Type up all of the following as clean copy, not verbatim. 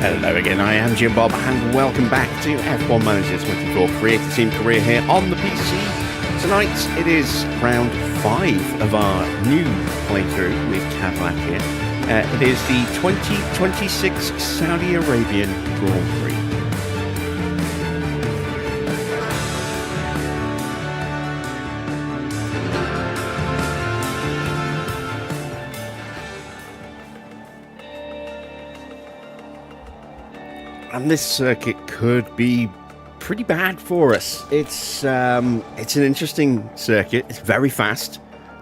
Hello again, I am Jim Bob and welcome back to F1 Manager 24 Creator Team Career here on the PC. Tonight it is round 5 of our new playthrough with Cadillac here. It is the 2026 Saudi Arabian Grand Prix. And this circuit could be pretty bad for us. It's an interesting circuit. It's very fast.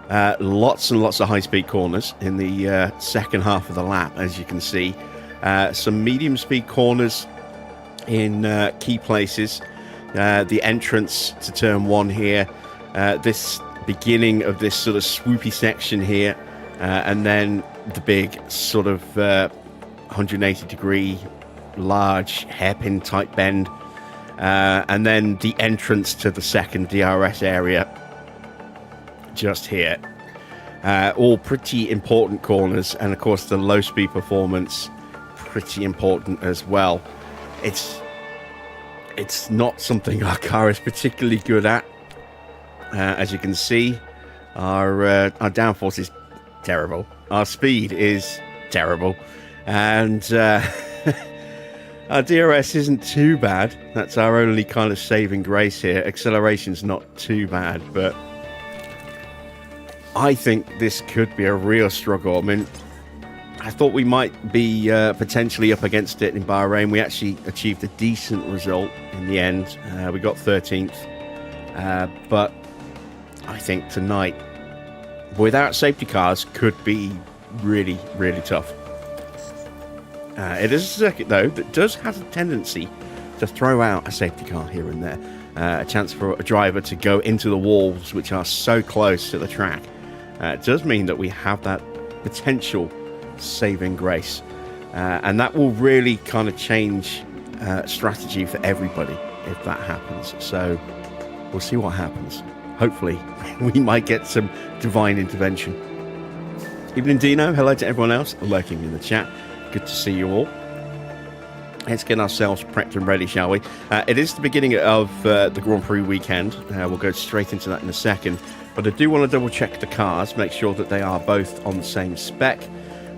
Lots and lots of high-speed corners in the second half of the lap, as you can see. Some medium-speed corners in key places. The entrance to turn 1 here. This beginning of this sort of swoopy section here. And then the big sort of 180-degree large hairpin type bend, and then the entrance to the second DRS area just here. All pretty important corners, and of course the low speed performance pretty important as well. It's not something our car is particularly good at. As you can see, our downforce is terrible, our speed is terrible, and our DRS isn't too bad. That's our only kind of saving grace here. Acceleration's not too bad, but I think this could be a real struggle. I mean, I thought we might be potentially up against it in Bahrain. We actually achieved a decent result in the end. We got 13th. But I think tonight, without safety cars, could be really, really tough. It is a circuit, though, that does have a tendency to throw out a safety car here and there. A chance for a driver to go into the walls, which are so close to the track. It does mean that we have that potential saving grace. And that will really kind of change strategy for everybody if that happens. So we'll see what happens. Hopefully, we might get some divine intervention. Evening, Dino. Hello to everyone else lurking in the chat. Good to see you all. Let's get ourselves prepped and ready, shall we? It is the beginning of the Grand Prix weekend. We'll go straight into that in a second. But I do want to double check the cars, make sure that they are both on the same spec.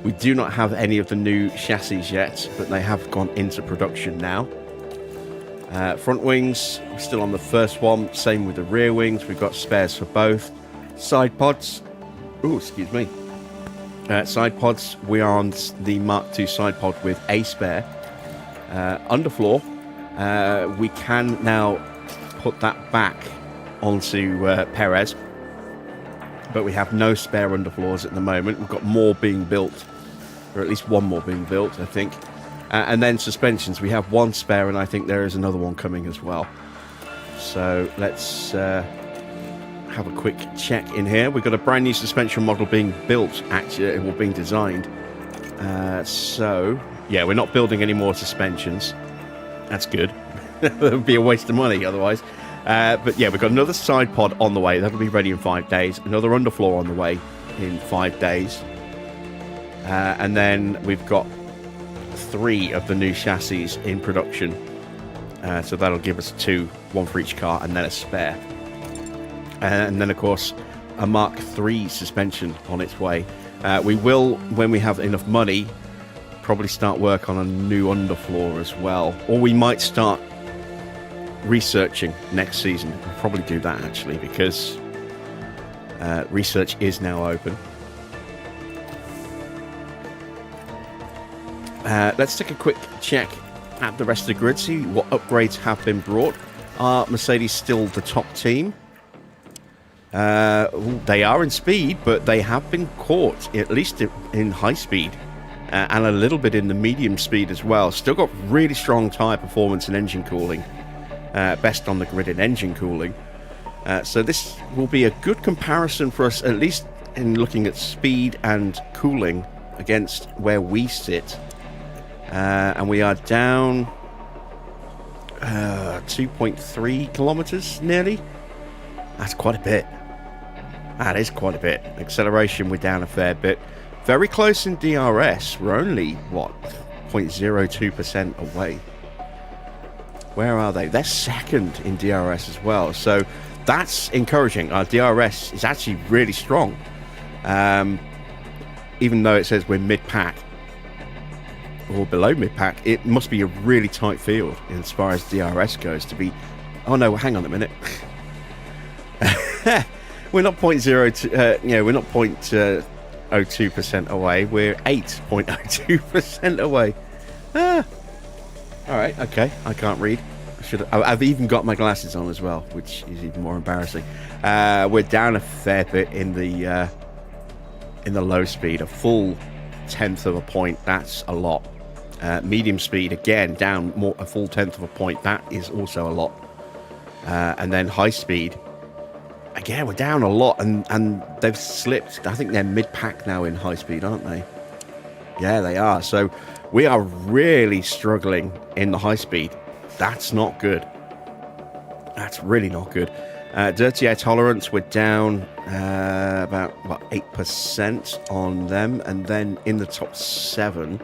We do not have any of the new chassis yet, but they have gone into production now. Front wings, we're still on the first one. Same with the rear wings. We've got spares for both. Side pods. Oh, excuse me. Side pods, we are on the Mark II side pod with a spare. Underfloor, we can now put that back onto Perez, but we have no spare underfloors at the moment. We've got more being built, or at least one more being built, I think. And then suspensions, we have one spare, and I think there is another one coming as well. So let's have a quick check in here. We've got a brand new suspension model being built, actually, or being designed. So yeah, we're not building any more suspensions. That's good. That would be a waste of money otherwise. But yeah, we've got another side pod on the way. That'll be ready in 5 days. Another underfloor on the way in 5 days. And then we've got 3 of the new chassis in production. So that'll give us 2, 1 for each car, and then a spare. And then, of course, a Mark III suspension on its way. We will, when we have enough money, probably start work on a new underfloor as well. Or we might start researching next season. We'll probably do that, actually, because research is now open. Let's take a quick check at the rest of the grid, see what upgrades have been brought. Are Mercedes still the top team? They are in speed, but they have been caught, at least in high speed, and a little bit in the medium speed as well. Still got really strong tyre performance and engine cooling. Best on the grid in engine cooling. So this will be a good comparison for us, at least in looking at speed and cooling against where we sit. And we are down 2.3 kilometers nearly. That's quite a bit. That is quite a bit. Acceleration, we're down a fair bit. Very close in DRS. We're only, what, 0.02% away. Where are they? They're second in DRS as well. So that's encouraging. Our DRS is actually really strong. Even though it says we're mid-pack or below mid-pack, it must be a really tight field as far as DRS goes to be... Oh no, hang on a minute. We're not 0.02, we're not 0.02% away. We're 8.02% away. All right, okay. I can't read. I've even got my glasses on as well, which is even more embarrassing. We're down a fair bit in the low speed, a full 1/10 of a point. That's a lot. Medium speed again down a full 1/10 of a point. That is also a lot. And then high speed. Again, we're down a lot, and they've slipped. I think they're mid-pack now in high speed, aren't they? Yeah, they are. So we are really struggling in the high speed. That's not good. That's really not good. Dirty air tolerance, we're down about 8% on them, and then in the top 7.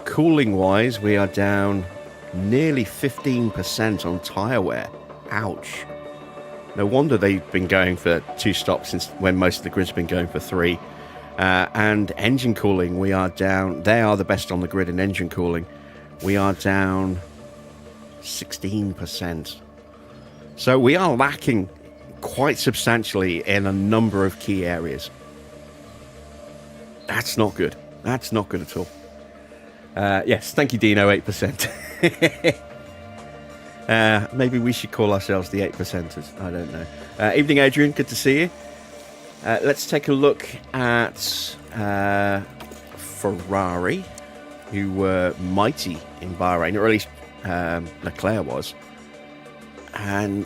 Cooling-wise, we are down nearly 15% on tyre wear. Ouch. No wonder they've been going for 2 stops since when most of the grid's been going for 3. And engine cooling, we are down. They are the best on the grid in engine cooling. We are down 16%. So we are lacking quite substantially in a number of key areas. That's not good. That's not good at all. Yes, thank you, Dino, 8%. Maybe we should call ourselves the 8%ers. I don't know. Evening, Adrian. Good to see you. Let's take a look at Ferrari, who were mighty in Bahrain, or at least Leclerc was. And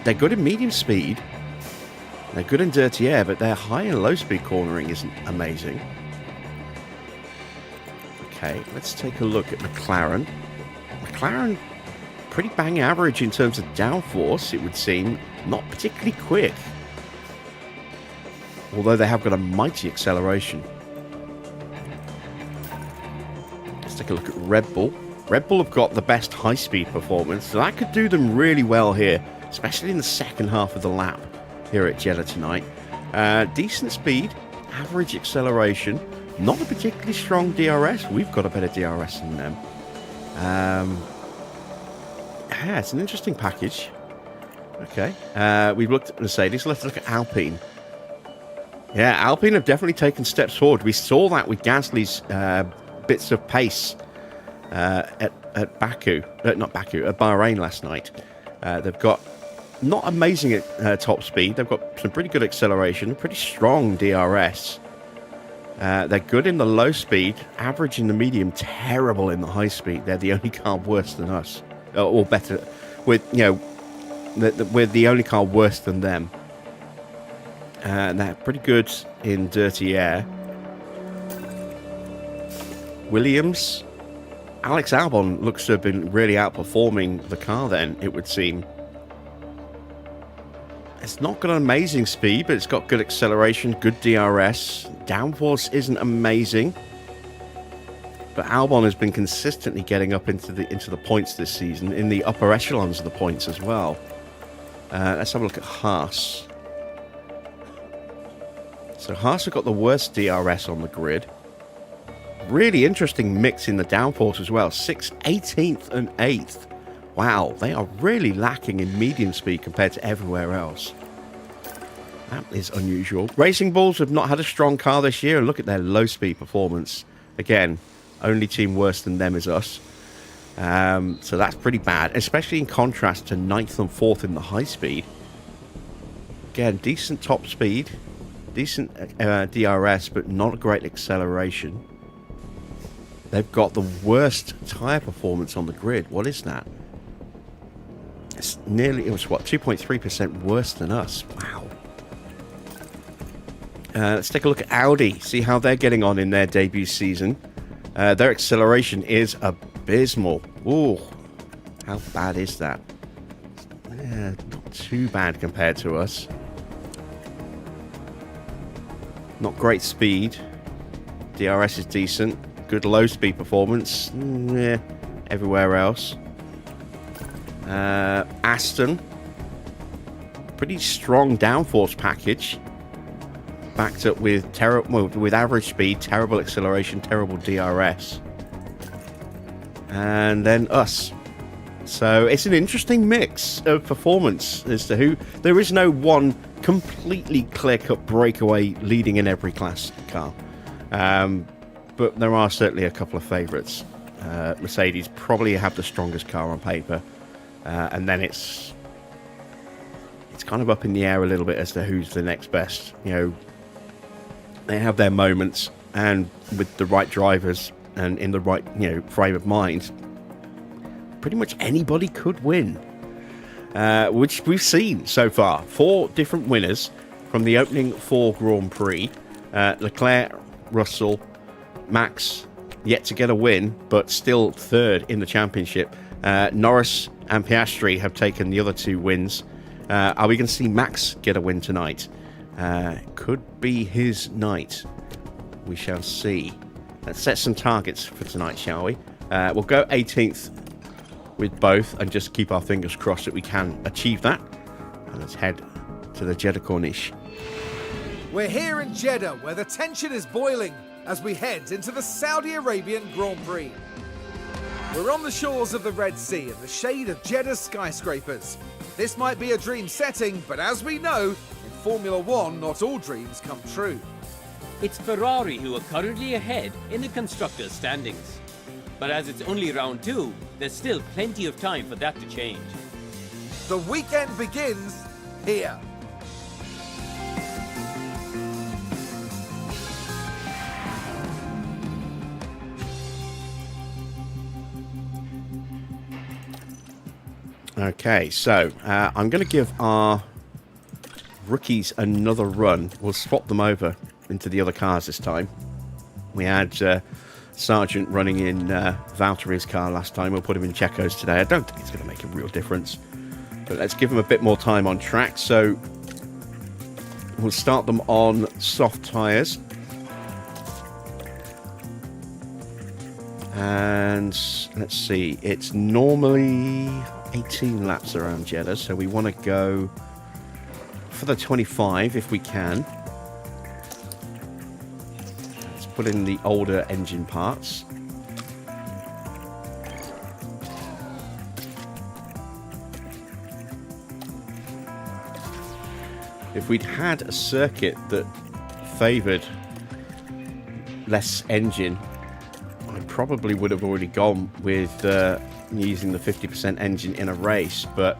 they're good in medium speed. They're good in dirty air, but their high and low speed cornering isn't amazing. Okay, let's take a look at McLaren. McLaren, pretty bang average in terms of downforce, it would seem. Not particularly quick. Although they have got a mighty acceleration. Let's take a look at Red Bull. Red Bull have got the best high-speed performance, so that could do them really well here, especially in the second half of the lap here at Jeddah tonight. Decent speed, average acceleration, not a particularly strong DRS. We've got a better DRS than them. Yeah, it's an interesting package. Okay, we've looked at Mercedes. Let's look at Alpine. Yeah, Alpine have definitely taken steps forward. We saw that with Gasly's bits of pace at Baku. Not Baku, at Bahrain last night. They've got not amazing at top speed. They've got some pretty good acceleration, pretty strong DRS. They're good in the low speed, average in the medium, terrible in the high speed. They're the only car worse than us, or better. We're the only car worse than them. And they're pretty good in dirty air. Williams, Alex Albon looks to have been really outperforming the car then, it would seem. It's not got an amazing speed, but it's got good acceleration, good DRS. Downforce isn't amazing. But Albon has been consistently getting up into the points this season, in the upper echelons of the points as well. Let's have a look at Haas. So Haas have got the worst DRS on the grid. Really interesting mix in the downforce as well. 6th, 18th and 8th. Wow, they are really lacking in medium speed compared to everywhere else. That is unusual. Racing Bulls have not had a strong car this year, and look at their low speed performance. Again, only team worse than them is us. So that's pretty bad, especially in contrast to 9th and 4th in the high speed. Again, decent top speed, decent DRS, but not a great acceleration. They've got the worst tyre performance on the grid. What is that? It was what, 2.3% worse than us. Wow. Let's take a look at Audi, see how they're getting on in their debut season. Their acceleration is abysmal. Ooh, how bad is that? Not too bad compared to us. Not great speed. DRS is decent. good low-speed performance. Yeah, everywhere else. Aston, pretty strong downforce package, backed up with with average speed, terrible acceleration, terrible DRS, and then us. So it's an interesting mix of performance as to who. There is no one completely clear-cut breakaway leading in every class car, but there are certainly a couple of favourites. Mercedes probably have the strongest car on paper. And then it's kind of up in the air a little bit as to who's the next best. You know, they have their moments, and with the right drivers and in the right, you know, frame of mind, pretty much anybody could win, which we've seen so far. 4 different winners from the opening 4 Grand Prix. Leclerc, Russell, Max, yet to get a win, but still 3rd in the championship. Norris and Piastri have taken the other 2 wins. Are we going to see Max get a win tonight? Could be his night. We shall see. Let's set some targets for tonight, shall we? We'll go 18th with both and just keep our fingers crossed that we can achieve that. And let's head to the Jeddah Corniche. We're here in Jeddah, where the tension is boiling as we head into the Saudi Arabian Grand Prix. We're on the shores of the Red Sea in the shade of Jeddah's skyscrapers. This might be a dream setting, but as we know, in Formula One, not all dreams come true. It's Ferrari who are currently ahead in the constructors' standings. But as it's only round 2, there's still plenty of time for that to change. The weekend begins here. Okay, so I'm going to give our rookies another run. We'll swap them over into the other cars this time. We had Sargent running in Valtteri's car last time. We'll put him in Checo's today. I don't think it's going to make a real difference, but let's give him a bit more time on track. So we'll start them on soft tyres. And let's see, it's normally 18 laps around Jeddah, so we want to go for the 25 if we can. Let's put in the older engine parts. If we'd had a circuit that favoured less engine, I probably would have already gone with using the 50% engine in a race, but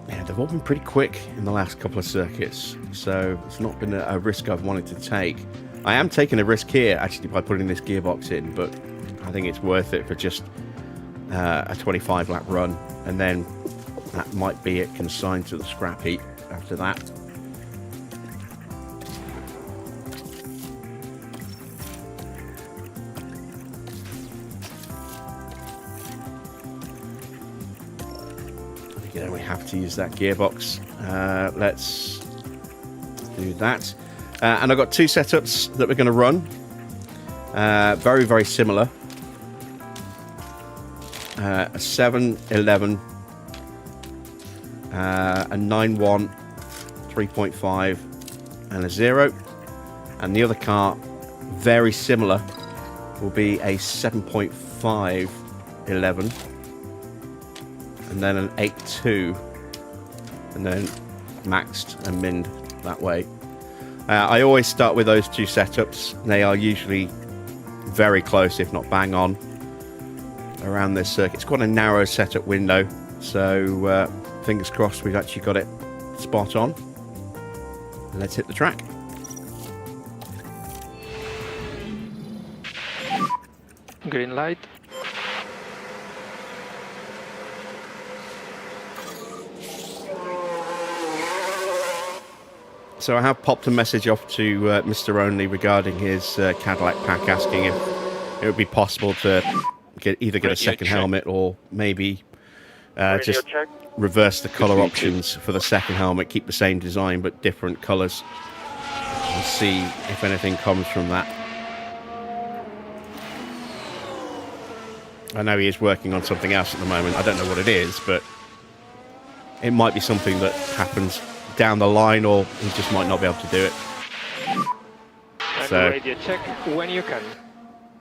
yeah, they've all been pretty quick in the last couple of circuits, so it's not been a risk I've wanted to take. I am taking a risk here actually by putting this gearbox in, but I think it's worth it for just a 25 lap run, and then that might be it, consigned to the scrap heap after that. Again, we have to use that gearbox. Let's do that. And I've got 2 setups that we're going to run. Very, very similar. A 711, a 9.1, 3.5, and a 0. And the other car, very similar, will be a 7.5 11, and then an 8.2, and then maxed and minned that way. I always start with those 2 setups. They are usually very close, if not bang on, around this circuit. It's quite a narrow setup window, so fingers crossed we've actually got it spot on. Let's hit the track. Green light. So I have popped a message off to Mr. Only regarding his Cadillac pack, asking if it would be possible to either get a second helmet or maybe just reverse the colour options for the second helmet, keep the same design but different colours. We'll see if anything comes from that. I know he is working on something else at the moment. I don't know what it is, but it might be something that happens down the line, or he just might not be able to do it. And So radio check when you can.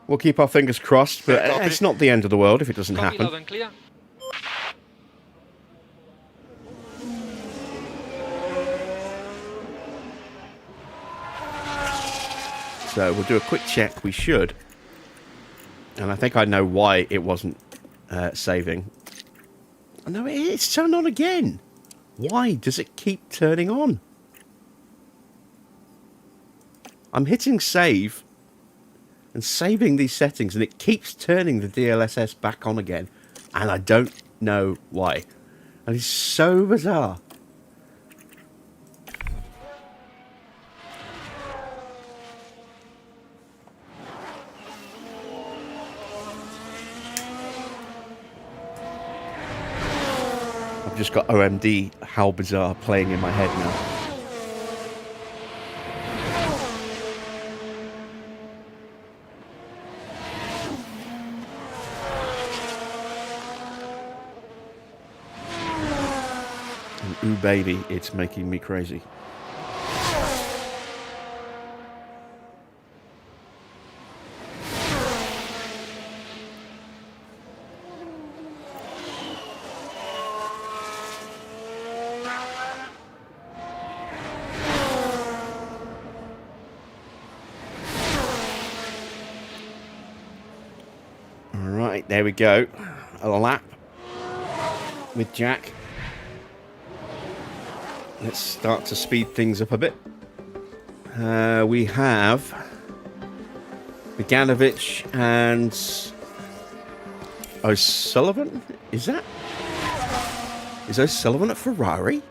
we'll keep our fingers crossed, but it's not the end of the world if it doesn't Copy, happen. loud and clear. So we'll do a quick check. We should. And I think I know why it wasn't saving. No, it's turned on again. Why does it keep turning on? I'm hitting save and saving these settings, and it keeps turning the DLSS back on again. And I don't know why. And it's so bizarre. I've just got OMD How Bizarre playing in my head now. And ooh baby, it's making me crazy. Alright, there we go. A lap with Jack. Let's start to speed things up a bit. We have Bogdanovic and O'Sullivan. Is O'Sullivan at Ferrari?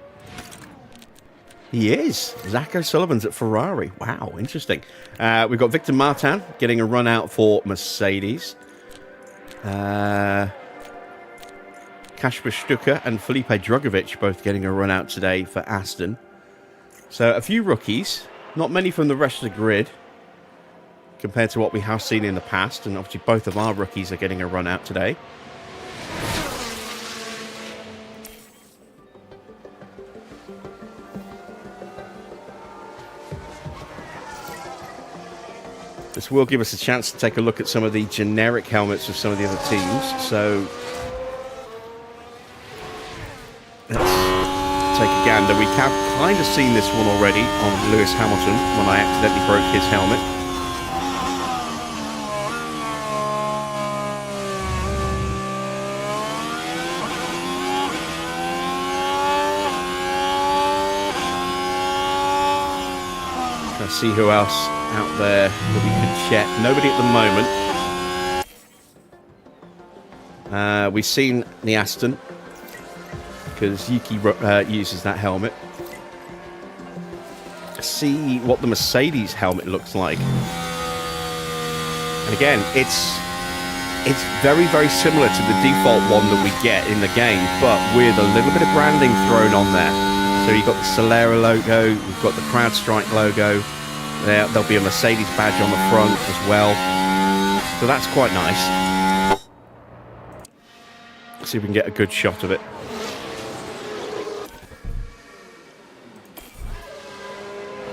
He is. Zach O'Sullivan's at Ferrari. Wow, interesting. We've got Victor Martin getting a run out for Mercedes. Kasper Stucker and Felipe Drugovich both getting a run out today for Aston. So a few rookies, not many from the rest of the grid compared to what we have seen in the past, and obviously both of our rookies are getting a run out today. This will give us a chance to take a look at some of the generic helmets of some of the other teams. So let's take a gander. We have kind of seen this one already on Lewis Hamilton when I accidentally broke his helmet. Let's see who else out there that we could check. Nobody at the moment. We've seen the Aston because Yuki uses that helmet. See what the Mercedes helmet looks like. And again, it's very, very similar to the default one that we get in the game, but with a little bit of branding thrown on there. So you've got the Solera logo, you've got the CrowdStrike logo. There'll be a Mercedes badge on the front as well. So that's quite nice. Let's see if we can get a good shot of it.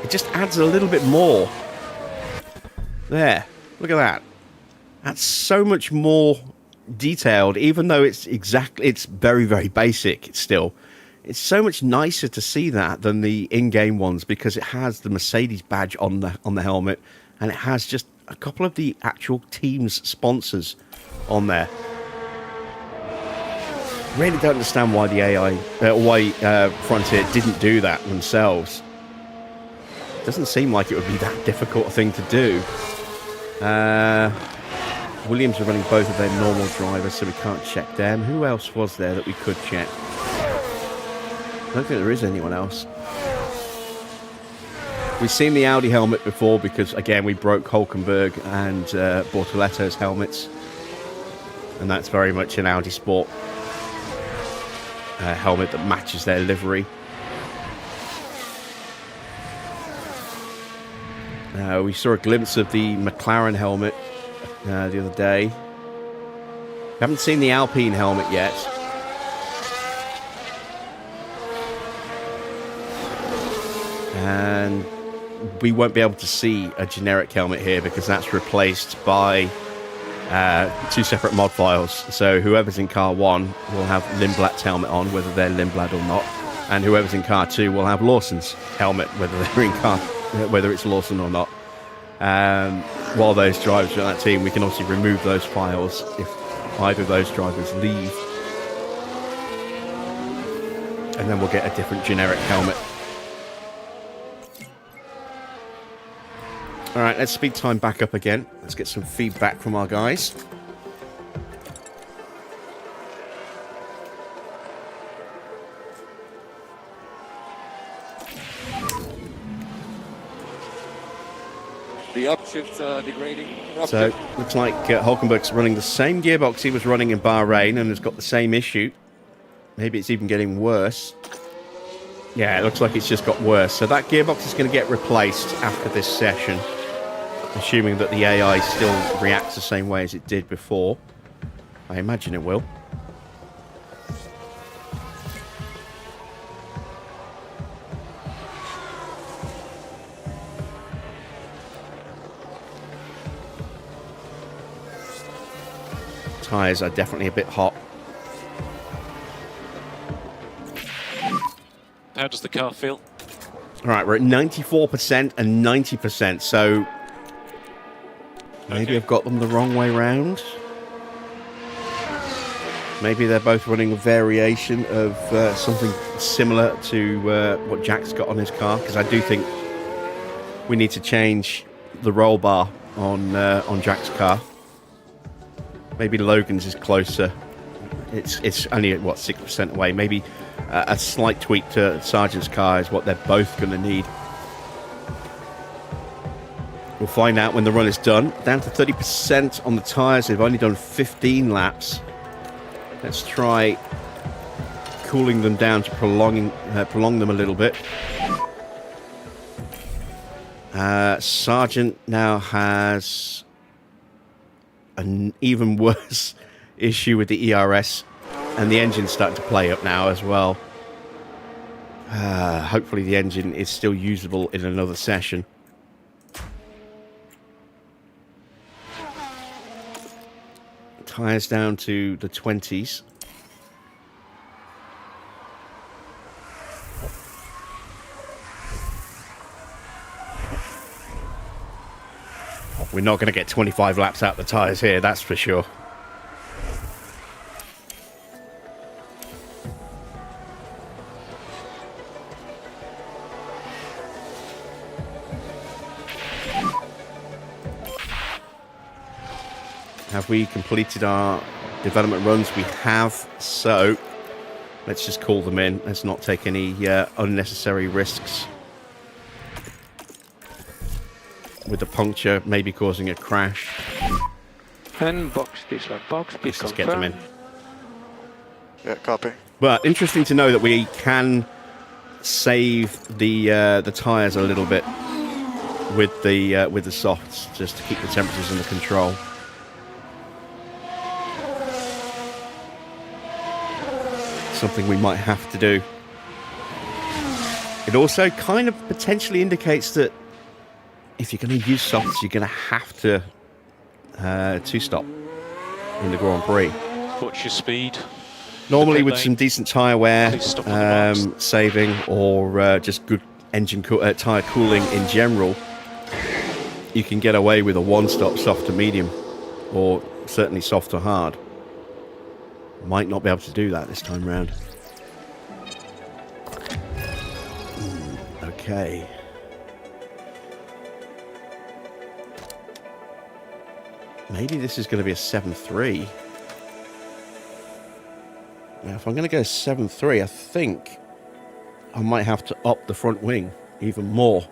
It just adds a little bit more. There. Look at that. That's so much more detailed, even though it's very, very basic still. It's so much nicer to see that than the in-game ones because it has the Mercedes badge on the helmet, and it has just a couple of the actual team's sponsors on there. Really don't understand why the Frontier didn't do that themselves. Doesn't seem like it would be that difficult a thing to do. Williams are running both of their normal drivers, so we can't check them. Who else was there that we could check? I don't think there is anyone else. We've seen the Audi helmet before because, again, we broke Hulkenberg and Bortoletto's helmets. And that's very much an Audi Sport helmet that matches their livery. We saw a glimpse of the McLaren helmet the other day. Haven't seen the Alpine helmet yet. And we won't be able to see a generic helmet here because that's replaced by 2 separate mod files. So whoever's in car 1 will have Lindblad's helmet on, whether they're Lindblad or not. And whoever's in car 2 will have Lawson's helmet, whether it's Lawson or not. While those drivers are on that team, we can obviously remove those files if either of those drivers leave. And then we'll get a different generic helmet. Alright, let's speed time back up again. Let's get some feedback from our guys. The upshifts are degrading. So, looks like Hulkenberg's running the same gearbox he was running in Bahrain and has got the same issue. Maybe it's even getting worse. Yeah, it looks like it's just got worse. So that gearbox is going to get replaced after this session. Assuming that the AI still reacts the same way as it did before. I imagine it will. Tyres are definitely a bit hot. How does the car feel? Alright, we're at 94% and 90%, so maybe I've got them the wrong way round. Maybe they're both running a variation of something similar to what Jack's got on his car, because I do think we need to change the roll bar on Jack's car. Maybe Logan's is closer. It's only, what, 6% away. Maybe a slight tweak to Sargent's car is what they're both going to need. We'll find out when the run is done. Down to 30% on the tyres. They've only done 15 laps. Let's try cooling them down to prolong them a little bit. Sargent now has an even worse issue with the ERS, and the engine's starting to play up now as well. Hopefully the engine is still usable in another session. Tyres down to the 20s. We're not going to get 25 laps out the tyres here, that's for sure. Have we completed our development runs? We have, so let's just call them in. Let's not take any unnecessary risks with the puncture maybe causing a crash. And box, please, box, please. Let's just get them in. Yeah, copy. But interesting to know that we can save the tyres a little bit with the softs, just to keep the temperatures under control. Something we might have to do. It also kind of potentially indicates that if you're going to use softs, you're going to have to two-stop in the Grand Prix. What's your speed? Normally with some decent tyre wear, Please stop on the marks. saving, or just good engine tyre cooling in general, you can get away with a one-stop soft to medium, or certainly soft to hard. Might not be able to do that this time round. Okay. Maybe this is going to be a 7.3. Now, if I'm going to go 7.3, I think I might have to up the front wing even more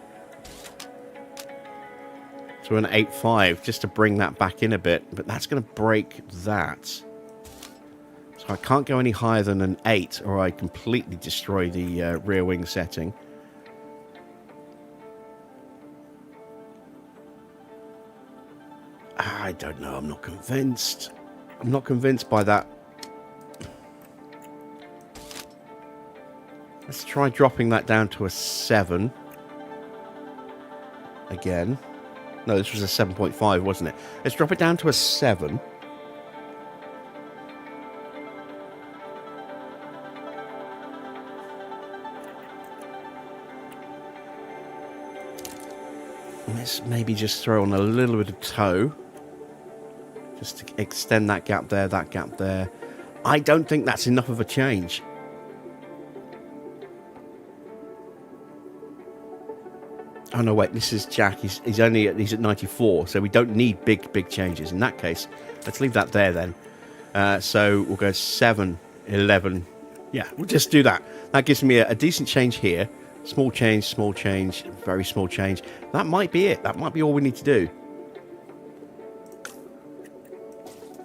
to an 8.5 just to bring that back in a bit. But that's going to break that. So I can't go any higher than an 8 or I completely destroy the rear wing setting. I don't know. I'm not convinced. I'm not convinced by that. Let's try dropping that down to a 7. Again. No, this was a 7.5, wasn't it? Let's drop it down to a 7. Let's maybe just throw on a little bit of toe. Just to extend that gap there, that gap there. I don't think that's enough of a change. Oh no, wait, this is Jack. He's at 94, so we don't need big changes. In that case, let's leave that there then. So we'll go 7, 11. Yeah, we'll just do that. That gives me a decent change here. Small change, very small change. That might be it. That might be all we need to do.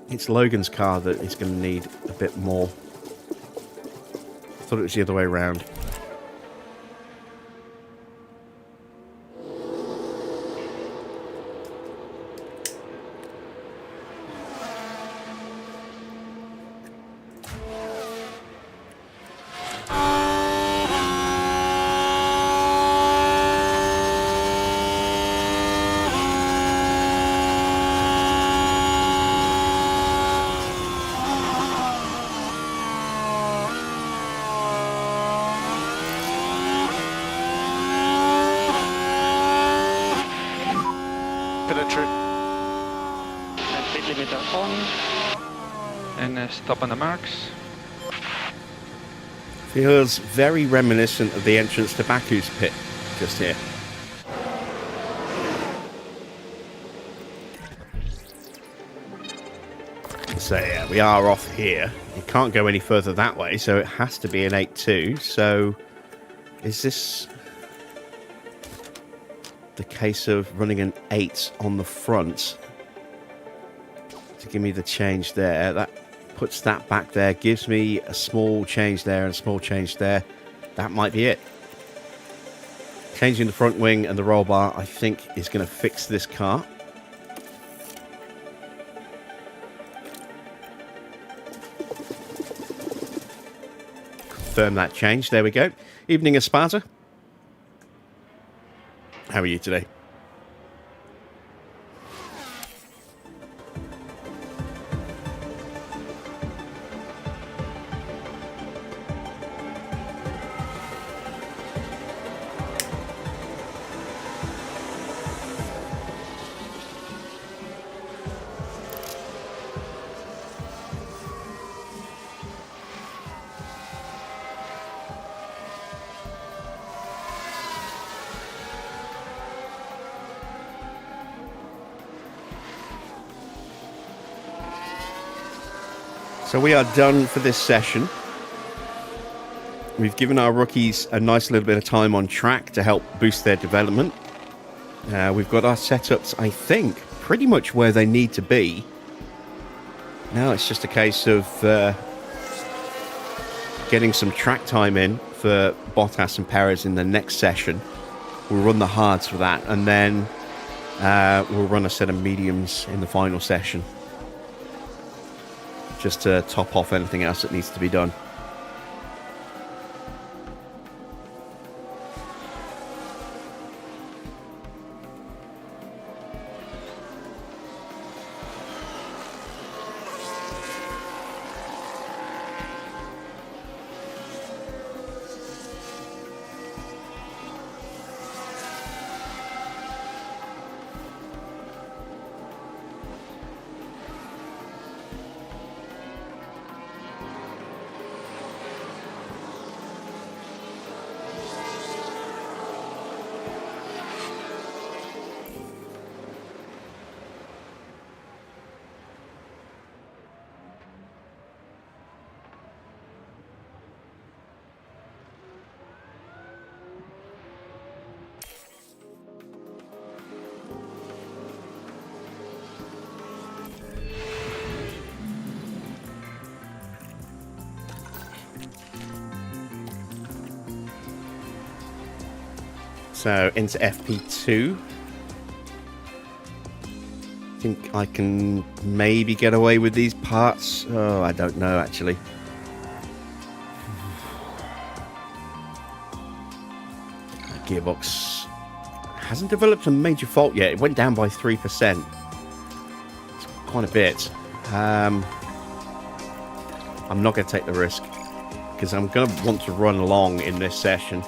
It's Logan's car that is going to need a bit more. I thought it was the other way around. Stop on the marks. Feels very reminiscent of the entrance to Baku's pit just here. So yeah, we are off here. You can't go any further that way, so it has to be an 8.2. So is this the case of running an 8 on the front to give me the change there? That puts that back there, gives me a small change there and a small change there. That might be it. Changing the front wing and the roll bar, I think, is going to fix this car. Confirm that change. There we go. Evening, Esparta. How are you today? So we are done for this session. We've given our rookies a nice little bit of time on track to help boost their development. We've got our setups, I think, pretty much where they need to be. Now it's just a case of getting some track time in for Bottas and Perez in the next session. We'll run the hards for that, and then we'll run a set of mediums in the final session, just to top off anything else that needs to be done. So into FP2. think I can maybe get away with these parts. Oh, I don't know, actually. The gearbox hasn't developed a major fault yet. It went down by 3%. It's quite a bit. I'm not going to take the risk because I'm going to want to run along in this session.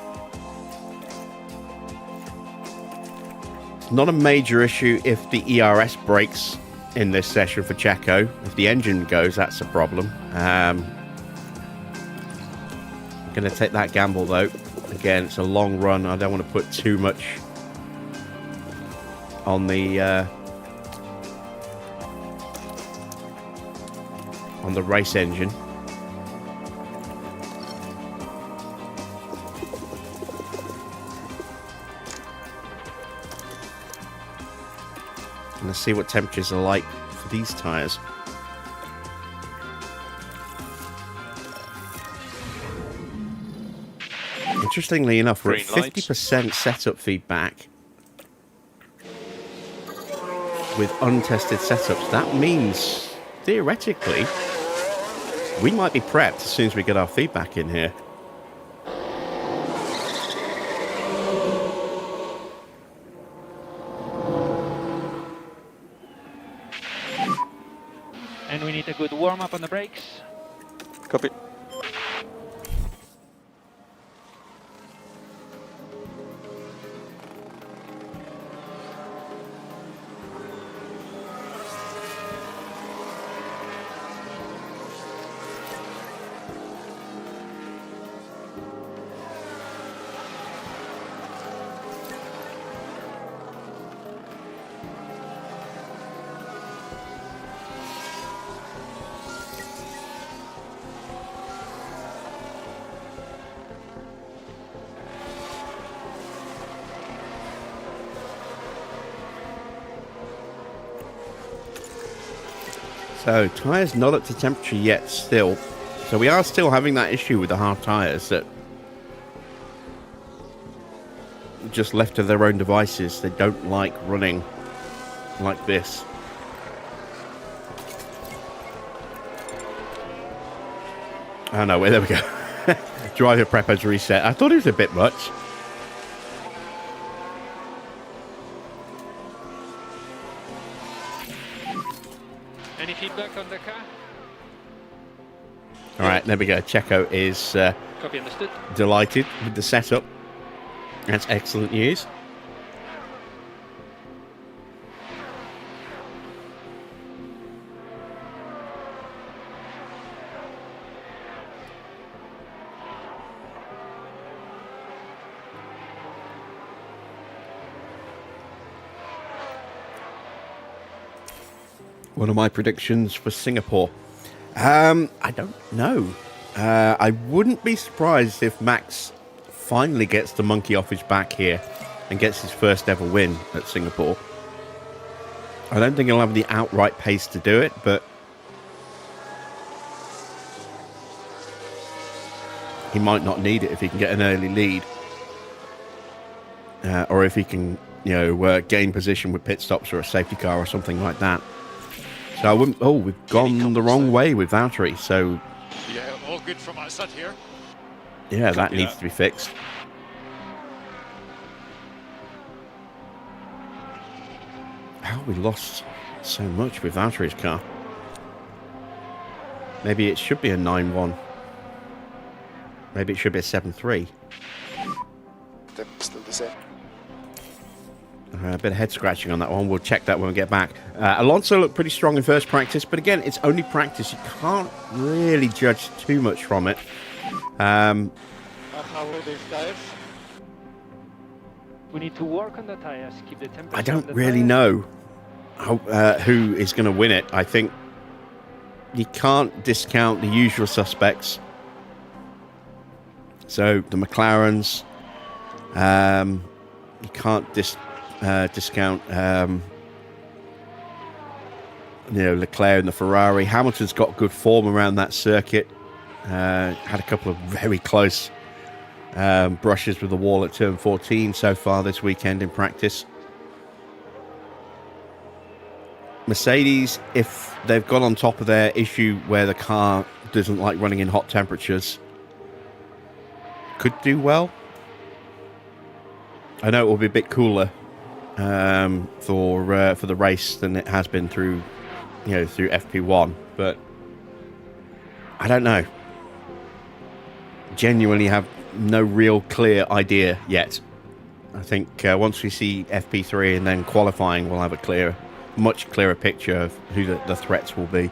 It's not a major issue if the ERS breaks in this session for Checo. If the engine goes, that's a problem. I'm going to take that gamble though. Again, it's a long run. I don't want to put too much on the race engine. And let's see what temperatures are like for these tyres. Interestingly enough, we're at 50% setup feedback with untested setups. That means, theoretically, we might be prepped as soon as we get our feedback in here. And we need a good warm-up on the brakes. Copy. So, tyres not up to temperature yet still. So we are still having that issue with the hard tyres that just left to their own devices, they don't like running like this. Oh no, wait, there we go. Driver prep has reset. I thought it was a bit much. Any feedback on the car? All right, there we go. Checo is Copy, understood. delighted with the setup. That's excellent news. One of my predictions for Singapore. I don't know. I wouldn't be surprised if Max finally gets the monkey off his back here and gets his first ever win at Singapore. I don't think he'll have the outright pace to do it, but he might not need it if he can get an early lead. Or if he can, gain position with pit stops or a safety car or something like that. So I wouldn't... Oh, we've gone the wrong way with Valtteri, so... Yeah, all good from outside here. Yeah, that needs to be fixed. How we lost so much with Valtteri's car. Maybe it should be a 9-1. Maybe it should be a 7-3. Still the same. A bit of head scratching on that one. We'll check that when we get back. Alonso looked pretty strong in first practice, but again, it's only practice. You can't really judge too much from it. How are these guys? We need to work on the tires, keep the temperature. I don't really know who is going to win it. I think you can't discount the usual suspects. So the McLarens, you can't discount Leclerc and the Ferrari. Hamilton's got good form around that circuit. Had a couple of very close brushes with the wall at turn 14 so far this weekend in practice. Mercedes, if they've got on top of their issue where the car doesn't like running in hot temperatures, could do well. I know it will be a bit cooler for the race than it has been through, through FP1, but I don't know. Genuinely have no real clear idea yet. I think once we see FP3 and then qualifying, we'll have a much clearer picture of who the threats will be.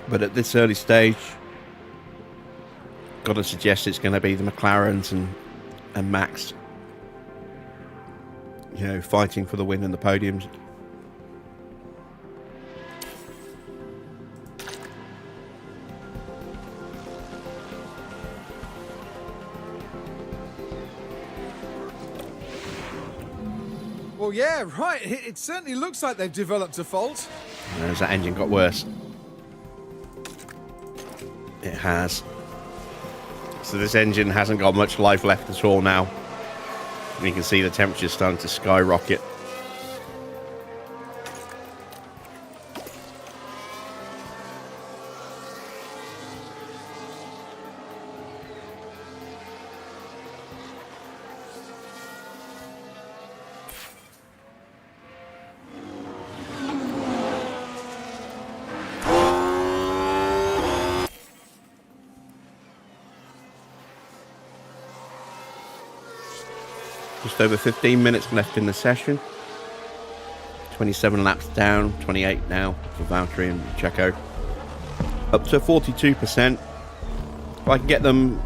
But at this early stage, got to suggest it's going to be the McLarens and Max, fighting for the win and the podiums. Well, yeah, right. It certainly looks like they've developed a fault. As that engine got worse. It has. So this engine hasn't got much life left at all now. And you can see the temperature's starting to skyrocket. Just over 15 minutes left in the session. 27 laps down, 28 now for Valtteri and Checo. Up to 42%. If I can get them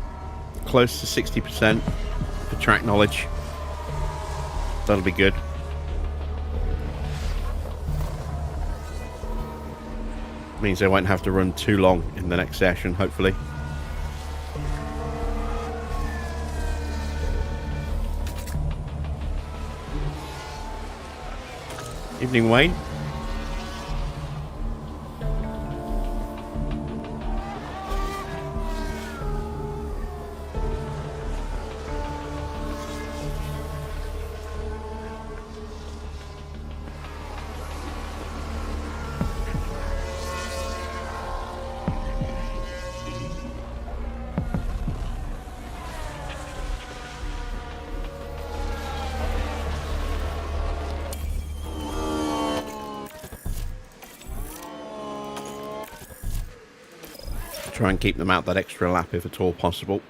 close to 60% for track knowledge, that'll be good. Means they won't have to run too long in the next session, hopefully. Evening, Wayne. Try and keep them out that extra lap if at all possible.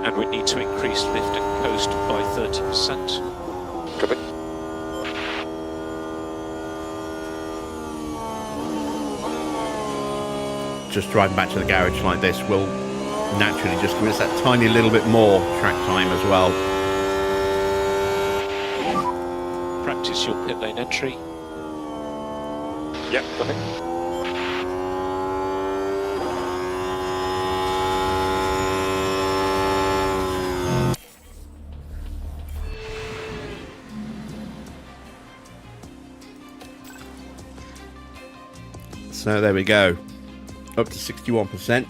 And we need to increase lift and coast by 30%. Copy. Just driving back to the garage like this will naturally just give us that tiny little bit more track time as well. Practice your pit lane entry. Yep, copy. So there we go. Up to 61%.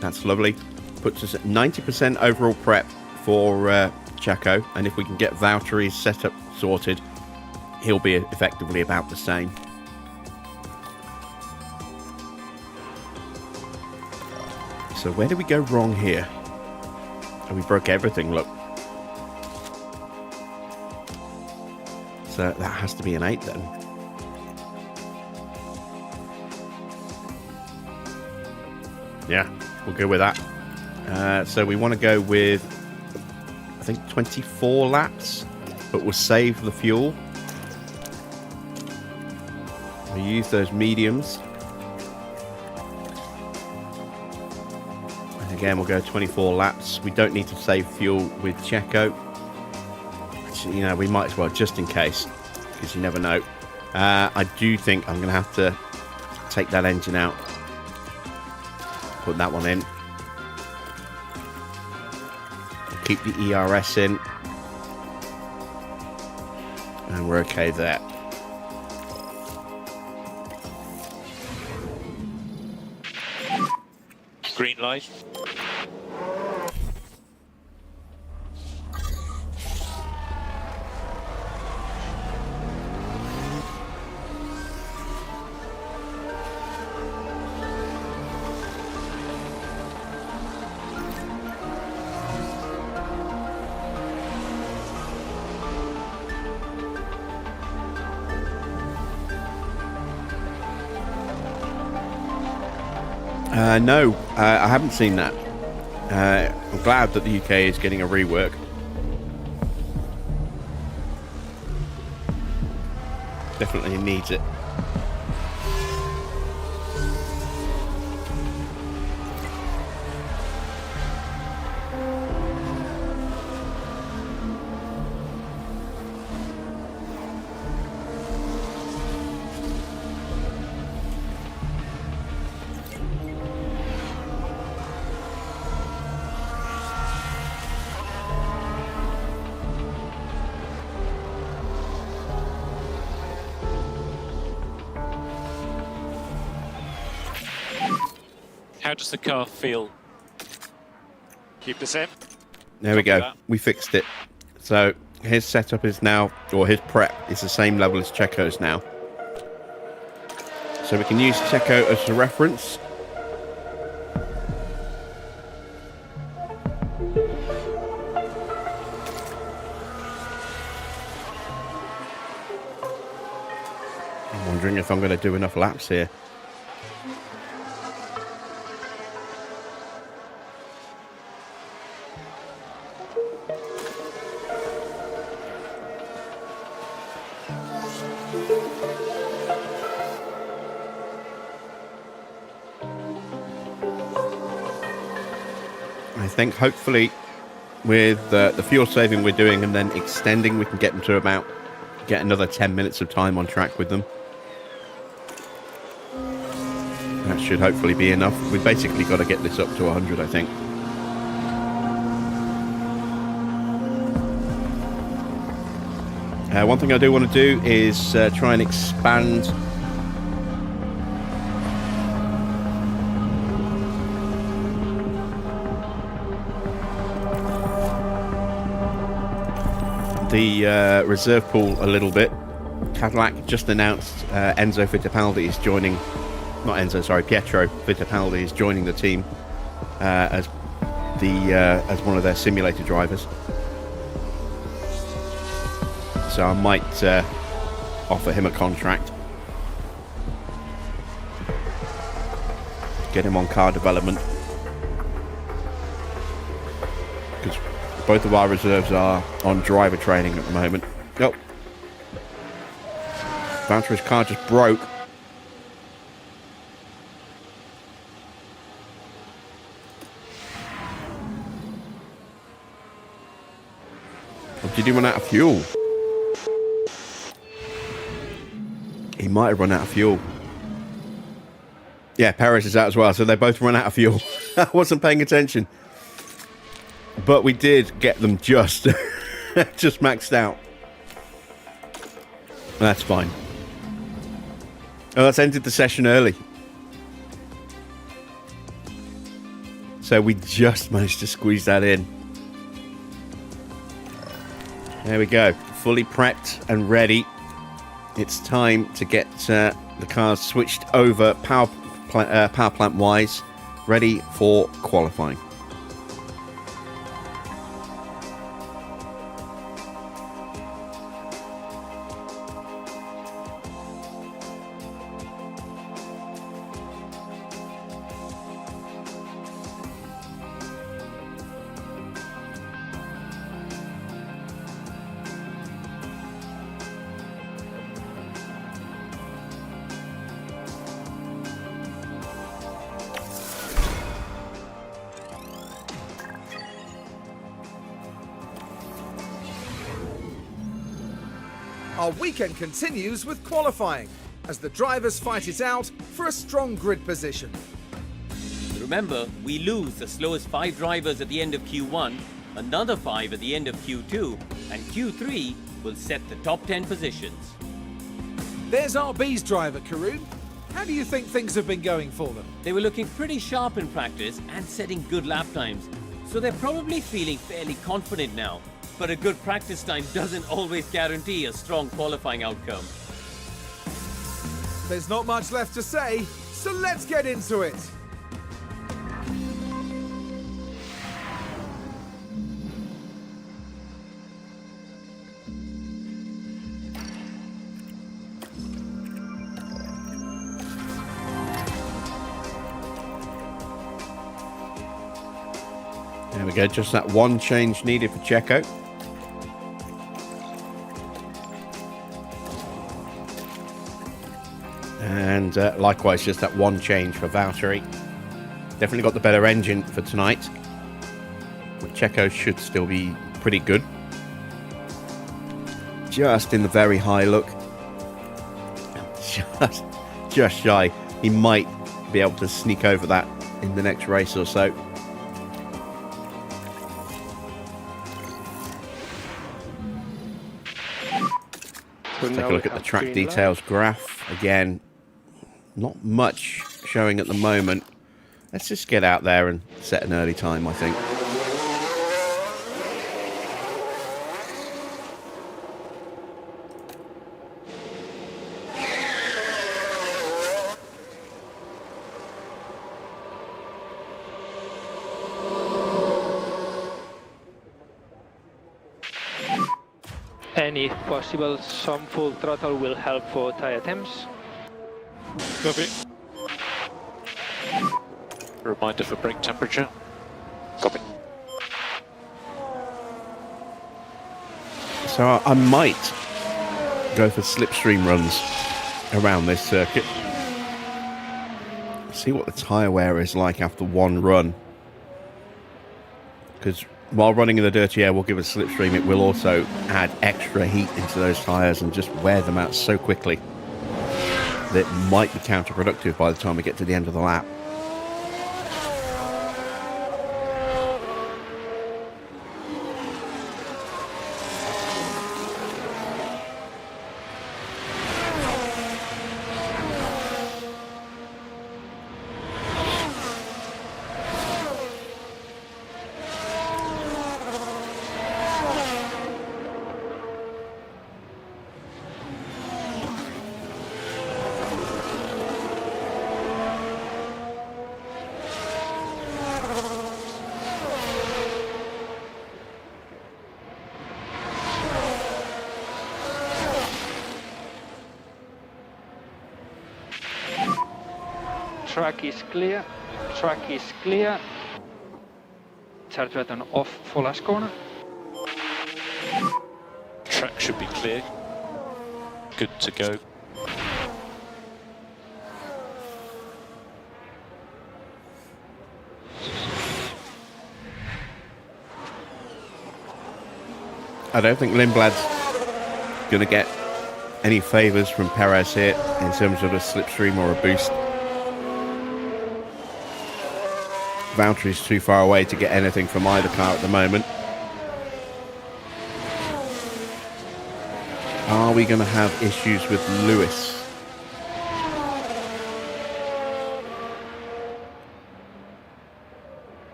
That's lovely. Puts us at 90% overall prep for Checo. And if we can get Valtteri's setup sorted, he'll be effectively about the same. So where did we go wrong here? Oh, we broke everything, look. So that has to be an 8 then. Yeah, we'll go with that. So we want to go with, I think, 24 laps, but we'll save the fuel. We use those mediums. And again, we'll go 24 laps. We don't need to save fuel with Checo. You know, we might as well, just in case, because you never know. I do think I'm going to have to take that engine out. put that one in. We'll keep the ERS in. And we're okay there. Green light. No, I haven't seen that. I'm glad that the UK is getting a rework. Definitely needs it. How does the car feel? Keep the same. There we Copy go. that. We fixed it. So his setup is now, or his prep is the same level as Checo's now. So we can use Checo as a reference. I'm wondering if I'm going to do enough laps here. I think hopefully with the fuel saving we're doing and then extending, we can get them to get another 10 minutes of time on track with them. That should hopefully be enough. We've basically got to get this up to 100, I think. One thing I do want to do is try and expand the reserve pool a little bit. Cadillac just announced Pietro Fittipaldi is joining the team as one of their simulator drivers. So I might offer him a contract, get him on car development, because both of our reserves are on driver training at the moment. Oh, Valtteri's car just broke. Or did he run out of fuel? He might have run out of fuel. Yeah, Perez is out as well, so they both run out of fuel. I wasn't paying attention. But we did get them just maxed out. That's fine. Oh, that's ended the session early. So we just managed to squeeze that in. There we go. Fully prepped and ready. It's time to get the cars switched over power plant wise, ready for qualifying. Our weekend continues with qualifying as the drivers fight it out for a strong grid position. The Remember, we lose the slowest 5 drivers at the end of Q1, another 5 at the end of Q2, and Q3 will set the top 10 positions. There's RB's driver, Karun. How do you think things have been going for them? They were looking pretty sharp in practice and setting good lap times, so they're probably feeling fairly confident now. But a good practice time doesn't always guarantee a strong qualifying outcome. There's not much left to say, so let's get into it. There we go, just that one change needed for Checo. And likewise, just that one change for Valtteri. Definitely got the better engine for tonight. But Checo should still be pretty good. Just in the very high look. Just shy. He might be able to sneak over that in the next race or so. Let's take a look at the track details graph. Again, not much showing at the moment. Let's just get out there and set an early time, I think. And if possible, some full throttle will help for tire temps. Copy. Reminder for brake temperature. Copy. So I might go for slipstream runs around this circuit. See what the tyre wear is like after one run. Because while running in the dirty air will give us slipstream, it will also add extra heat into those tyres and just wear them out so quickly that it might be counterproductive by the time we get to the end of the lap. Track is clear. Track is clear. Charge button off for last corner. Track should be clear. Good to go. I don't think Lindblad's going to get any favours from Perez here in terms of a slipstream or a boost. Valtteri's too far away to get anything from either car at the moment. Are we going to have issues with Lewis?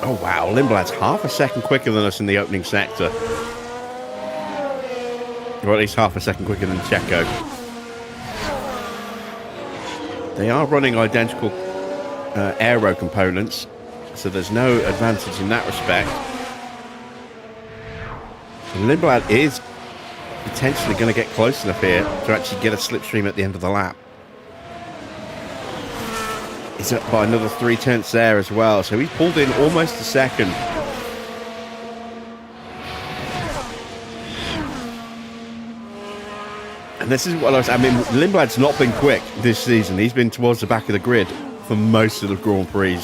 Oh wow, Lindblad's half a second quicker than us in the opening sector. Or at least half a second quicker than Checo. They are running identical aero components, so there's no advantage in that respect. And Lindblad is potentially going to get close enough here to actually get a slipstream at the end of the lap. He's up by another 3/10 there as well, so he's pulled in almost a second. And this is what I mean, Lindblad's not been quick this season. He's been towards the back of the grid for most of the Grand Prix.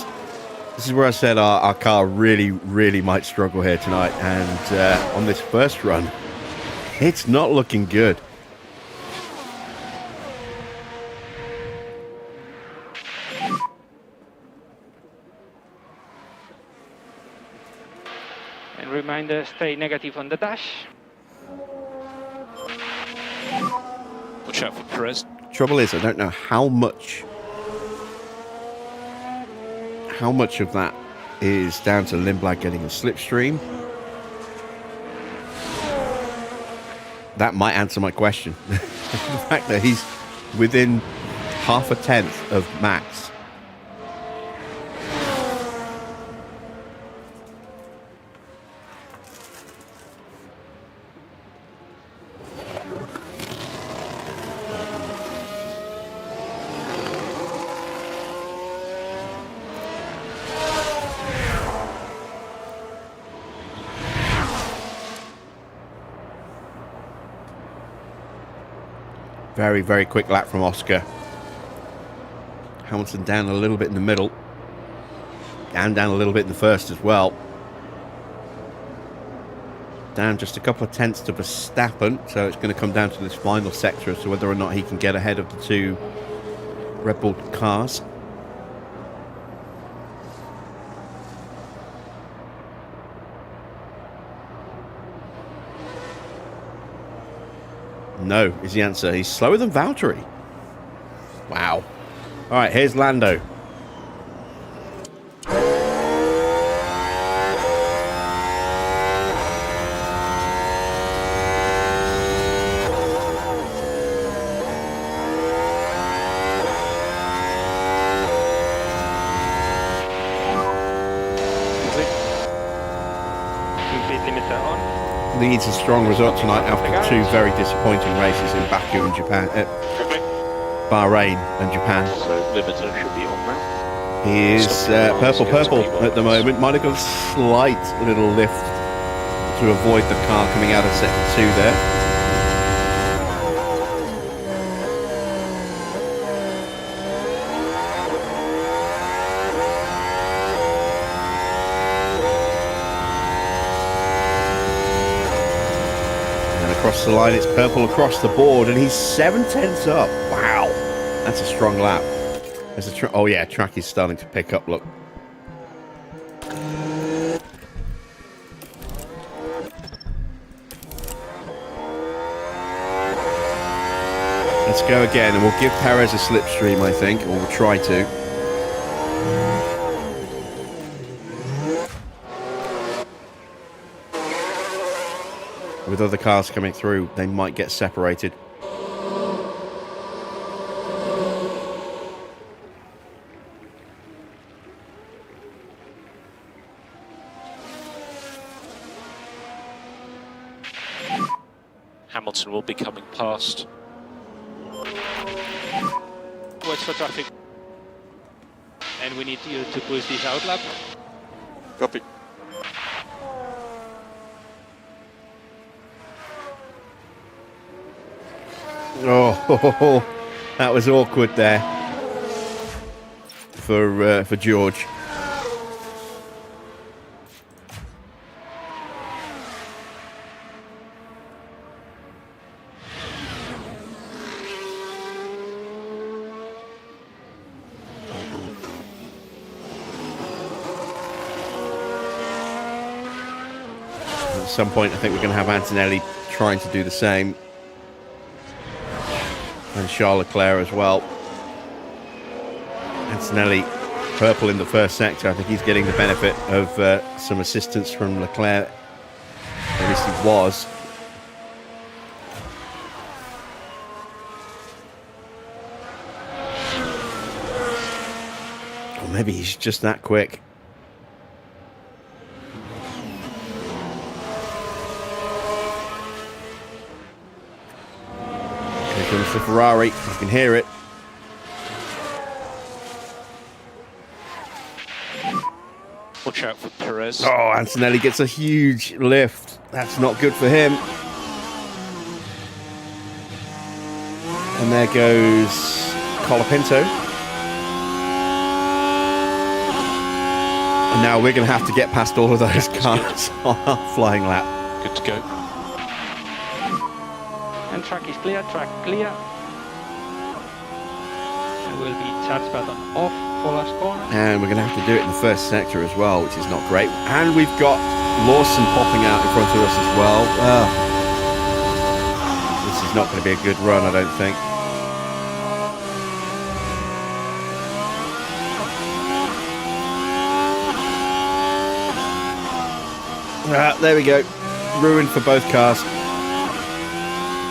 This is where I said our car really might struggle here tonight. And on this first run, it's not looking good. reminder, stay negative on the dash. Watch out for Perez. Trouble is, I don't know how much of that is down to Lindblad getting a slipstream. That might answer my question. The fact that he's within half a tenth of Max. Very, very quick lap from Oscar. Hamilton down a little bit in the middle. And down a little bit in the first as well. Down just a couple of tenths to Verstappen. So it's going to come down to this final sector as to whether or not he can get ahead of the two Red Bull cars. No, is the answer. He's slower than Valtteri. Wow. All right, here's Lando. Speed limiter on. Leads a strong result tonight after two very disappointing races in Baku and Japan, Bahrain and Japan. So limiter should be on now. He is purple at the moment. Might have got a slight little lift to avoid the car coming out of sector 2 there. Across the line, it's purple across the board, and he's 7 tenths up. Wow, that's a strong lap. There's a oh yeah, track is starting to pick up. Look. Let's go again, and we'll give Perez a slipstream, I think, or we'll try to. With other cars coming through, they might get separated. Hamilton will be coming past. Watch for traffic. And we need you to push this out lap. Copy. Oh, that was awkward there for George. At some point, I think we're going to have Antonelli trying to do the same. And Charles Leclerc as well. Antonelli purple in the first sector. I think he's getting the benefit of some assistance from Leclerc. At least he was. Or maybe he's just that quick. Comes the Ferrari, you can hear it. Watch out for Perez. Oh, Antonelli gets a huge lift. That's not good for him. And there goes Colapinto. And now we're going to have to get past all of those cars on our flying lap. Good to go. And track is clear, track clear. And will be charge button off for last corner. And we're going to have to do it in the first sector as well, which is not great. And we've got Lawson popping out in front of us as well. This is not going to be a good run, I don't think. There we go. Ruined for both cars.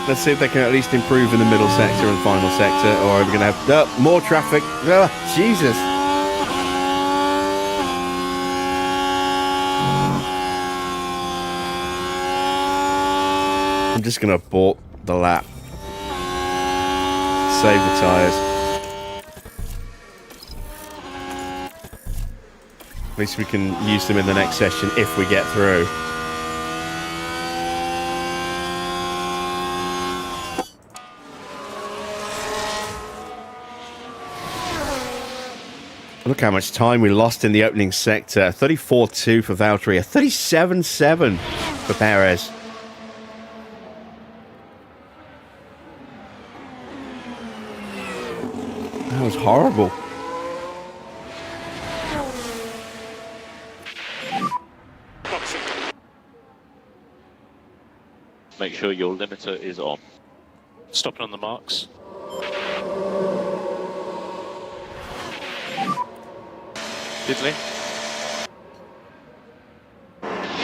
Let's see if they can at least improve in the middle sector and final sector, or are we going to have more traffic? Jesus. I'm just going to abort the lap. Save the tyres. At least we can use them in the next session if we get through. Look how much time we lost in the opening sector. 34.2 for Valtteri, 37.7 for Perez. That was horrible. Make sure your limiter is on. Stopping on the marks. Diddley.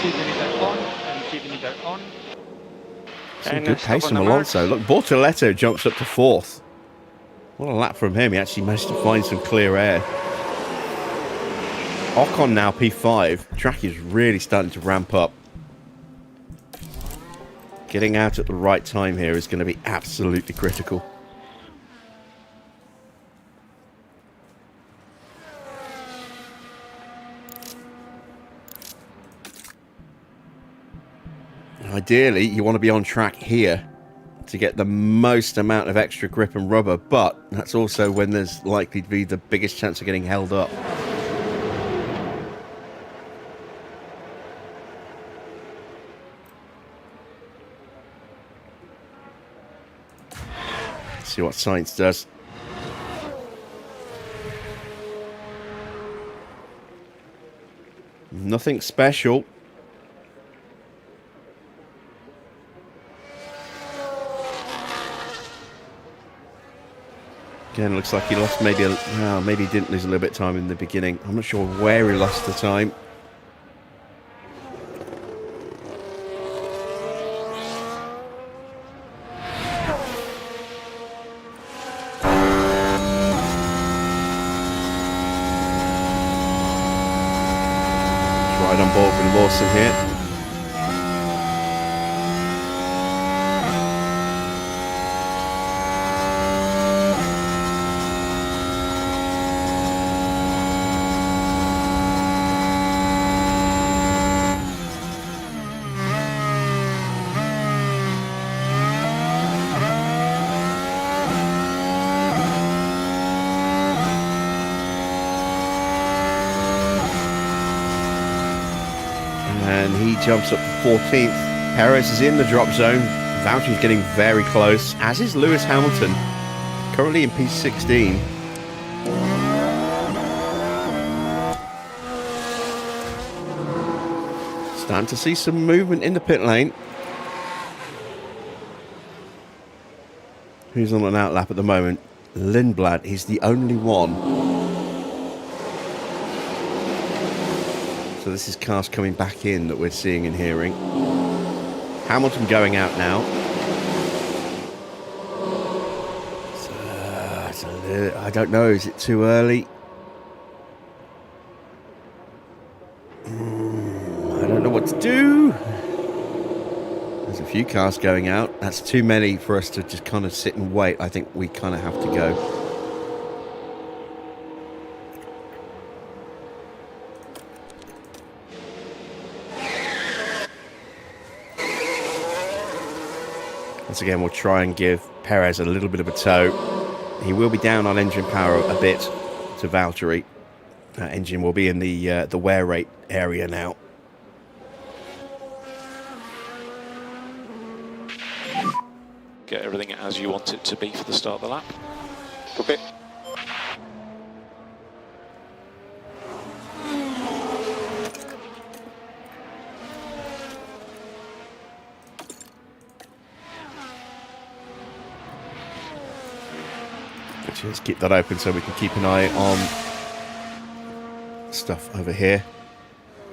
Keep the limiter on and keep the limiter on. Some good pace from Alonso. Look, Bortoletto jumps up to 4th. What a lap from him. He actually managed to find some clear air. Ocon now P5. Track is really starting to ramp up. Getting out at the right time here is going to be absolutely critical. Ideally, you want to be on track here to get the most amount of extra grip and rubber, but that's also when there's likely to be the biggest chance of getting held up. Let's see what science does. Nothing special. Again, looks like he lost maybe maybe he didn't lose a little bit of time in the beginning. I'm not sure where he lost the time. Right on board with Lawson here. And he jumps up to 14th. Perez is in the drop zone. Valtteri's getting very close, as is Lewis Hamilton, currently in P16. Starting to see some movement in the pit lane. Who's on an outlap at the moment? Lindblad is the only one. So this is cars coming back in that we're seeing and hearing. Hamilton going out now. I don't know, is it too early? I don't know what to do. There's a few cars going out. That's too many for us to just kind of sit and wait. I think we kind of have to go. Once again, we'll try and give Perez a little bit of a tow. He will be down on engine power a bit to Valtteri. That engine will be in the wear rate area now. Get everything as you want it to be for the start of the lap. Copy. Just keep that open so we can keep an eye on stuff over here.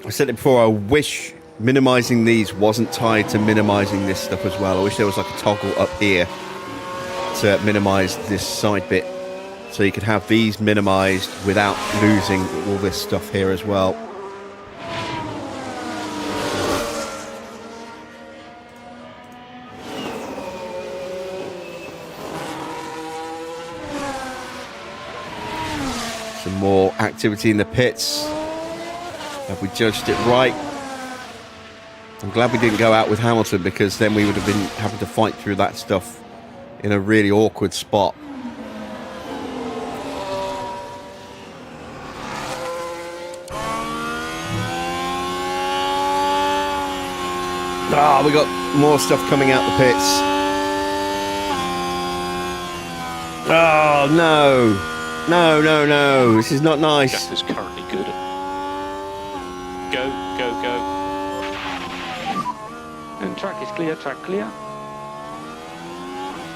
I said it before, I wish minimizing these wasn't tied to minimizing this stuff as well. I wish there was like a toggle up here to minimize this side bit, so you could have these minimized without losing all this stuff here as well. Some more activity in the pits. Have we judged it right? I'm glad we didn't go out with Hamilton, because then we would have been having to fight through that stuff in a really awkward spot. Ah, we got more stuff coming out the pits. Oh, no. No, no, no. This is not nice. Gap is currently good. Go, go, go. And track is clear, track clear.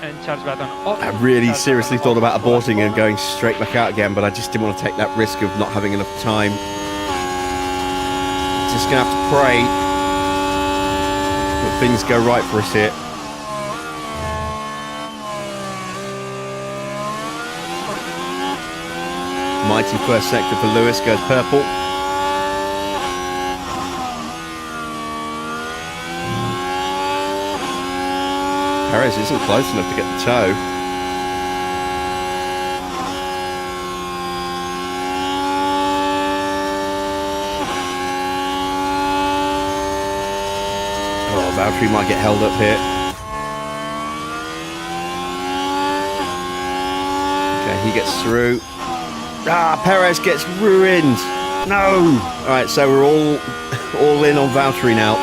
And charge button off. I really Charge seriously button thought off. about aborting and going straight back out again, but I just didn't want to take that risk of not having enough time. Just going to have to pray that things go right for us here. Mighty first sector for Lewis, goes purple. Perez isn't close enough to get the toe. Oh, Valtteri might get held up here. Okay, he gets through. Ah, Perez gets ruined. No. All right, so we're all in on Valtteri now.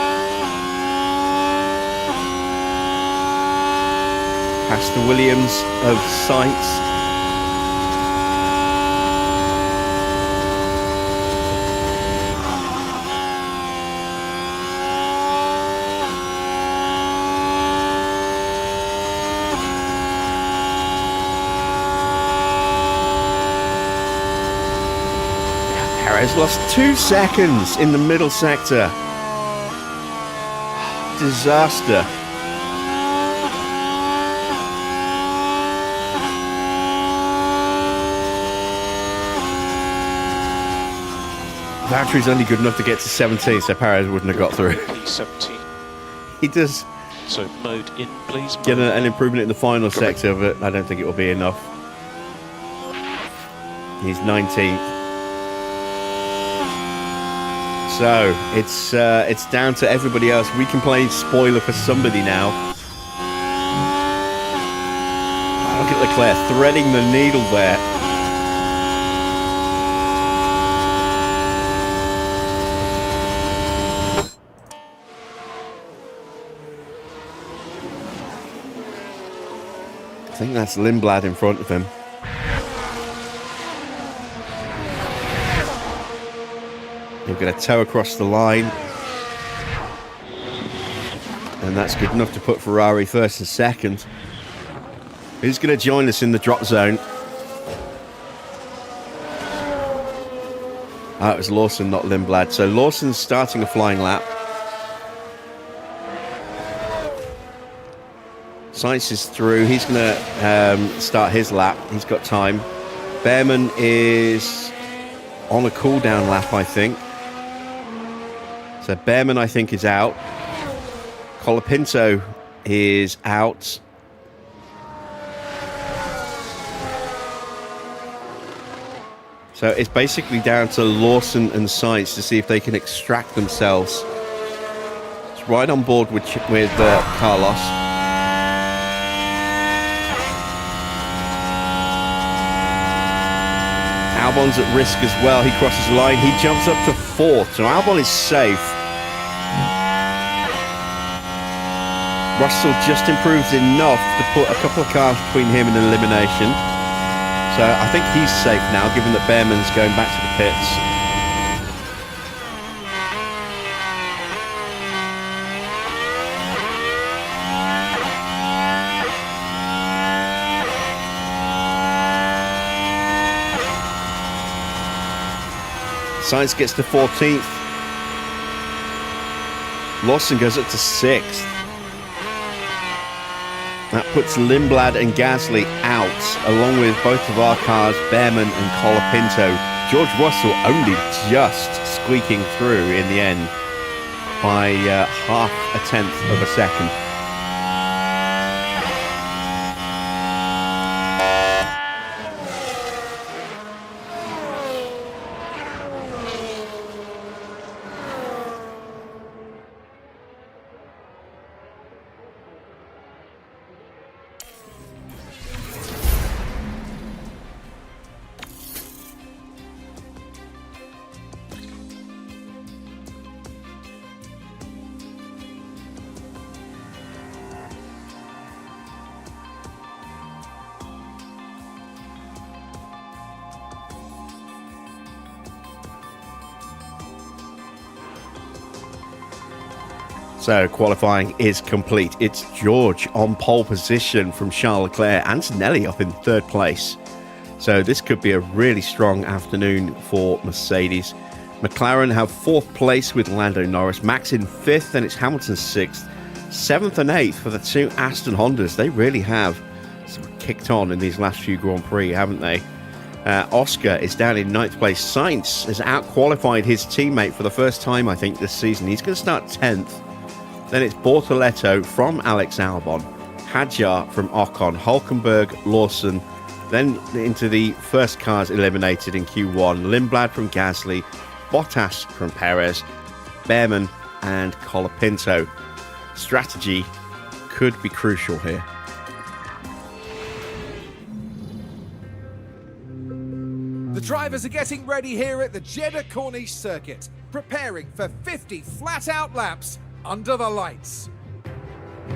Past the Williams of Sainz. Perez lost 2 seconds in the middle sector. Disaster. Valtteri's only good enough to get to 17, so Perez wouldn't have got through. P17. He does So mode in, please. get an improvement in the final sector, but I don't think it will be enough. He's 19th. So it's down to everybody else. We can play spoiler for somebody now. Oh, look at Leclerc threading the needle there. I think that's Lindblad in front of him. He'll get a toe across the line. And that's good enough to put Ferrari first and second. Who's going to join us in the drop zone? Oh, it was Lawson, not Lindblad. So Lawson's starting a flying lap. Sainz is through. He's going to start his lap. He's got time. Behrman is on a cool-down lap, I think. So Behrman, I think, is out. Colapinto is out. So it's basically down to Lawson and Sainz to see if they can extract themselves. It's right on board with Carlos. Albon's at risk as well. He crosses the line. He jumps up to 4th. So Albon is safe. Russell just improves enough to put a couple of cars between him and elimination. So I think he's safe now, given that Behrman's going back to the pits. Sainz gets to 14th. Lawson goes up to 6th. That puts Lindblad and Gasly out, along with both of our cars, Behrman and Colapinto. George Russell only just squeaking through in the end by half a tenth of a second. So qualifying is complete. It's George on pole position from Charles Leclerc. Antonelli up in 3rd place. So this could be a really strong afternoon for Mercedes. McLaren have 4th place with Lando Norris. Max in 5th, and it's Hamilton 6th. 7th and 8th for the 2 Aston Hondas. They really have kicked on in these last few Grand Prix, haven't they? Oscar is down in 9th place. Sainz has out-qualified his teammate for the first time, I think, this season. He's going to start 10th. Then it's Bortoletto from Alex Albon, Hadjar from Ocon, Hulkenberg, Lawson, then into the first cars eliminated in Q1, Lindblad from Gasly, Bottas from Perez, Behrman and Colapinto. Strategy could be crucial here. The drivers are getting ready here at the Jeddah Corniche circuit, preparing for 50 flat-out laps under the lights.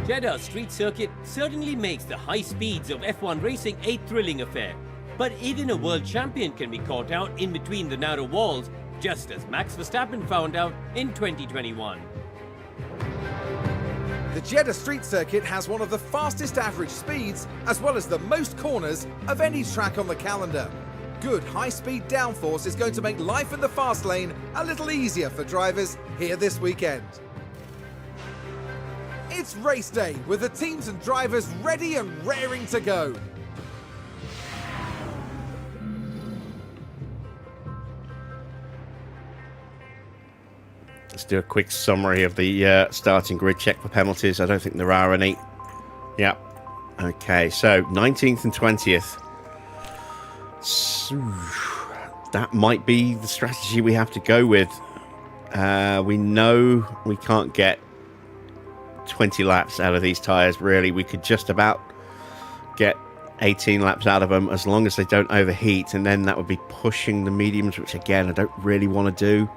Jeddah street circuit certainly makes the high speeds of F1 racing a thrilling affair. But even a world champion can be caught out in between the narrow walls, just as Max Verstappen found out in 2021. The Jeddah street circuit has one of the fastest average speeds, as well as the most corners of any track on the calendar. Good high-speed downforce is going to make life in the fast lane a little easier for drivers here this weekend. It's race day, with the teams and drivers ready and raring to go. Let's do a quick summary of the starting grid. Check for penalties. I don't think there are any. Yeah. Okay, so 19th and 20th. So, that might be the strategy we have to go with. We know we can't get 20 laps out of these tyres, really. We could just about get 18 laps out of them as long as they don't overheat, and then that would be pushing the mediums, which again I don't really want to do.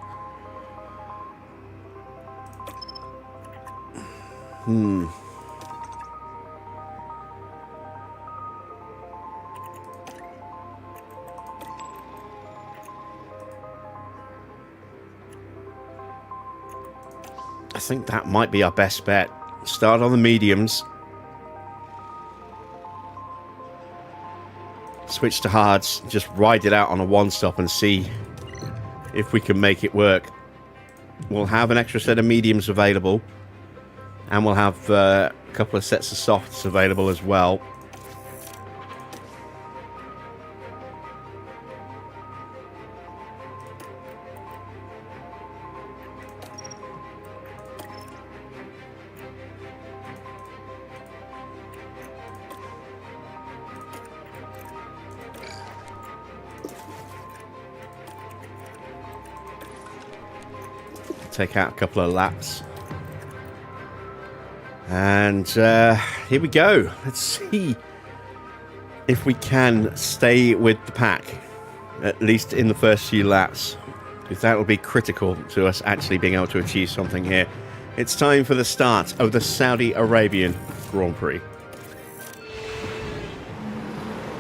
I think that might be our best bet. Start on the mediums. Switch to hards. Just ride it out on a one-stop and see if we can make it work. We'll have an extra set of mediums available. And we'll have a couple of sets of softs available as well. Take out a couple of laps. And here we go. Let's see if we can stay with the pack, at least in the first few laps, because that will be critical to us actually being able to achieve something here. It's time for the start of the Saudi Arabian Grand Prix.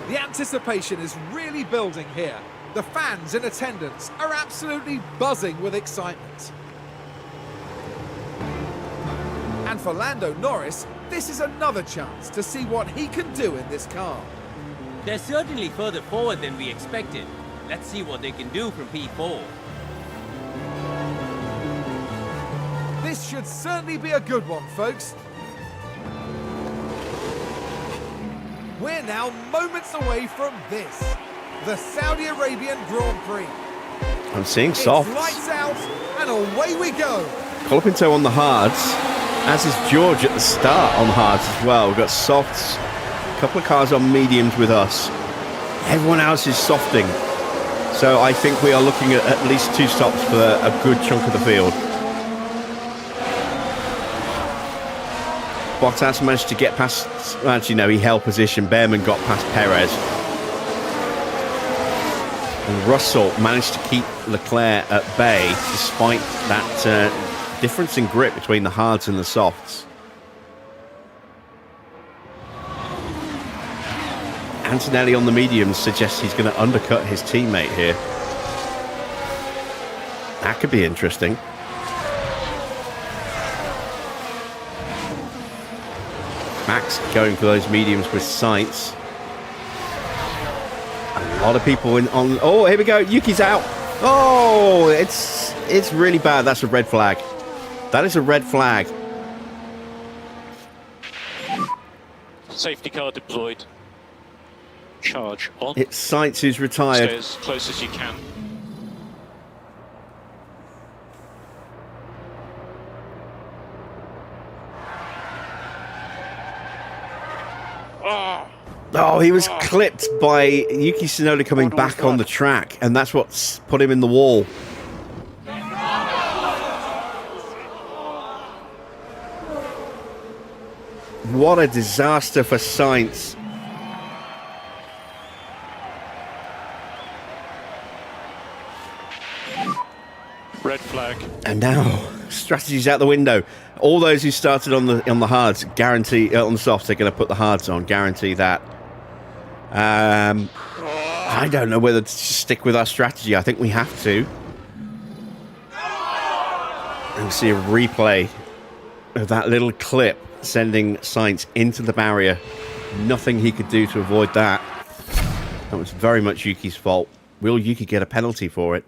The anticipation is really building here. The fans in attendance are absolutely buzzing with excitement. And for Lando Norris, this is another chance to see what he can do in this car. They're certainly further forward than we expected. Let's see what they can do from P4. This should certainly be a good one, folks. We're now moments away from this, the Saudi Arabian Grand Prix. I'm seeing It's softs. lights out, and away we go. Colapinto on the hards, as is George at the start on hards as well. We've got softs, a couple of cars on mediums with us. Everyone else is softing. So I think we are looking at least 2 stops for a good chunk of the field. Bottas managed to get past, actually no, he held position. Behrman got past Perez. And Russell managed to keep Leclerc at bay despite that difference in grip between the hards and the softs. Antonelli on the mediums suggests he's going to undercut his teammate here. That could be interesting. Max going for those mediums with Sainz. A lot of people in on. Oh, here we go. Yuki's out. Oh, it's really bad. That's a red flag. That is a red flag. Safety car deployed. Charge on. It's Sainz who's retired. Stay as close as you can. Oh, he was clipped by Yuki Tsunoda coming back on the track, and that's what's put him in the wall. What a disaster for Sainz. Red flag. And now strategy's out the window. All those who started on the hards guarantee on the softs, they're going to put the hards on. Guarantee that. I don't know whether to stick with our strategy. I think we have to. And see a replay of that little clip sending Sainz into the barrier. Nothing he could do to avoid that. That was very much Yuki's fault. Will Yuki get a penalty for it?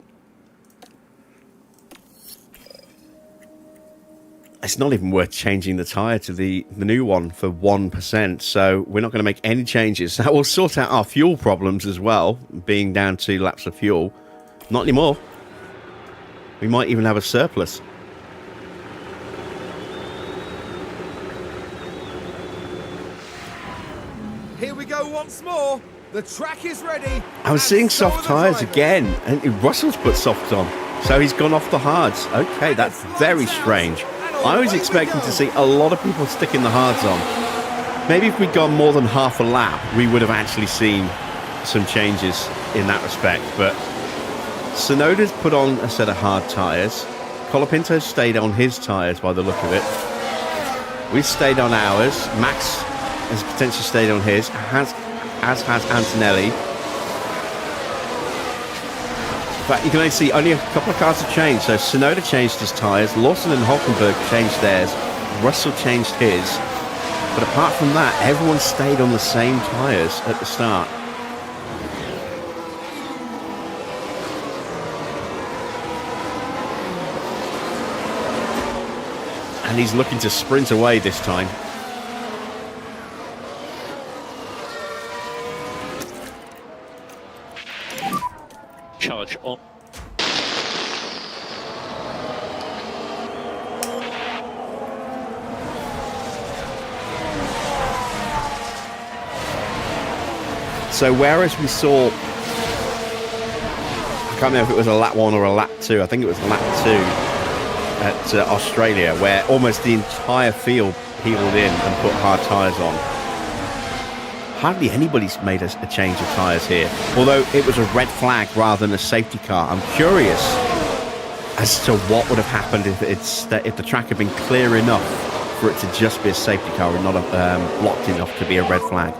It's not even worth changing the tyre to the new one for 1%, so we're not going to make any changes. That will sort out our fuel problems as well, being down 2 laps of fuel. Not anymore. We might even have a surplus. Here we go once more. The track is ready. I was seeing soft tyres again, and Russell's put soft on, so he's gone off the hards. Okay, that's very strange. I was expecting to see a lot of people sticking the hards on. Maybe if we'd gone more than half a lap, we would have actually seen some changes in that respect. But Tsunoda's put on a set of hard tyres. Colapinto stayed on his tyres by the look of it. We've stayed on ours. Max has potentially stayed on his, as has Antonelli. But you can only see only a couple of cars have changed. So Tsunoda changed his tyres, Lawson and Hulkenberg changed theirs, Russell changed his. But apart from that, everyone stayed on the same tyres at the start. And he's looking to sprint away this time. Charge on. So whereas we saw, I can't remember if it was a lap 1 or a lap 2, I think it was lap 2 at Australia, where almost the entire field peeled in and put hard tyres on. Hardly anybody's made a change of tyres here, although it was a red flag rather than a safety car. I'm curious as to what would have happened if the track had been clear enough for it to just be a safety car and not blocked enough to be a red flag.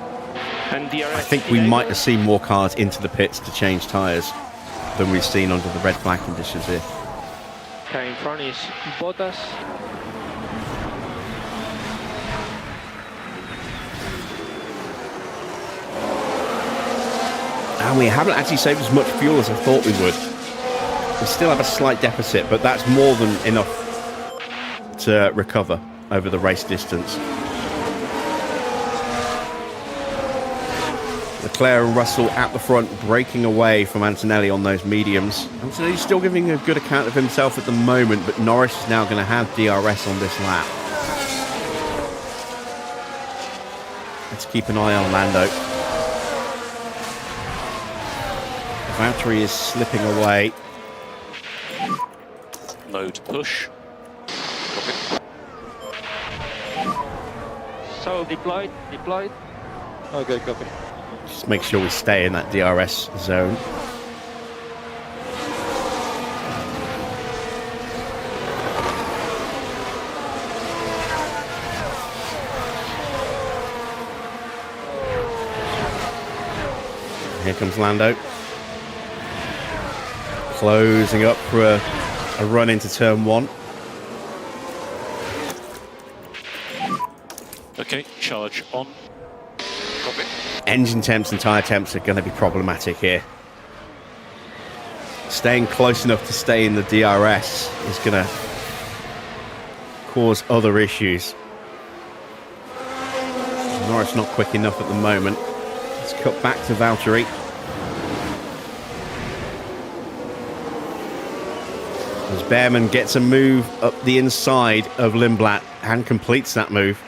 I think we might have seen more cars into the pits to change tyres than we've seen under the red flag conditions here. Okay, in front is Bottas. And we haven't actually saved as much fuel as I thought we would. We still have a slight deficit, but that's more than enough recover over the race distance. Leclerc and Russell at the front, breaking away from Antonelli on those mediums. Antonelli's still giving a good account of himself at the moment, but Norris is now going to have DRS on this lap. Let's keep an eye on Lando. Valtteri is slipping away. Mode push. So deployed. Okay, copy. Just make sure we stay in that DRS zone. Here comes Lando. Closing up for a run into turn 1. Okay, charge on. Copy. Engine temps and tyre temps are going to be problematic here. Staying close enough to stay in the DRS is going to cause other issues. Norris not quick enough at the moment. Let's cut back to Valtteri. As Behrman gets a move up the inside of Lindblad and completes that move.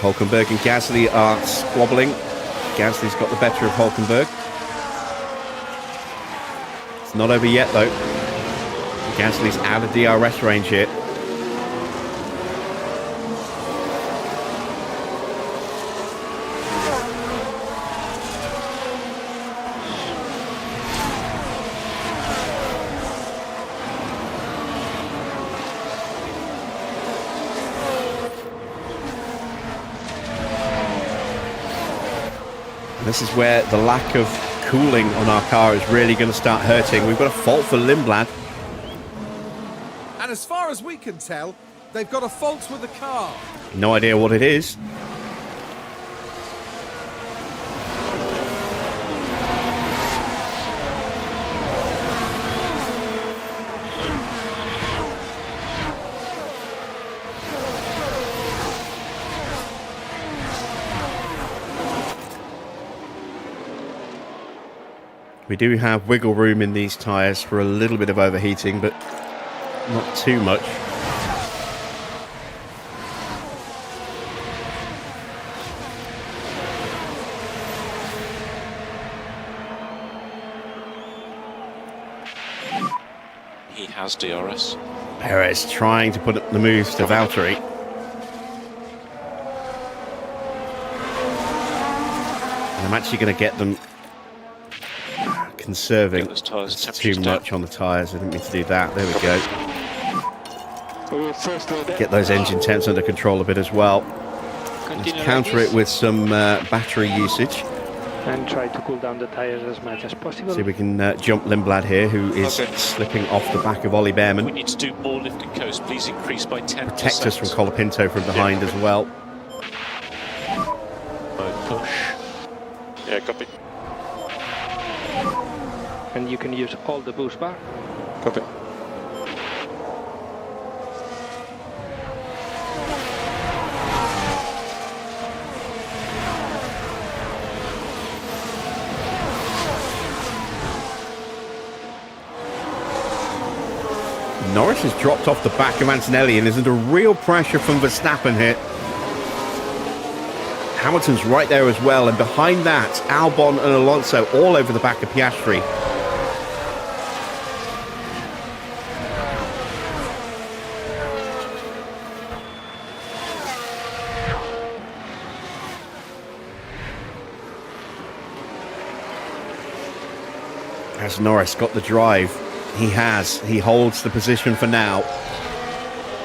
Hulkenberg and Gasly are squabbling. Gasly's got the better of Hulkenberg. It's not over yet though. Gasly's out of DRS range here. This is where the lack of cooling on our car is really going to start hurting. We've got a fault for Lindblad. And as far as we can tell, they've got a fault with the car. No idea what it is. We do have wiggle room in these tyres for a little bit of overheating, but not too much. He has DRS. Perez trying to put up the moves to Valtteri. And I'm actually going to get them conserving. Get those tyres It's temperatures too down. much on the tyres. I didn't mean to do that. There we go. Get those engine temps under control a bit as well. Let's counter it with some battery usage. And try to cool down the tires as much as possible. See if we can jump Lindblad here, who is slipping off the back of Ollie We Behrman. need to do more lift and coast. Please increase by 10%. Protect us from Colapinto from behind as well. Mode push. Yeah, copy. And you can use all the boost bar. Copy. Norris has dropped off the back of Antonelli and is under real pressure from Verstappen here. Hamilton's right there as well, and behind that, Albon and Alonso all over the back of Piastri. Has Norris got the drive? He has. He holds the position for now.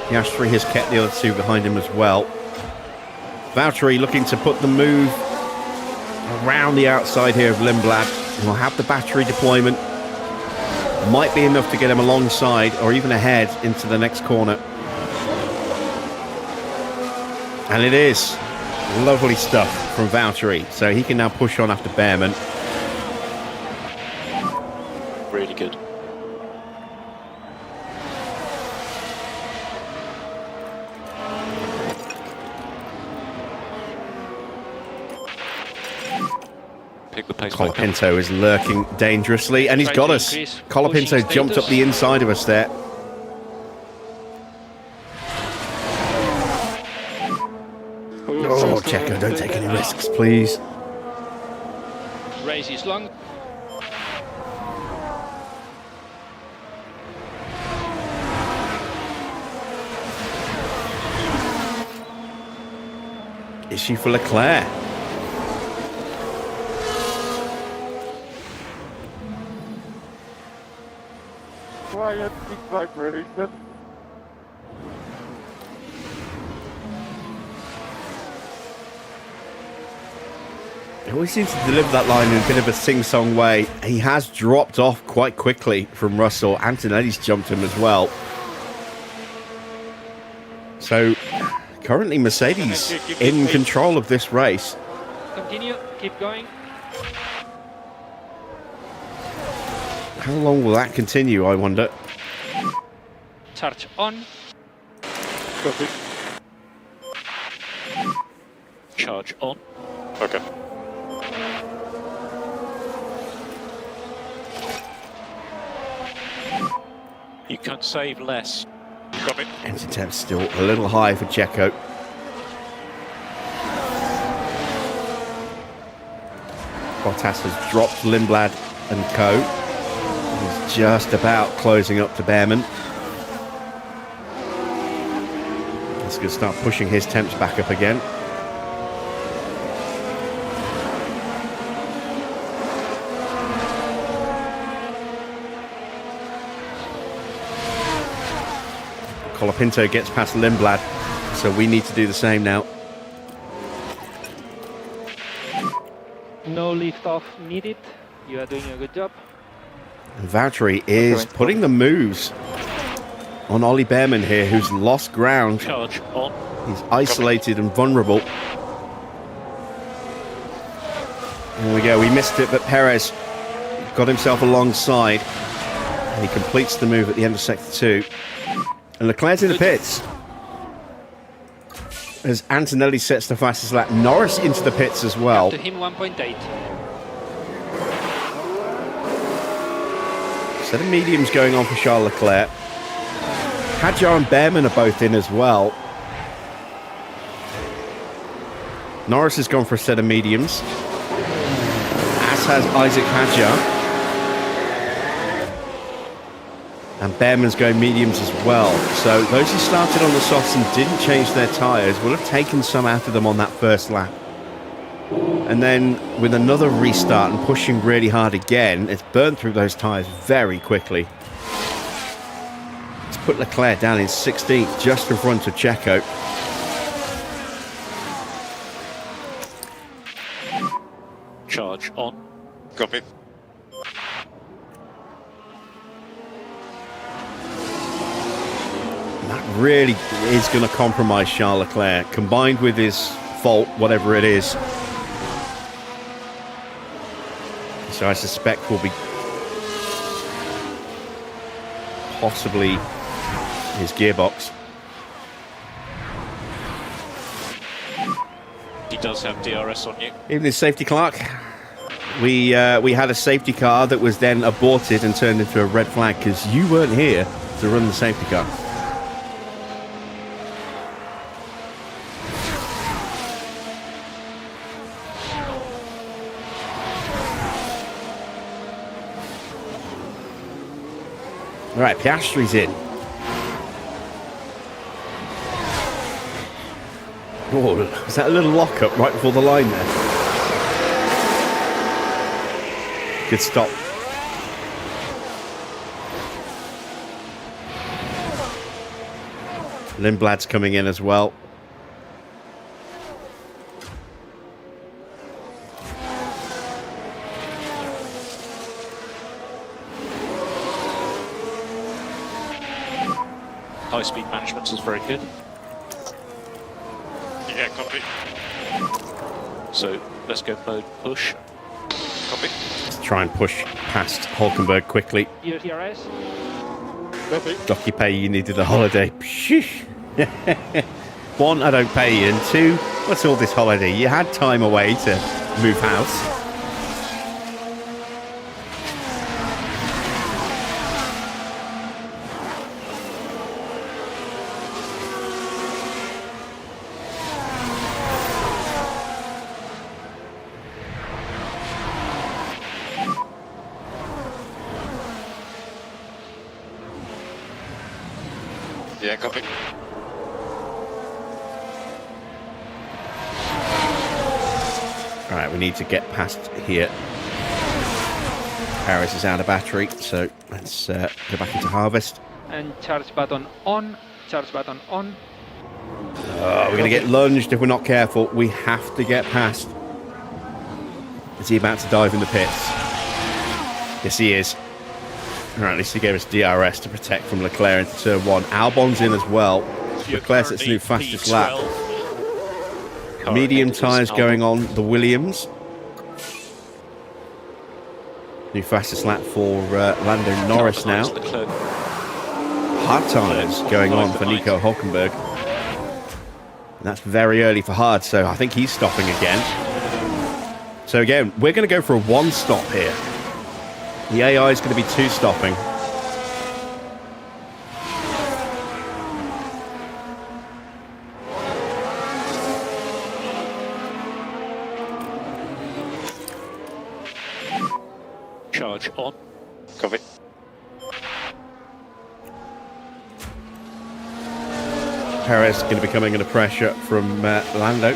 Piastri has kept the other two behind him as well. Valtteri looking to put the move around the outside here of Lindblad. He'll have the battery deployment. Might be enough to get him alongside or even ahead into the next corner. And it is. Lovely stuff from Valtteri. So he can now push on after Behrman. Really good. Pick the pace back up. Colapinto is lurking dangerously, and he's got us. Colapinto jumped up the inside of us there. Oh, Checo, don't take any risks, please. Race is long. Issue for Leclerc. Quiet, big vibration. He always seems to deliver that line in a bit of a sing-song way. He has dropped off quite quickly from Russell. Antonelli's jumped him as well. So, currently Mercedes in control of this race. Continue, keep going. How long will that continue, I wonder? Charge on. Copy. Charge on. Okay. You can save less. Copy. Engine temps still a little high for Checo. Bottas has dropped Lindblad and co. He's just about closing up to Behrman. He's going to start pushing his temps back up again. Colapinto gets past Lindblad, so we need to do the same now. No lift off needed. You are doing a good job. And Valtteri is putting the moves on Ollie Behrman here, who's lost ground. Charge on. He's isolated and vulnerable. There we go, we missed it, but Perez got himself alongside, and he completes the move at the end of Sector 2. And Leclerc's in the pits as Antonelli sets the fastest lap. Norris into the pits as well. To him 1.8. Set of mediums going on for Charles Leclerc. Hadjar and Behrman are both in as well. Norris has gone for a set of mediums, as has Isaac Hadjar. And Behrman's going mediums as well. So those who started on the softs and didn't change their tyres will have taken some out of them on that first lap. And then with another restart and pushing really hard again, it's burned through those tyres very quickly. It's put Leclerc down in 16th, just in front of Checo. Charge on. Copy. That really is going to compromise Charles Leclerc, combined with his fault, whatever it is. So I suspect will be possibly his gearbox. He does have DRS on you. Evening, safety clerk. We had a safety car that was then aborted and turned into a red flag because you weren't here to run the safety car. All right, Piastri's in. Oh, was that a little lock-up right before the line there? Good stop. Lindblad's coming in as well. High speed management is very good. Yeah, copy. So let's go mode push. Copy. Let's try and push past Hulkenberg quickly. DRS. Copy. Docky pay, you needed a holiday. Phew. One, I don't pay you, and two, what's all this holiday? You had time away to move house. Yeah, copy. All right, we need to get past here. Paris is out of battery, so let's go back into harvest. And charge button on. Charge button on. We're going to get lunged if we're not careful. We have to get past. Is he about to dive in the pits? Yes, he is. All right, at least he gave us DRS to protect from Leclerc into turn 1. Albon's in as well. Leclerc sets new fastest lap. Medium tyres going on the Williams. New fastest lap for Lando Norris now. Hard tyres going on for Nico Hulkenberg. And that's very early for hard, so I think he's stopping again. So again, we're going to go for a 1 stop here. The AI is going to be 2 stopping. Charge on. Copy. Perez going to be coming under pressure from Lando.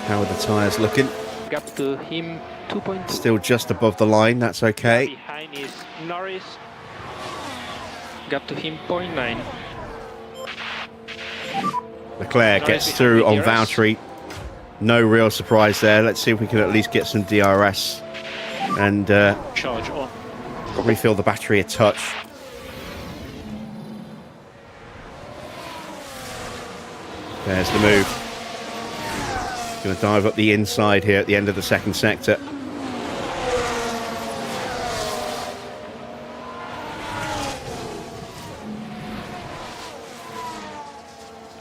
How are the tyres looking? Gap to him 2.2. Still just above the line, that's okay. Behind is Norris. Gap to him 0.9. Leclerc gets through on Valtteri. No real surprise there. Let's see if we can at least get some DRS and Charge on. refill the battery a touch. There's the move. Going to dive up the inside here at the end of the second sector.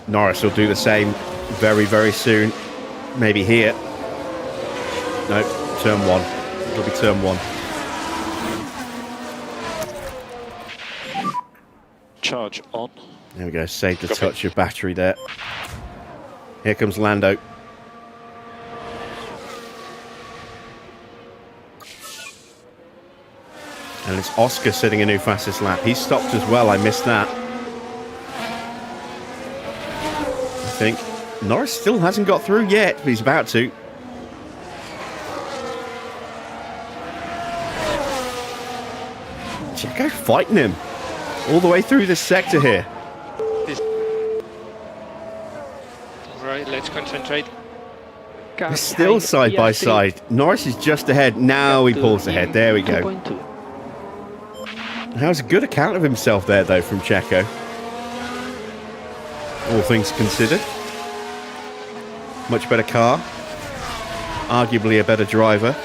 Norris will do the same very, very soon. Maybe here. No, turn 1. It'll be turn 1. Charge on. There we go. Saved a touch of battery there. Here comes Lando. And it's Oscar setting a new fastest lap. He stopped as well. I missed that. I think Norris still hasn't got through yet, but he's about to. Checo fighting him all the way through this sector here. Right, let's concentrate. They're still side by side. Norris is just ahead. Now he pulls ahead. There we go. 2.2. That was a good account of himself there, though, from Checo. All things considered. Much better car. Arguably a better driver.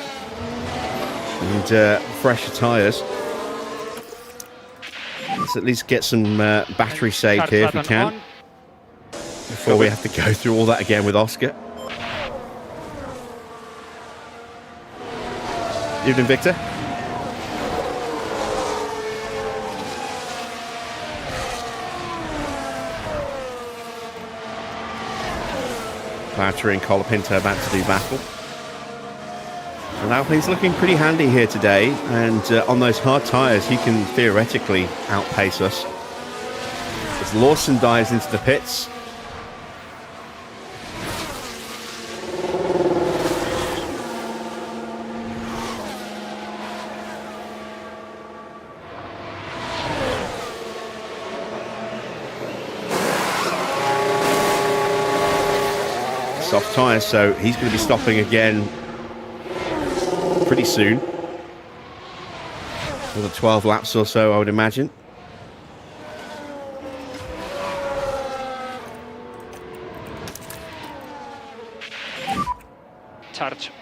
And fresher tyres. Let's at least get some battery saved here if we can. Before we have to go through all that again with Oscar. Evening, Victor. Valtteri and Colapinto about to do battle. And Alpine's looking pretty handy here today, and on those hard tyres he can theoretically outpace us. As Lawson dives into the pits. Soft tyres, so he's going to be stopping again pretty soon. Another 12 laps or so, I would imagine.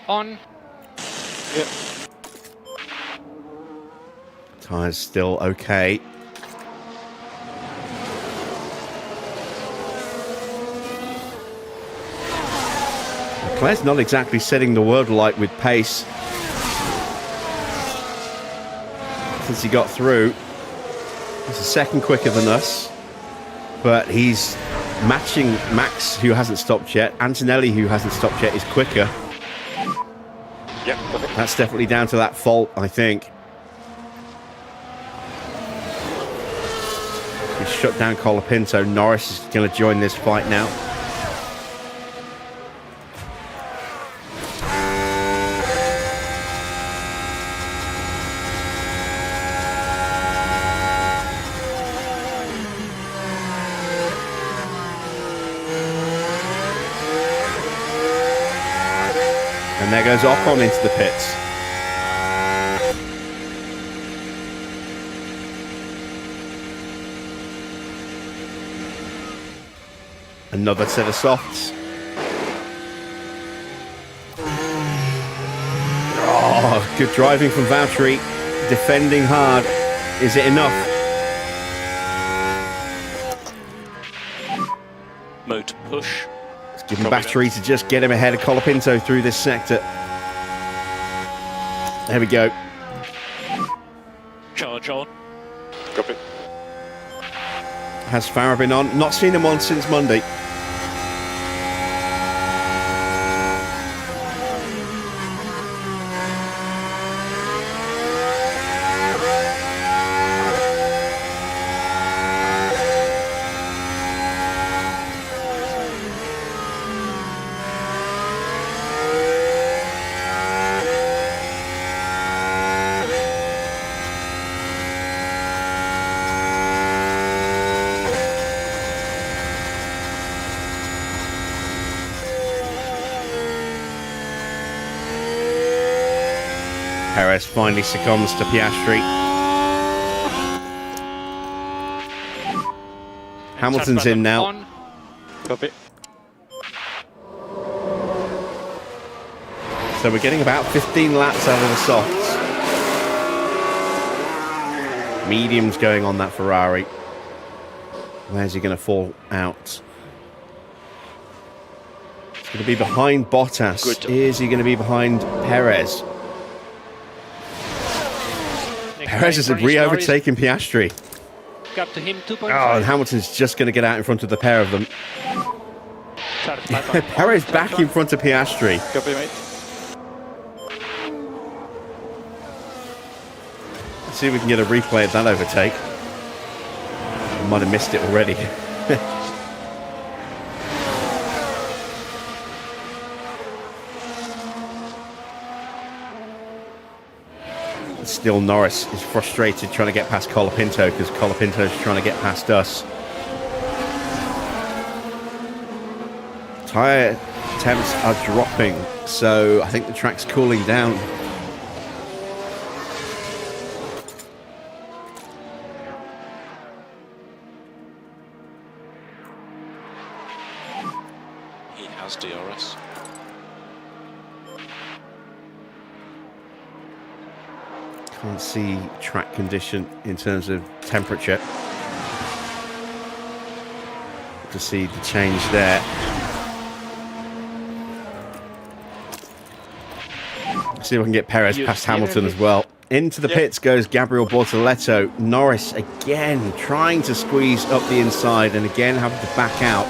on. Yeah. Tyres still okay. Leclerc's not exactly setting the world alight with pace since he got through. He's a second quicker than us, but he's matching Max, who hasn't stopped yet. Antonelli, who hasn't stopped yet, is quicker. Yeah, copy. That's definitely down to that fault, I think. He's shut down Colapinto. Norris is going to join this fight now. And there goes Ocon into the pits. Another set of softs. Oh, good driving from Valtteri. Defending hard. Is it enough? Motor push. Give him battery to just get him ahead of Colapinto through this sector. There we go. Charge on. Copy. Has Farah been on? Not seen him on since Monday. Perez finally succumbs to Piastri. Hamilton's in now. On. Copy. So we're getting about 15 laps out of the softs. Medium's going on that Ferrari. Where's he going to fall out? He's going to be behind Bottas. Good. Is he going to be behind Perez? Perez has re-overtaken Piastri. Gap to him, 2.5. Oh, and Hamilton's just going to get out in front of the pair of them. Perez back in front of Piastri. Copy, mate. Let's see if we can get a replay of that overtake. I might have missed it already. Still Norris is frustrated trying to get past Colapinto because Colapinto is trying to get past us. Tyre temps are dropping, so I think the track's cooling down. He has DRS. Can't see track condition in terms of temperature. To see the change there. See if I can get Perez past Hamilton as well. Into the pits goes Gabriel Bortoletto. Norris again trying to squeeze up the inside and again having to back out.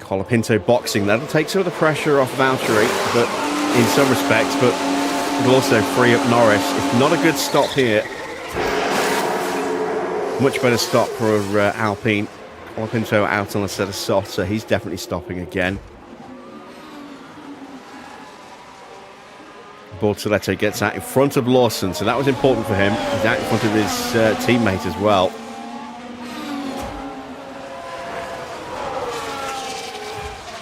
Colapinto boxing. That'll take some of the pressure off Valtteri, but in some respects, but it'll also free up Norris. It's not a good stop here. Much better stop for Alpine. Colapinto out on a set of softs, so he's definitely stopping again. Bortoletto gets out in front of Lawson, so that was important for him. He's out in front of his teammate as well.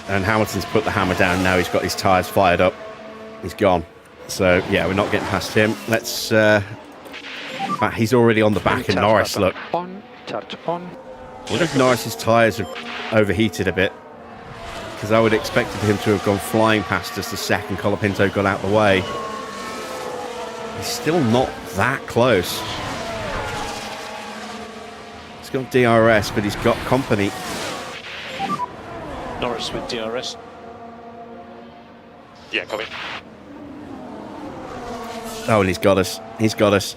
And Hamilton's put the hammer down now. He's got his tyres fired up. He's gone. So, yeah, we're not getting past him. Let's... he's already on the back in Norris, look. On, charge on. I wonder if Norris's tyres have overheated a bit, because I would have expected him to have gone flying past us the second Colapinto got out of the way. He's still not that close. He's got DRS, but he's got company. Norris with DRS. Yeah, copy. Oh, and he's got us. He's got us.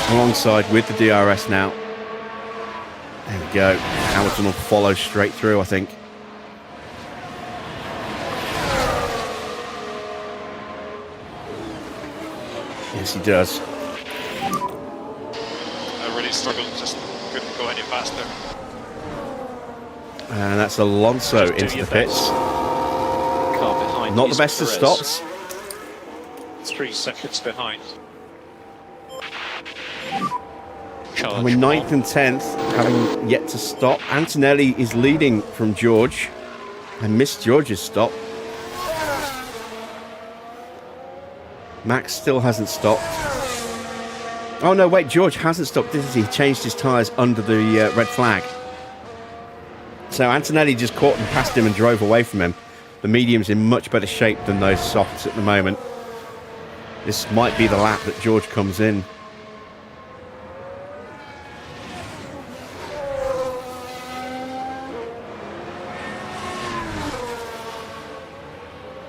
Alongside with the DRS now. There we go. Hamilton will follow straight through, I think. Yes, he does. I really struggled, just couldn't go any faster. And that's Alonso Just do into your the pits. best. Car behind Not the is best of Perez. stops. 3 seconds behind. Charge And we're 9th and 10th, having yet to stop. Antonelli is leading from George. I missed George's stop. Max still hasn't stopped. Oh no, wait, George hasn't stopped. He changed his tyres under the red flag. So Antonelli just caught and passed him and drove away from him. The medium's in much better shape than those softs at the moment. This might be the lap that George comes in.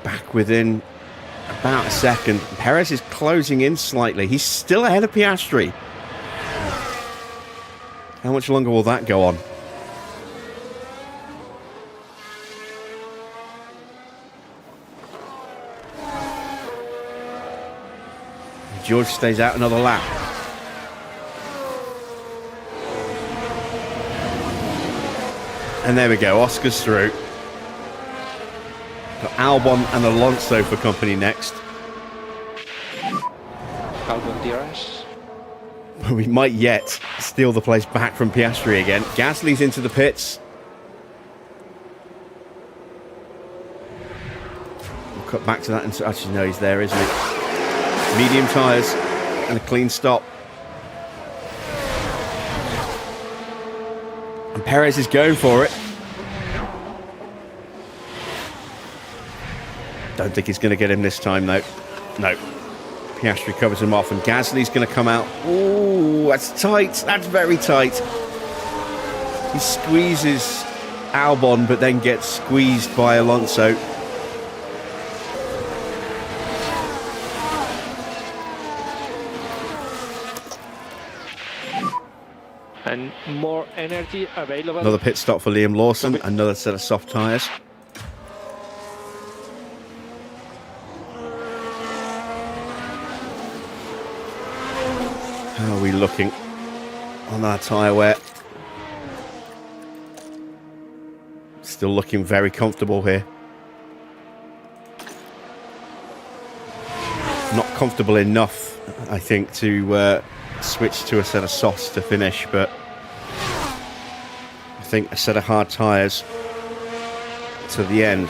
Back within about a second. Perez is closing in slightly. He's still ahead of Piastri. How much longer will that go on? George stays out another lap. And there we go, Oscar's through. Got Albon and Alonso for company next. Albon DRS. We might yet steal the place back from Piastri again. Gasly's into the pits. We'll cut back to that and actually no, he's there, isn't he? Medium tyres and a clean stop. And Perez is going for it. Don't think he's going to get him this time, though. No. Piastri covers him off, and Gasly's going to come out. Ooh, that's tight. That's very tight. He squeezes Albon, but then gets squeezed by Alonso. And more energy available. Another pit stop for Liam Lawson. Another set of soft tyres. How are we looking on our tyre wear? Still looking very comfortable here. Not comfortable enough, I think, to switch to a set of softs to finish, but I think a set of hard tyres to the end,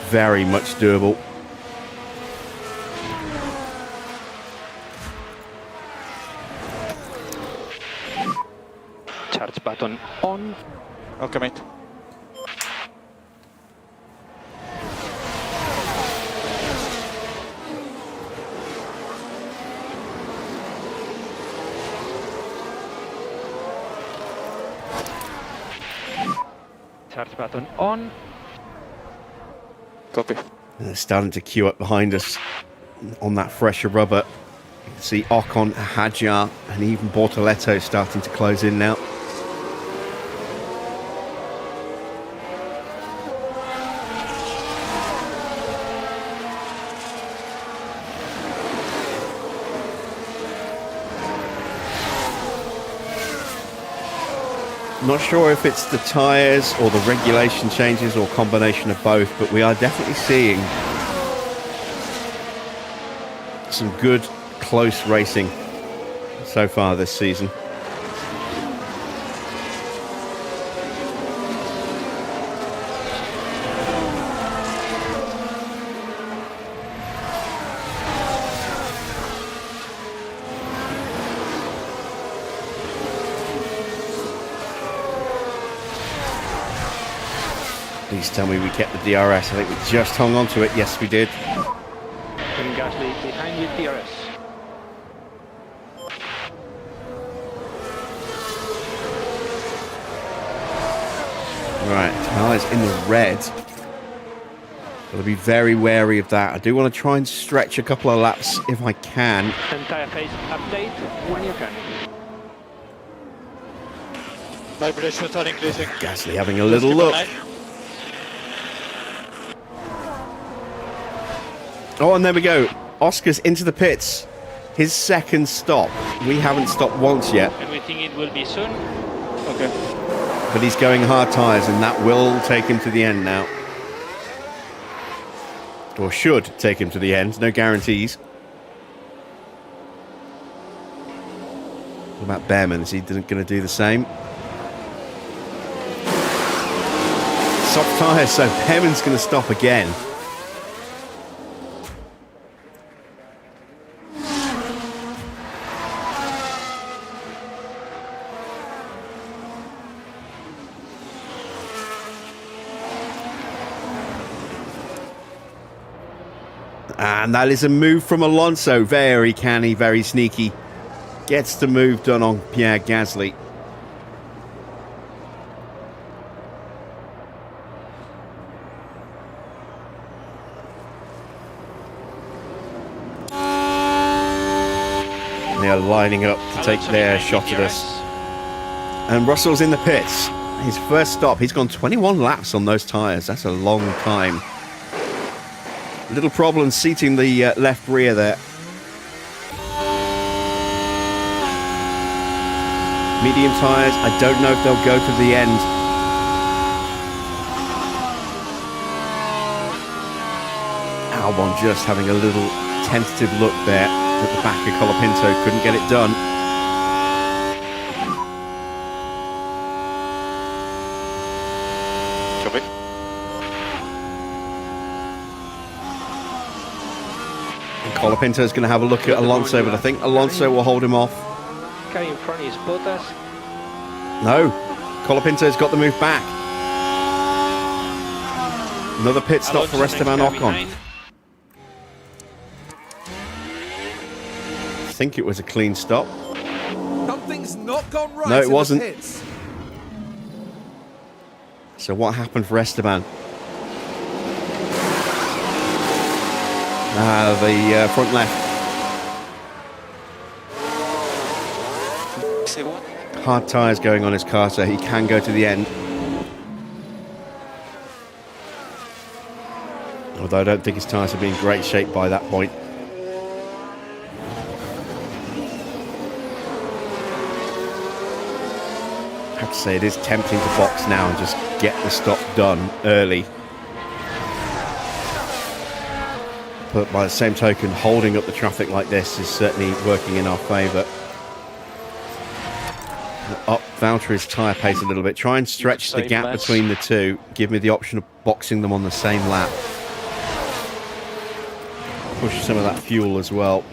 very much doable. Charge button on. Okay, mate. Charge button on. Copy. And they're starting to queue up behind us on that fresher rubber. You can see Ocon, Hadjar, and even Bortoletto starting to close in now. Not sure if it's the tyres or the regulation changes or combination of both, but we are definitely seeing some good, close racing so far this season. Please tell me we kept the DRS. I think we just hung on to it. Yes, we did. And Gasly behind with DRS. Right, tyres in the red. Got to be very wary of that. I do want to try and stretch a couple of laps if I can. And tyre phase update when you can. Vibrations are increasing. Gasly having a little look. Oh, and there we go. Oscar's into the pits. His second stop. We haven't stopped once yet. And we think it will be soon. Okay. But he's going hard tyres, and that will take him to the end now. Or should take him to the end. No guarantees. What about Behrman? Is he going to do the same? Soft tyres, so Behrman's going to stop again. And that is a move from Alonso. Very canny, very sneaky. Gets the move done on Pierre Gasly. They are lining up to take their shot at us. And Russell's in the pits. His first stop. He's gone 21 laps on those tyres. That's a long time. Little problem seating the left rear there. Medium tyres, I don't know if they'll go to the end. Albon just having a little tentative look there at the back of Colapinto, couldn't get it done. Copy. Colapinto's going to have a look at Alonso, but I think Alonso will hold him off. Car in front is Bottas. No, Colapinto's got the move back. Another pit stop for Esteban Ocon. I think it was a clean stop. Something's not gone right. No, it in the wasn't. pits. So what happened for Esteban? The front left. Say what? Hard tyres going on his car, so he can go to the end. Although I don't think his tyres have been in great shape by that point. I have to say, it is tempting to box now and just get the stop done early. But by the same token, holding up the traffic like this is certainly working in our favour. Up Valtteri's tyre pace a little bit. Try and stretch the gap between the two. Give me the option of boxing them on the same lap. Push some of that fuel as well.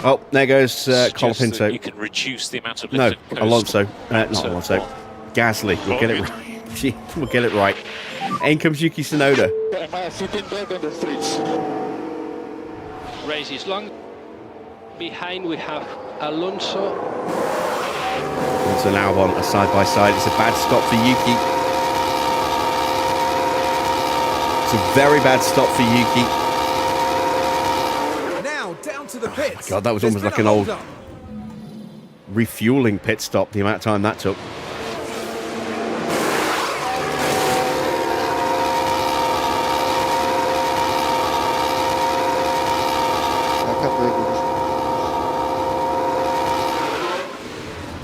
Oh, there goes Colapinto. You can reduce the amount of No, lift and coast. Alonso. Not Alonso. Gasly. We'll get it right. We'll get it right. In comes Yuki Tsunoda. Race is long. Behind we have Alonso. Alonso and Albon are side by side. It's a bad stop for Yuki. It's a very bad stop for Yuki. Now down to the pits. God, that was There's almost been like a an old hold-up. refueling pit stop, the amount of time that took.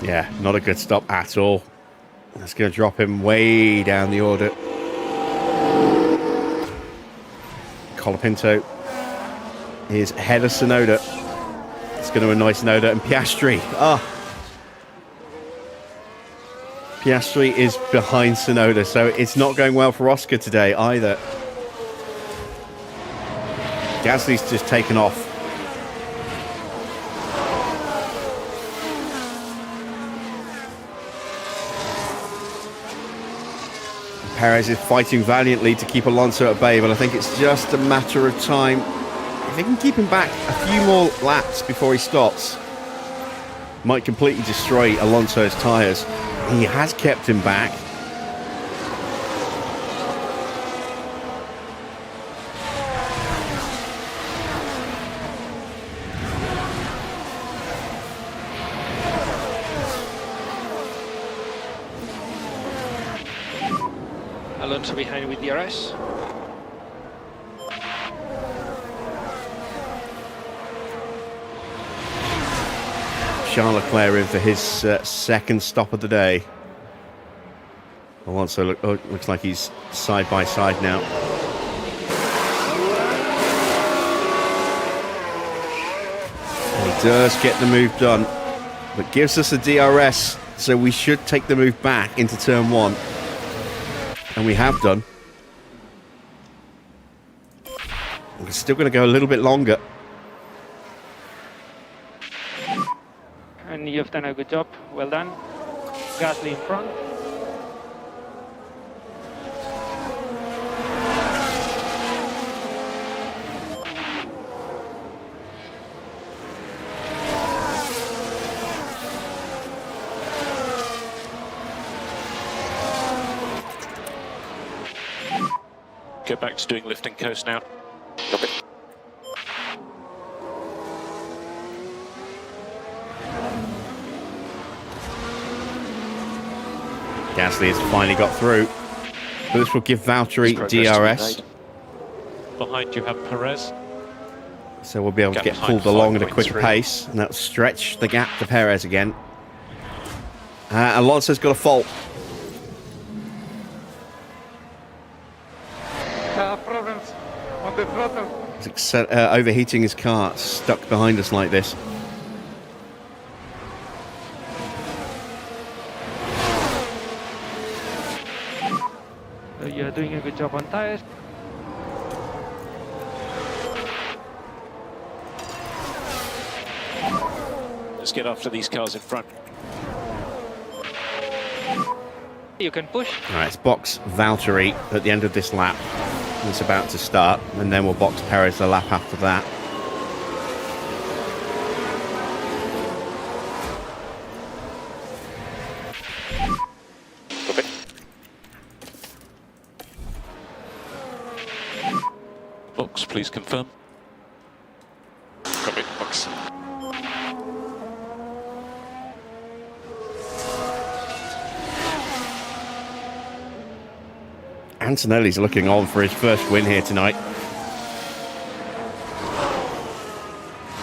Yeah, not a good stop at all. That's going to drop him way down the order. Colapinto is ahead of Tsunoda. It's going to annoy Tsunoda and Piastri. Piastri is behind Tsunoda, so it's not going well for Oscar today either. Gasly's just taken off. Perez is fighting valiantly to keep Alonso at bay, but I think it's just a matter of time. If they can keep him back a few more laps before he stops, might completely destroy Alonso's tyres. He has kept him back. Alonso behind with DRS. Charles Leclerc in for his second stop of the day. Alonso looks like he's side by side now. And he does get the move done, but gives us a DRS, so we should take the move back into turn 1. And we have done. We're still going to go a little bit longer. And you've done a good job. Well done. Gasly in front. Go back to doing lift and coast now. Copy. Gasly has finally got through. But this will give Valtteri DRS. Behind you have Perez. So we'll be able to Gap get behind pulled along at a quicker 5.3. pace. And that'll stretch the gap to Perez again. Alonso's got a fault. Problems on the throttle. He's overheating his car, stuck behind us like this. So you're doing a good job on tires. Let's get after these cars in front. You can push. All right, let's box Valtteri at the end of this lap. It's about to start, and then we'll box Perez the lap after that. Copy. Box, please confirm. Copy. Box. Antonelli's looking on for his first win here tonight.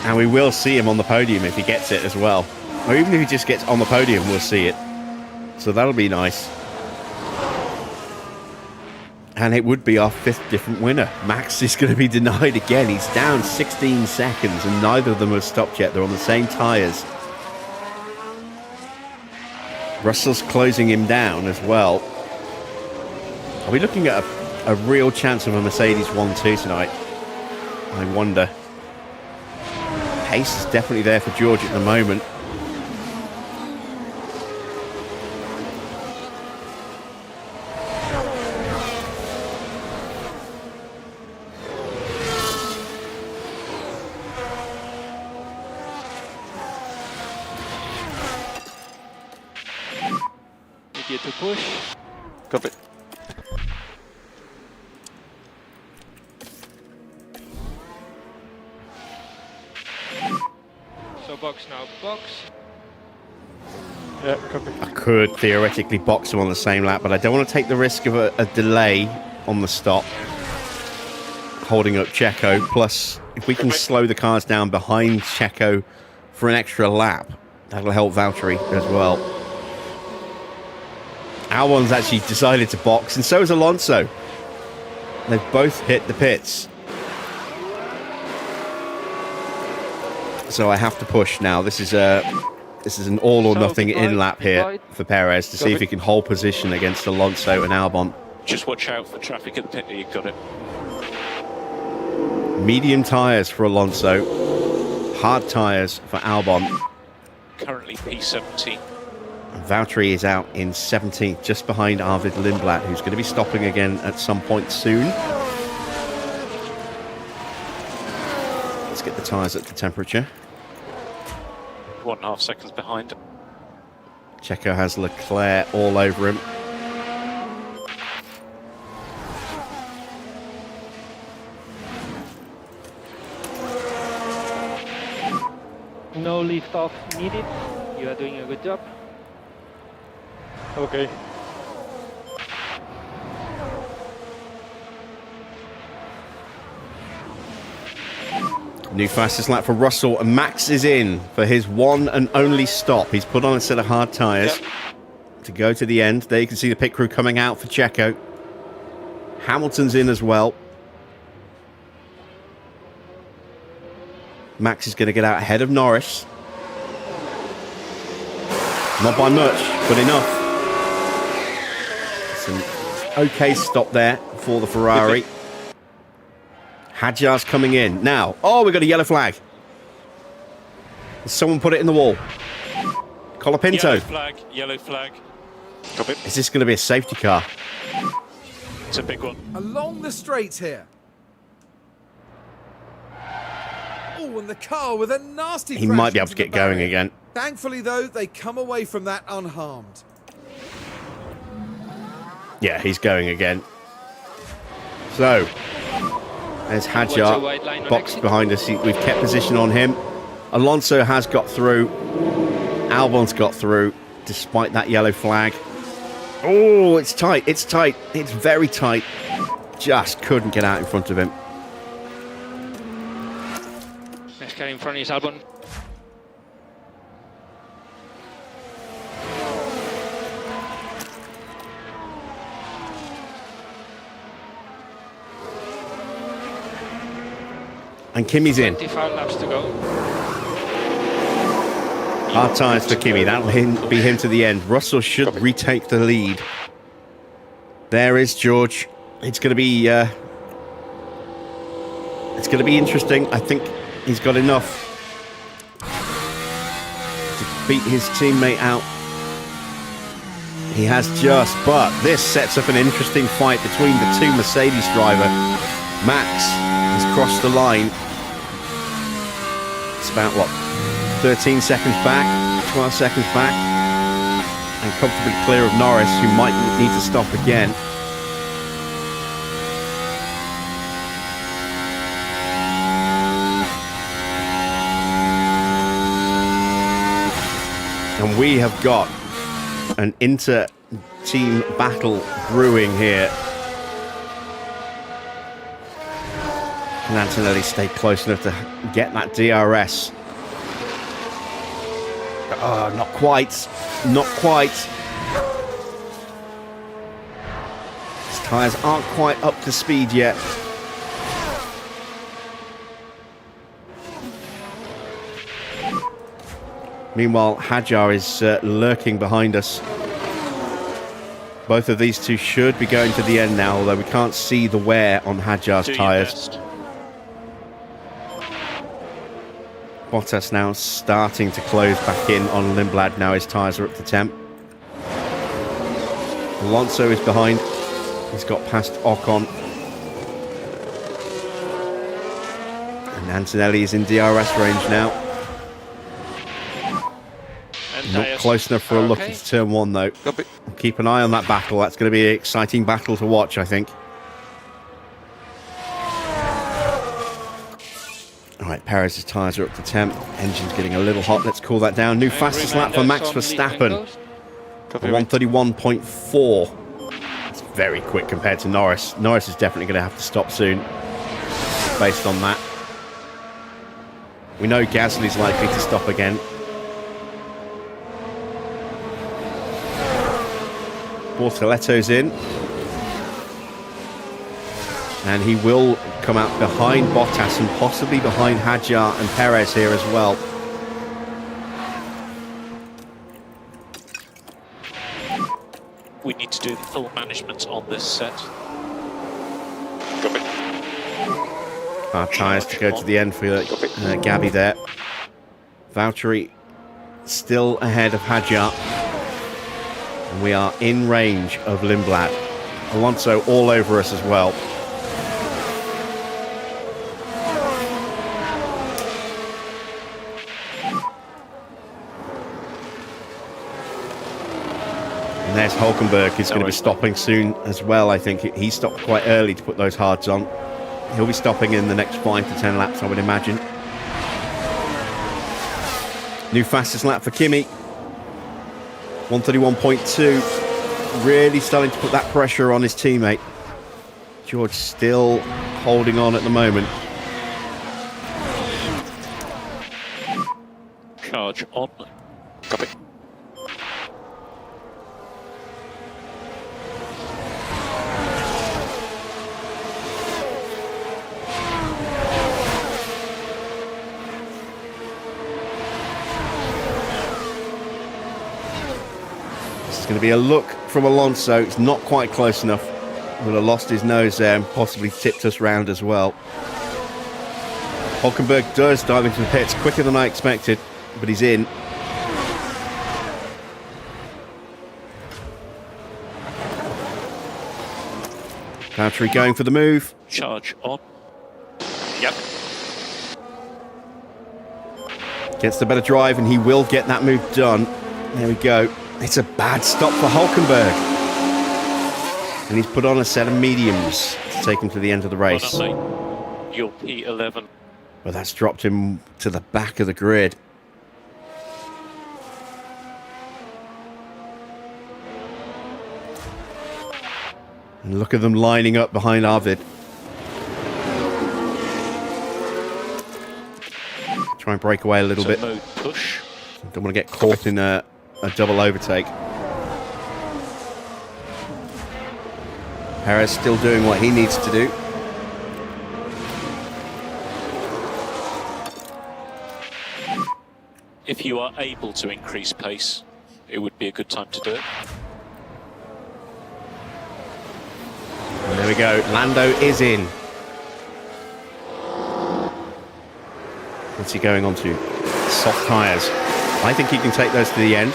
And we will see him on the podium if he gets it as well. Or even if he just gets on the podium, we'll see it. So that'll be nice. And it would be our 5th different winner. Max is going to be denied again. He's down 16 seconds and neither of them have stopped yet. They're on the same tyres. Russell's closing him down as well. Are we looking at a real chance of a Mercedes 1-2 tonight? I wonder. Pace is definitely there for George at the moment. Need you to push. Copy. So box now, box. Yeah, copy. I could theoretically box him on the same lap, but I don't want to take the risk of a delay on the stop. Holding up Checo. Plus, if we can slow the cars down behind Checo for an extra lap, that'll help Valtteri as well. Albon's actually decided to box, and so has Alonso. They've both hit the pits. So I have to push now. This is an all or nothing in lap here for Perez to see if he can hold position against Alonso and Albon. Just watch out for traffic at the pit. You got it. Medium tyres for Alonso, hard tyres for Albon. Currently P17. Valtteri is out in 17th, just behind Arvid Lindblad, who's going to be stopping again at some point soon. Let's get the tyres up to temperature. 1.5 seconds behind. Checo has Leclerc all over him. No lift off needed. You are doing a good job. Okay. New fastest lap for Russell, and Max is in for his one and only stop. He's put on a set of hard tyres to go to the end. There you can see the pit crew coming out for Checo. Hamilton's in as well. Max is going to get out ahead of Norris. Not by much, but enough. It's an okay stop there for the Ferrari. Hadjar's coming in. Now, oh, we've got a yellow flag. Someone put it in the wall. Colapinto. Yellow flag, yellow flag. Copy. Is this going to be a safety car? It's a big one. Along the straight here. Oh, and the car with a nasty He crash might be able to into the get going barrier. again. Thankfully, though, they come away from that unharmed. Yeah, he's going again. So, there's What's a Hadjar, white line on box exit? behind us. We've kept position on him. Alonso has got through. Albon's got through, despite that yellow flag. Oh, it's tight. It's tight. It's very tight. Just couldn't get out in front of him. Next car in front is Albon. And Kimi's in. 25 laps to go. Hard tyres for Kimi. That'll be him to the end. Russell should retake the lead. There is George. It's going to be interesting. I think he's got enough to beat his teammate out. He has just, but this sets up an interesting fight between the two Mercedes driver. Max has crossed the line. It's about, what, 13 seconds back, 12 seconds back, and comfortably clear of Norris, who might need to stop again. And we have got an inter-team battle brewing here. Can Antonelli stay close enough to get that DRS? Oh, not quite. Not quite. His tyres aren't quite up to speed yet. Meanwhile, Hadjar is lurking behind us. Both of these two should be going to the end now, although we can't see the wear on Hadjar's Do your tyres. best. Bottas now starting to close back in on Lindblad. Now his tyres are up to temp. Alonso is behind. He's got past Ocon. And Antonelli is in DRS range now. And Not Diaz. close enough for a look Okay. into turn one, though. Copy. Keep an eye on that battle. That's going to be an exciting battle to watch, I think. All right, Perez's tyres are up to temp. Engine's getting a little hot. Let's cool that down. New And fastest lap for Max reminders on lead Verstappen. angles. Copy. 131.4. It's very quick compared to Norris. Norris is definitely going to have to stop soon, based on that. We know Gasly's likely to stop again. Bortoletto's in. And he will come out behind Bottas and possibly behind Hadjar and Perez here as well. We need to do the full management on this set. Copy. Our tyres to go to the end for Gabby there. Valtteri still ahead of Hadjar. And we are in range of Lindblad. Alonso all over us as well. And there's Hulkenberg, who's going to be stopping soon as well. I think he stopped quite early to put those hards on. He'll be stopping in the next 5 to 10 laps, I would imagine. New fastest lap for Kimi. 131.2. Really starting to put that pressure on his teammate. George still holding on at the moment. Charge on. Copy. Going to be a look from Alonso. It's not quite close enough. Would have lost his nose there and possibly tipped us round as well. Hulkenberg does dive into the pits quicker than I expected, but he's in. Valtteri going for the move. Charge on. Yep. Gets the better drive and he will get that move done. There we go. It's a bad stop for Hulkenberg. And he's put on a set of mediums to take him to the end of the race. Well done, mate. Your P11. Well, that's dropped him to the back of the grid. And look at them lining up behind Arvid. Try and break away a little bit. Mode push. Don't want to get caught in a double overtake. Perez still doing what he needs to do. If you are able to increase pace, it would be a good time to do it. And there we go. Lando is in. What's he going on to? Soft tyres. I think he can take those to the end.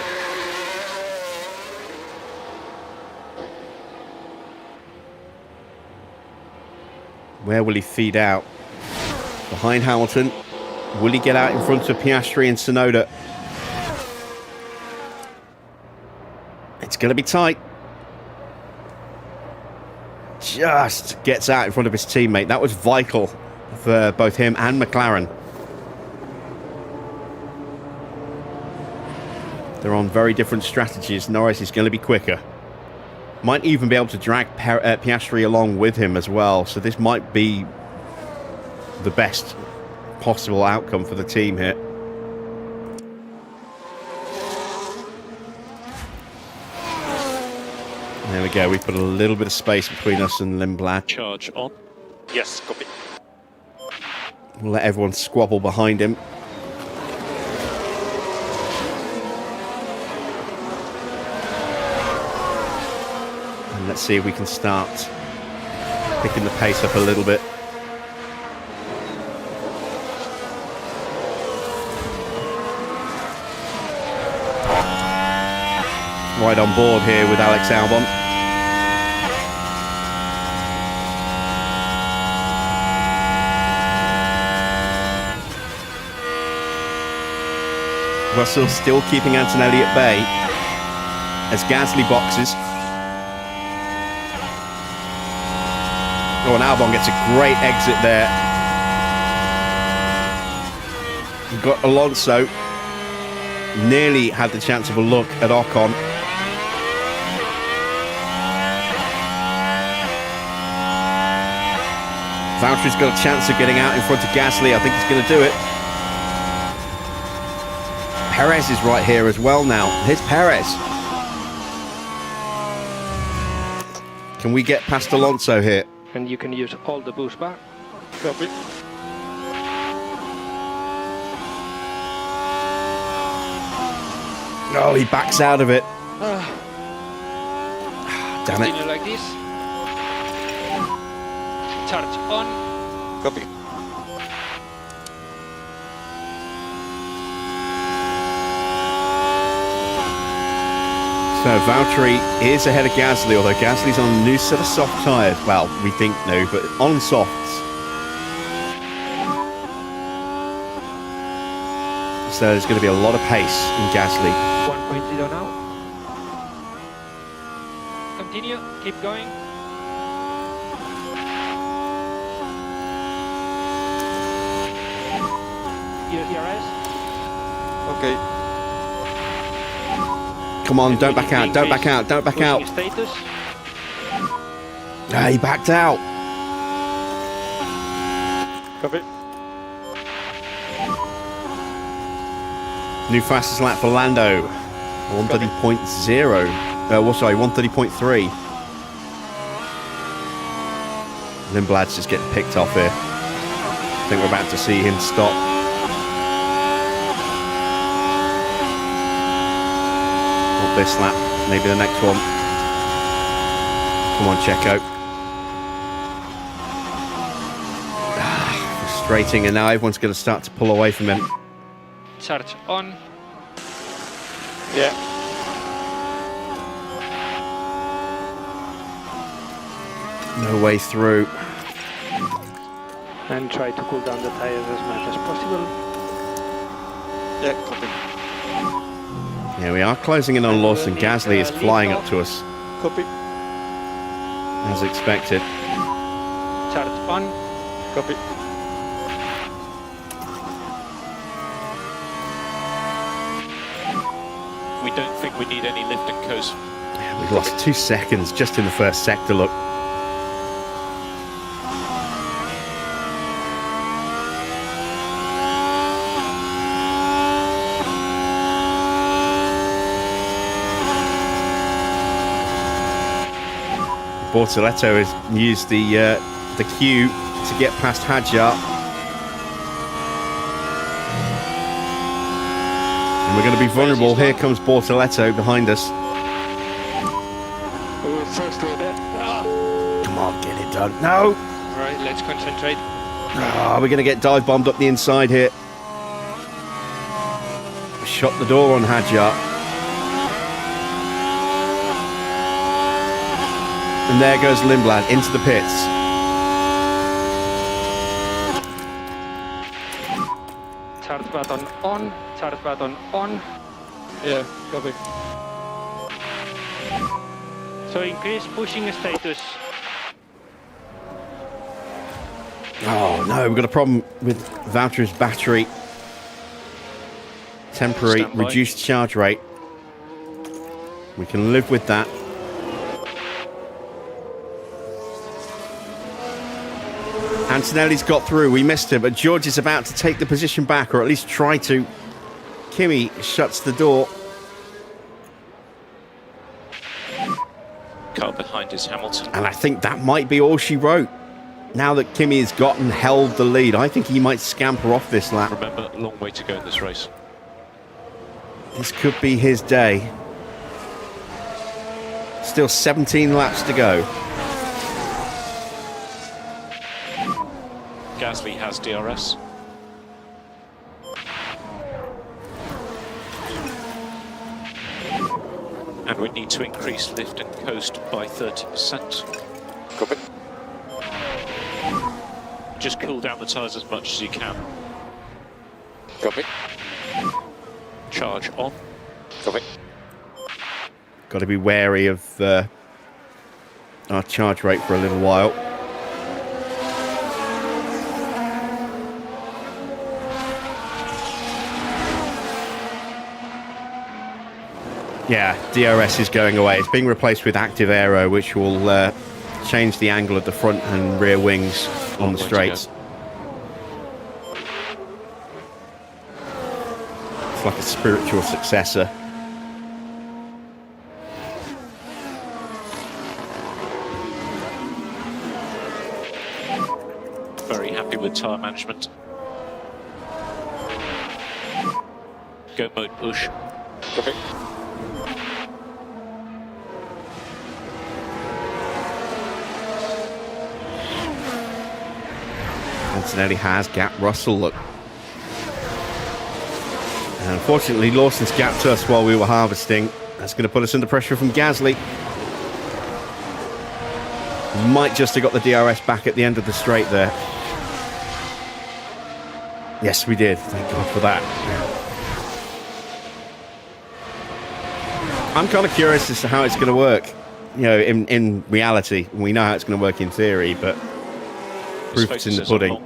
Where will he feed out? Behind Hamilton. Will he get out in front of Piastri and Tsunoda? It's going to be tight. Just gets out in front of his teammate. That was vital for both him and McLaren. They're on very different strategies. Norris is going to be quicker. Might even be able to drag Piastri along with him as well. So this might be the best possible outcome for the team here. There we go. We put a little bit of space between us and Lindblad. Charge on. Yes, copy. We'll let everyone squabble behind him. And let's see if we can start picking the pace up a little bit. Right on board here with Alex Albon. Russell still keeping Antonelli at bay as Gasly boxes. Oh, and Albon gets a great exit there. We've got Alonso. Nearly had the chance of a look at Ocon. Valtteri's got a chance of getting out in front of Gasly. I think he's going to do it. Perez is right here as well now. Here's Perez. Can we get past Alonso here? And you can use all the boost bar. Copy. Oh, he backs out of it. Damn it. Continue like this. Charge on. Copy. So Valtteri is ahead of Gasly, although Gasly's on a new set of soft tyres. Well, we think new, but on softs. So there's going to be a lot of pace in Gasly. 1.0 now. Continue, keep going. ERS. Okay. Come on, don't back out, don't back out, don't back out. Status. Ah, he backed out. Copy. New fastest lap for Lando. 130.0. Well, sorry, 130.3. Lindblad's just getting picked off here. I think we're about to see him stop. Not this lap, maybe the next one. Come on, Checo. Frustrating, and now everyone's going to start to pull away from him. Charge on. Yeah. No way through. And try to cool down the tires as much as possible. Yeah, copy. Yeah, we are closing in on Lawson. Gasly is flying up to us, Copy. as expected. Charge on. Copy. We don't think we need any lift and coast. Yeah, we've lost 2 seconds just in the first sector, look. Bortoletto has used the queue to get past Hadjar. And we're going to be vulnerable. Here comes Bortoletto behind us. Come on, get it done. No! Alright, let's concentrate. We're going to get dive bombed up the inside here. Shut the door on Hadjar. And there goes Lindblad into the pits. Charge button on. Charge button on. Yeah, copy. So increase pushing status. Oh no, we've got a problem with Valtteri's battery. Temporary Stand by. reduced charge rate. We can live with that. Antonelli's got through, we missed him, but George is about to take the position back, or at least try to. Kimi shuts the door. Car behind is Hamilton. And I think that might be all she wrote. Now that Kimi has gotten held the lead, I think he might scamper off this lap. Remember, a long way to go in this race. This could be his day. Still 17 laps to go. Gasly has DRS. And we need to increase lift and coast by 30%. Copy. Just cool down the tyres as much as you can. Copy. Charge on. Copy. Got to be wary of our charge rate for a little while. Yeah, DRS is going away. It's being replaced with active aero, which will change the angle of the front and rear wings on the straights. It's like a spiritual successor. Very happy with tyre management. Go mode push. Copy. Antonelli has gapped Russell, look. And unfortunately, Lawson's gapped us while we were harvesting. That's going to put us under pressure from Gasly. Might just have got the DRS back at the end of the straight there. Yes, we did. Thank God for that. I'm kind of curious as to how it's going to work. You know, in reality, we know how it's going to work in theory, but proof is in the pudding.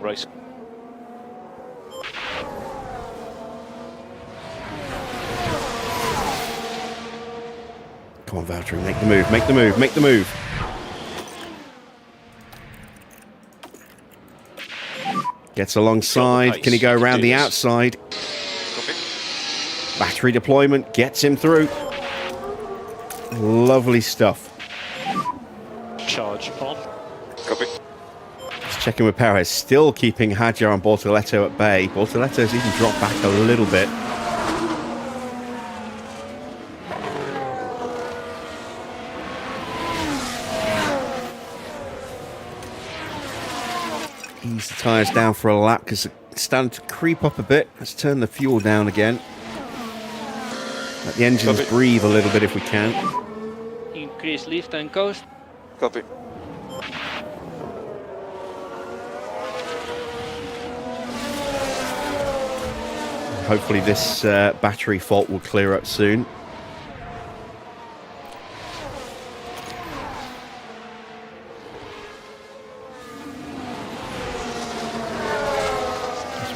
Come on, Valtteri, make the move, make the move, make the move. Gets alongside. Can he go around the outside? Battery deployment gets him through. Lovely stuff. Charge on. Copy. Just checking with Perez. Still keeping Hadjar and Bortoletto at bay. Bortoletto's even dropped back a little bit. Ease the tyres down for a lap because it's starting to creep up a bit. Let's turn the fuel down again. Let the engines breathe a little bit if we can. Increase lift and coast. Copy. Hopefully this battery fault will clear up soon.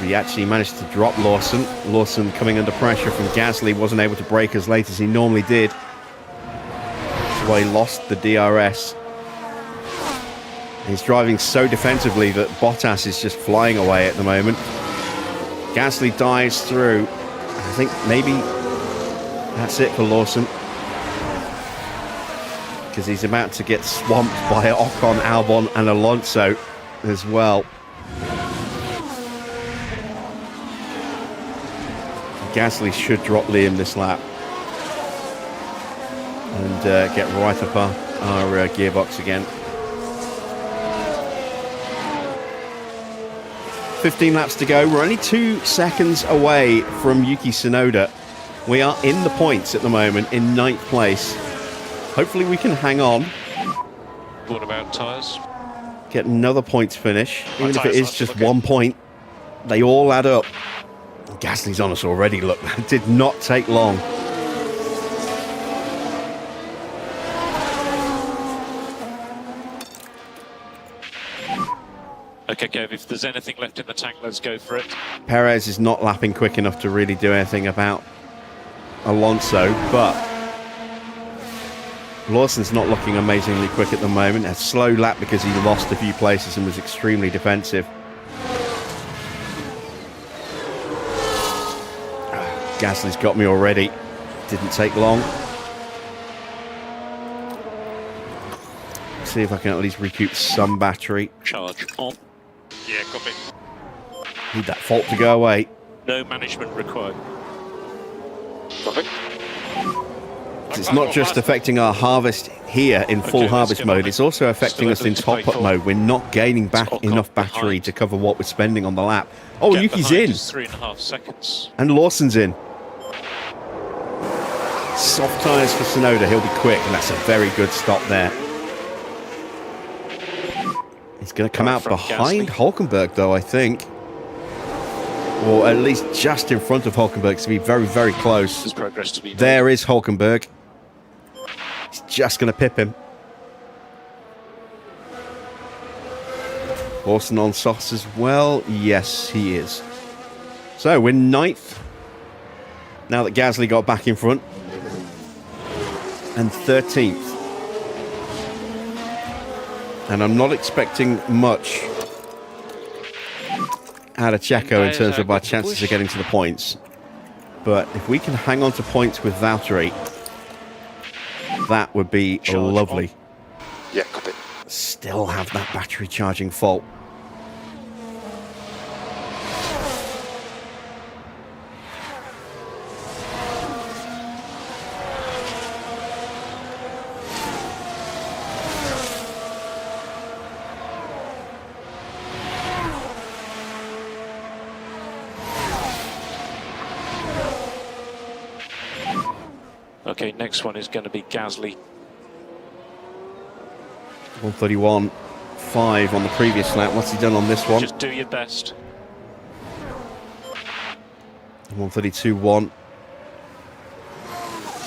We actually managed to drop Lawson. Lawson coming under pressure from Gasly, wasn't able to brake as late as he normally did. That's why he lost the DRS. He's driving so defensively that Bottas is just flying away at the moment. Gasly dives through. I think maybe that's it for Lawson, because he's about to get swamped by Ocon, Albon and Alonso as well. Gasly should drop Liam this lap and get right up our gearbox again. 15 laps to go. We're only 2 seconds away from Yuki Tsunoda. We are in the points at the moment in 9th place. Hopefully we can hang on. What about tyres? Get another points finish. Even if it is just 1 point, they all add up. Gasly's on us already, look. That did not take long. Okay, Kev, if there's anything left in the tank, let's go for it. Perez is not lapping quick enough to really do anything about Alonso, but Lawson's not looking amazingly quick at the moment. A slow lap because he lost a few places and was extremely defensive. Gasly's got me already. Didn't take long. See if I can at least recoup some battery. Charge on. Yeah, copy. Need that fault to go away. No management required. Copy. It's not just affecting our harvest here in full harvest mode, it's also affecting us in top-up mode. We're not gaining back enough battery to cover what we're spending on the lap. Oh, Yuki's in. 3.5 seconds. And Lawson's in. Soft tyres for Tsunoda, he'll be quick, and that's a very good stop there. He's going to come out behind Hülkenberg, though, I think. Or at least just in front of Hülkenberg, to be very, very close. There's progress to be made. There is Hülkenberg. He's just going to pip him. Lawson on softs as well. Yes, he is. So we're 9th. Now that Gasly got back in front. And 13th. And I'm not expecting much out of Checo in terms of our chances of getting to the points. But if we can hang on to points with Valtteri, that would be lovely. Yeah, copy. Still have that battery charging fault. Okay, next one is going to be Gasly. 131.5 on the previous lap. What's he done on this one? Just do your best. 132.1.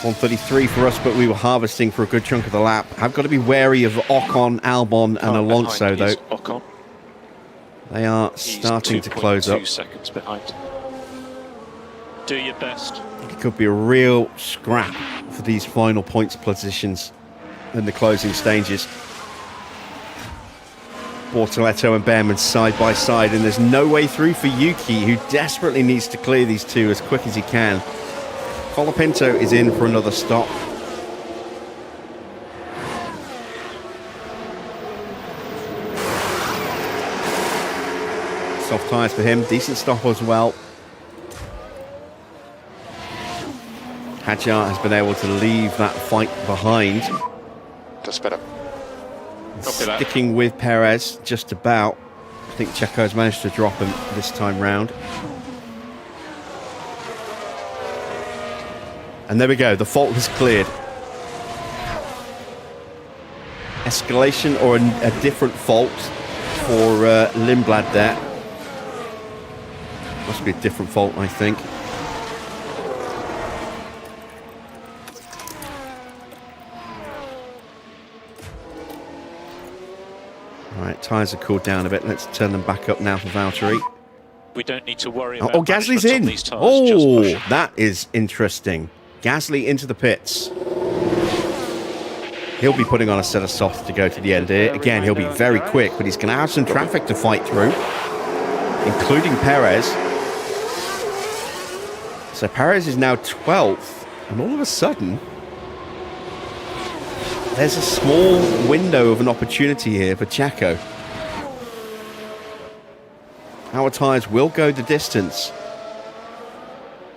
133 for us, but we were harvesting for a good chunk of the lap. I've got to be wary of Ocon, Albon and Alonso, though. Ocon. They are He's starting to close up. 2.2 seconds behind. Do your best. It could be a real scrap for these final points positions in the closing stages. Bortoletto and Behrman side by side, and there's no way through for Yuki, who desperately needs to clear these two as quick as he can. Colapinto is in for another stop. Soft tyres for him, decent stop as well. Hadjar has been able to leave that fight behind. That's better. Sticking with Perez just about. I think Checo's managed to drop him this time round. And there we go, the fault was cleared. Escalation or a different fault for Lindblad there. Must be a different fault, I think. Right, tyres are cooled down a bit. Let's turn them back up now for Valtteri. We don't need to worry about Gasly's management in. on these tyres, just push 'em. That is interesting. Gasly into the pits. He'll be putting on a set of softs to go to the end here. Again, he'll be very quick, but he's going to have some traffic to fight through, including Perez. So Perez is now 12th, and all of a sudden, there's a small window of an opportunity here for Checo. Our tyres will go the distance,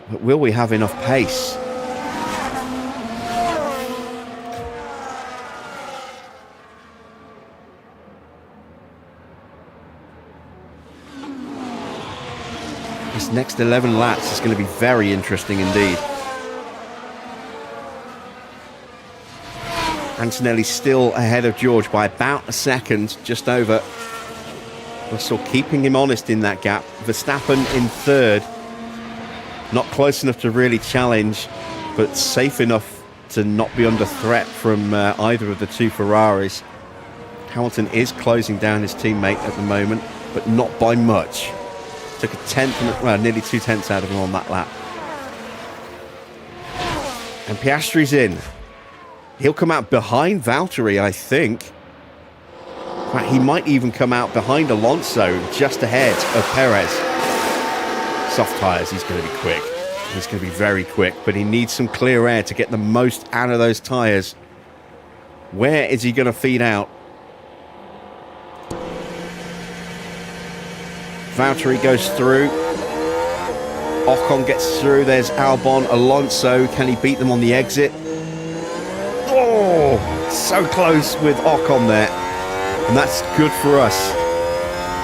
but will we have enough pace? This next 11 laps is going to be very interesting indeed. Antonelli's still ahead of George by about a second, just over. Russell keeping him honest in that gap. Verstappen in third. Not close enough to really challenge, but safe enough to not be under threat from either of the two Ferraris. Hamilton is closing down his teammate at the moment, but not by much. Took a tenth, well, nearly 2 tenths out of him on that lap. And Piastri's in. He'll come out behind Valtteri, I think. In fact, he might even come out behind Alonso, just ahead of Perez. Soft tyres, he's going to be quick. He's going to be very quick, but he needs some clear air to get the most out of those tyres. Where is he going to feed out? Valtteri goes through. Ocon gets through. There's Albon, Alonso. Can he beat them on the exit? Oh, so close with Ocon there. And that's good for us.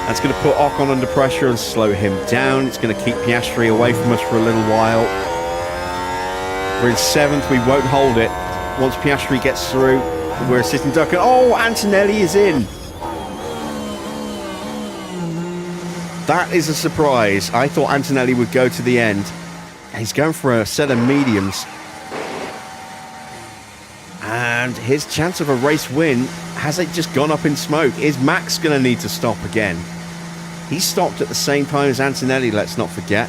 That's going to put Ocon under pressure and slow him down. It's going to keep Piastri away from us for a little while. We're in 7th. We won't hold it. Once Piastri gets through, we're a sitting duck. Oh, Antonelli is in. That is a surprise. I thought Antonelli would go to the end. He's going for a set of mediums. And his chance of a race win, has it just gone up in smoke? Is Max going to need to stop again? He stopped at the same time as Antonelli, let's not forget.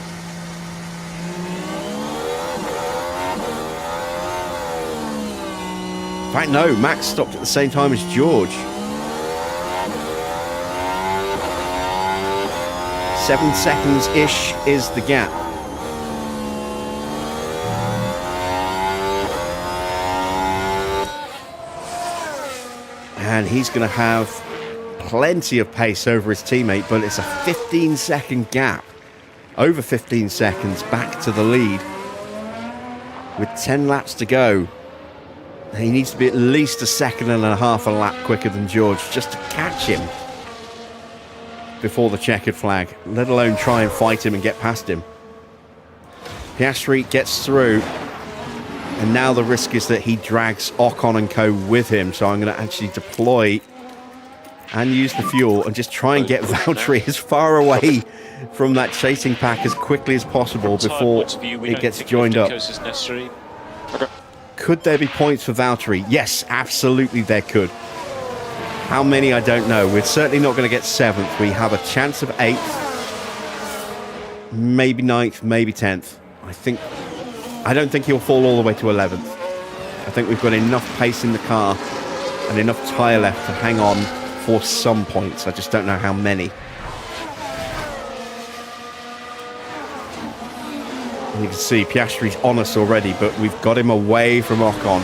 In fact, no, Max stopped at the same time as George. 7 seconds-ish is the gap. And he's going to have plenty of pace over his teammate, but it's a 15-second gap. Over 15 seconds back to the lead. With 10 laps to go. He needs to be at least a second and a half a lap quicker than George just to catch him before the checkered flag, let alone try and fight him and get past him. Piastri gets through. And now the risk is that he drags Ocon and co with him. So I'm going to actually deploy and use the fuel and just try and get Valtteri as far away from that chasing pack as quickly as possible before it gets joined up. Could there be points for Valtteri? Yes, absolutely there could. How many, I don't know. We're certainly not going to get 7th. We have a chance of 8th, maybe 9th, maybe 10th. I don't think he'll fall all the way to 11th. I think we've got enough pace in the car and enough tyre left to hang on for some points. I just don't know how many. And you can see Piastri's on us already, but we've got him away from Ocon.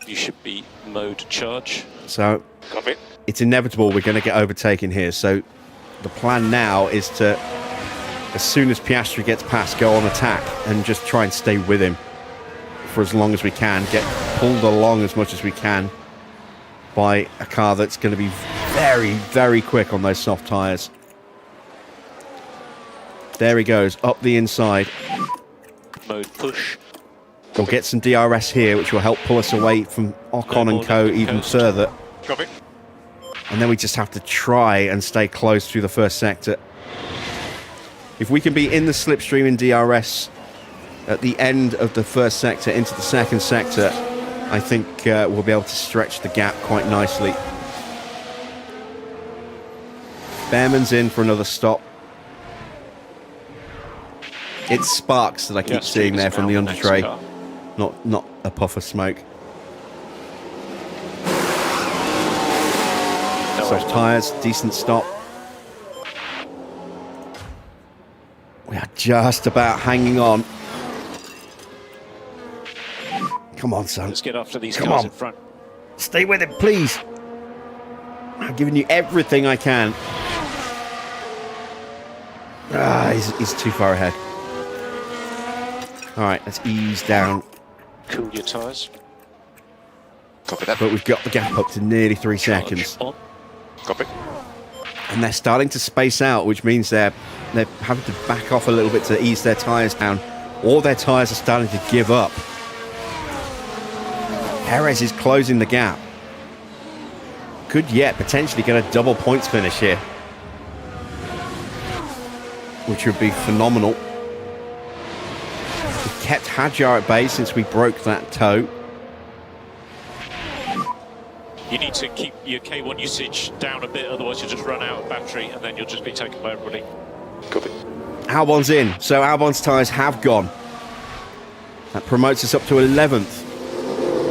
You should be mode charge. So Copy. it's inevitable we're going to get overtaken here. So the plan now is to, as soon as Piastri gets past, go on attack and just try and stay with him for as long as we can. Get pulled along as much as we can by a car that's going to be very, very quick on those soft tyres. There he goes, up the inside. Mode push. We'll get some DRS here, which will help pull us away from Ocon and co even further. Copy. And then we just have to try and stay close through the first sector. If we can be in the slipstream in DRS at the end of the first sector into the second sector, I think we'll be able to stretch the gap quite nicely. Behrman's in for another stop. It's sparks that I keep seeing there from the under tray, not a puff of smoke. Soft tyres, decent stop. We are just about hanging on. Come on, son. Let's get after these Come cars on. in front. Stay with him, please. I'm giving you everything I can. He's too far ahead. All right, let's ease down. Cool your tyres. Copy that. But we've got the gap up to nearly 3 seconds. On. Copy. And they're starting to space out, which means they're having to back off a little bit to ease their tyres down. All their tyres are starting to give up. Perez is closing the gap. Could yet potentially get a double points finish here, which would be phenomenal. We've kept Hadjar at bay since we broke that toe. You need to keep your K1 usage down a bit, otherwise you'll just run out of battery and then you'll just be taken by everybody. Copy. Albon's in, so Albon's tyres have gone. That promotes us up to 11th.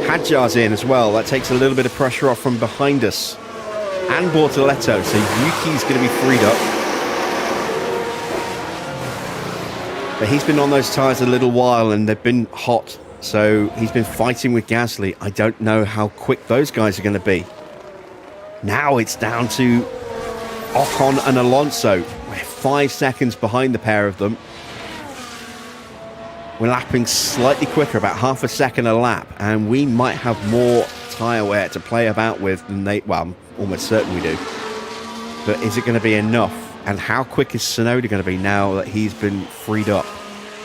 Hadjar's in as well. That takes a little bit of pressure off from behind us. And Bortoletto, so Yuki's going to be freed up. But he's been on those tyres a little while and they've been hot. So he's been fighting with Gasly. I don't know how quick those guys are going to be. Now it's down to Ocon and Alonso. We're 5 seconds behind the pair of them. We're lapping slightly quicker, about half a second a lap, and we might have more tyre wear to play about with than they... Well, I'm almost certain we do. But is it going to be enough? And how quick is Tsunoda going to be now that he's been freed up?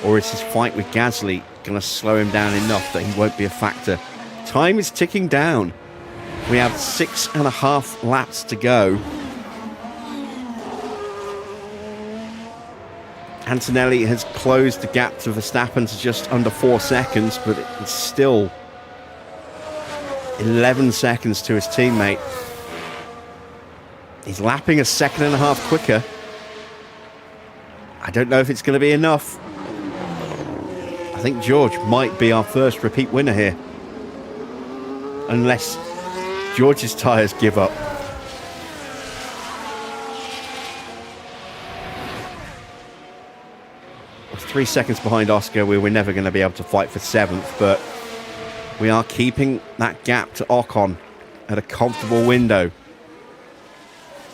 Or is his fight with Gasly going to slow him down enough that he won't be a factor? Time is ticking down. We have 6.5 laps to go. Antonelli has closed the gap to Verstappen to just under 4 seconds, but it's still 11 seconds to his teammate. He's lapping a 1.5 seconds quicker. I don't know if it's going to be enough. I think George might be our first repeat winner here. Unless George's tyres give up. We're 3 seconds behind Oscar. We were never going to be able to fight for 7th, but we are keeping that gap to Ocon at a comfortable window.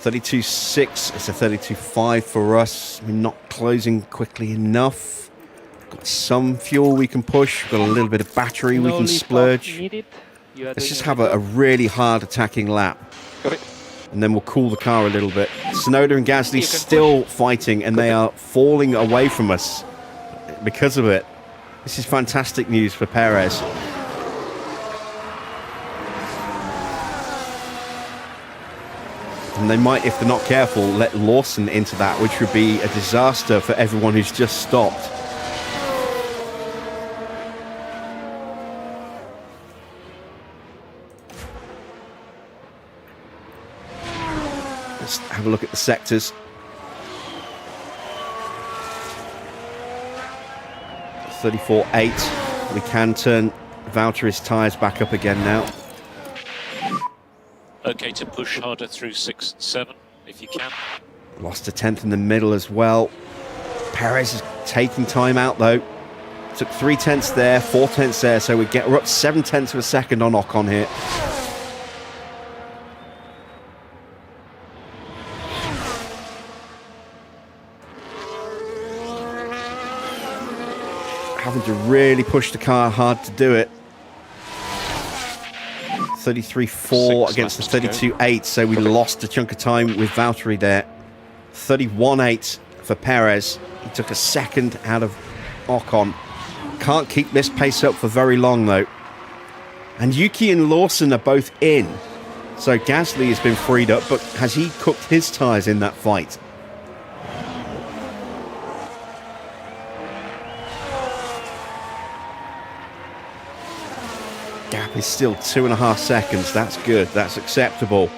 32.6, it's a 32.5 for us. We're not closing quickly enough. Got some fuel we can push. Got a little bit of battery we can splurge. Let's just have a really hard attacking lap. Got it. and then we'll cool the car a little bit. Tsunoda and Gasly still fighting, and they are falling away from us because of it. This is fantastic news for Perez. And they might, if they're not careful, let Lawson into that, which would be a disaster for everyone who's just stopped. Let's have a look at the sectors. 34.8. We can turn Valtteri's tyres back up again now. Okay to push harder through 6 and 7 if you can. Lost a tenth in the middle as well. Perez is taking time out though. Took 3 tenths there, 4 tenths there, so we're up 7 tenths of a second on Ocon here. Having to really push the car hard to do it. 33.4 against the 32.8, so we lost a chunk of time with Valtteri there. 31.8 for Perez. He took a second out of Ocon. Can't keep this pace up for very long though. And Yuki and Lawson are both in. So Gasly has been freed up, but has he cooked his tyres in that fight? Gap is still 2.5 seconds. That's good. That's acceptable.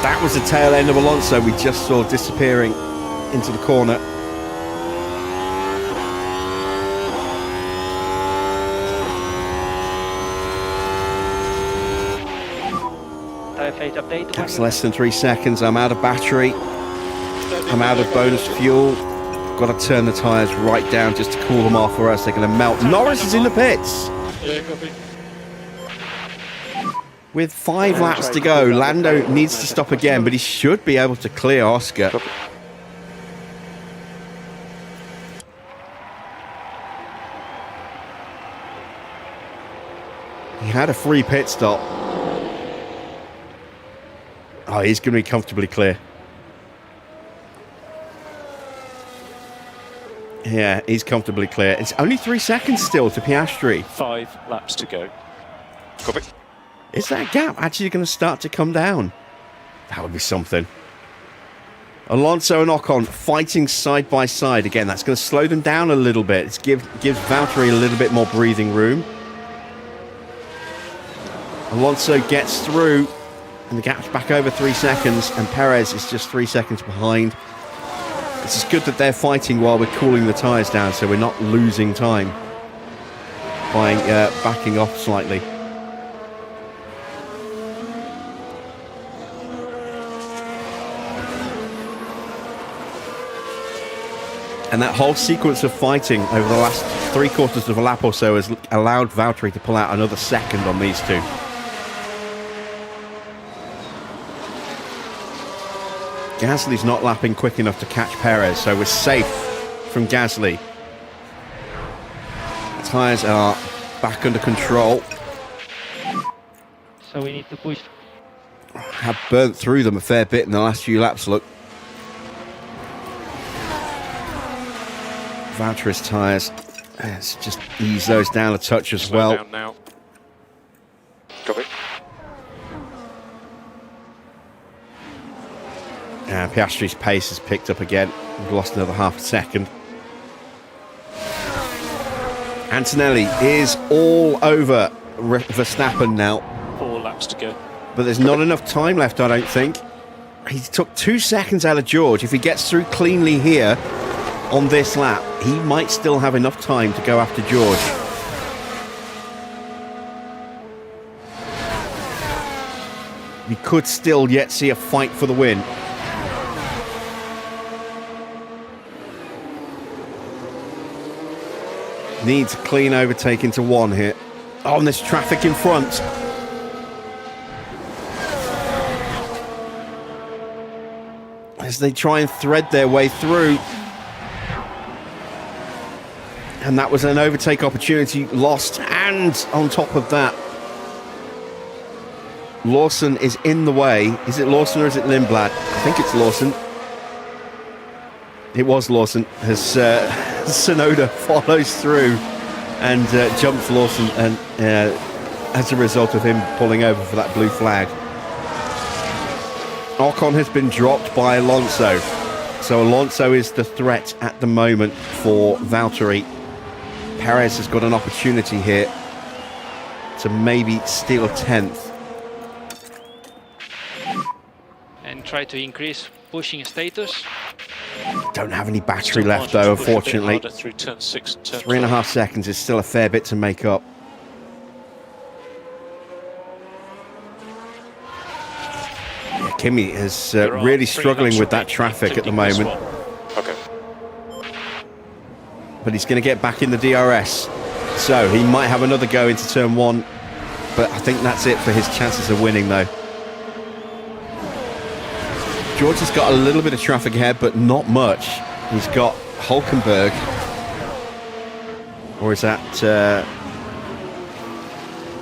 That was the tail end of Alonso we just saw disappearing into the corner. That's less than 3 seconds. I'm out of battery. I'm out of bonus fuel. Got to turn the tyres right down just to cool them off, or else they're going to melt. Norris is in the pits. With 5 laps to go, Lando needs to stop again, but he should be able to clear Oscar. He had a free pit stop. Oh, he's going to be comfortably clear. Yeah, he's comfortably clear. It's only 3 seconds still to Piastri. 5 laps to go. Copy. Is that gap actually going to start to come down? That would be something. Alonso and Ocon fighting side by side. Again, that's going to slow them down a little bit. It gives Valtteri a little bit more breathing room. Alonso gets through, and the gap's back over 3 seconds, and Perez is just 3 seconds behind. It's good that they're fighting while we're cooling the tyres down, so we're not losing time by backing off slightly. And that whole sequence of fighting over the last 3/4 of a lap or so has allowed Valtteri to pull out another second on these two. Gasly's not lapping quick enough to catch Perez, so we're safe from Gasly. The tyres are back under control. So we need to push. Have burnt through them a fair bit in the last few laps, look. Valtteri's tyres, let's just ease those down a touch as Slow well. down now. Copy. Piastri's pace has picked up again. We've lost another half a second. Antonelli is all over Verstappen now. 4 laps to go. But there's not enough time left, I don't think. He took 2 seconds out of George. If he gets through cleanly here on this lap, he might still have enough time to go after George. We could still yet see a fight for the win. Needs a clean overtake into 1 here. Oh, and there's traffic in front. As they try and thread their way through. And that was an overtake opportunity lost. And on top of that, Lawson is in the way. Is it Lawson or is it Lindblad? I think it's Lawson. It was Lawson. As Tsunoda follows through and jumps Lawson, and as a result of him pulling over for that blue flag. Ocon has been dropped by Alonso. So Alonso is the threat at the moment for Valtteri. Perez has got an opportunity here to maybe steal a 10th. And try to increase pushing status. Don't have any battery left though, unfortunately. Through turn 6 and turn 3.5 seconds is still a fair bit to make up. Yeah, Kimi is really struggling with that traffic at the moment. Okay. But he's going to get back in the DRS. So he might have another go into turn 1. But I think that's it for his chances of winning though. George has got a little bit of traffic ahead, but not much. He's got Hulkenberg. Or is that...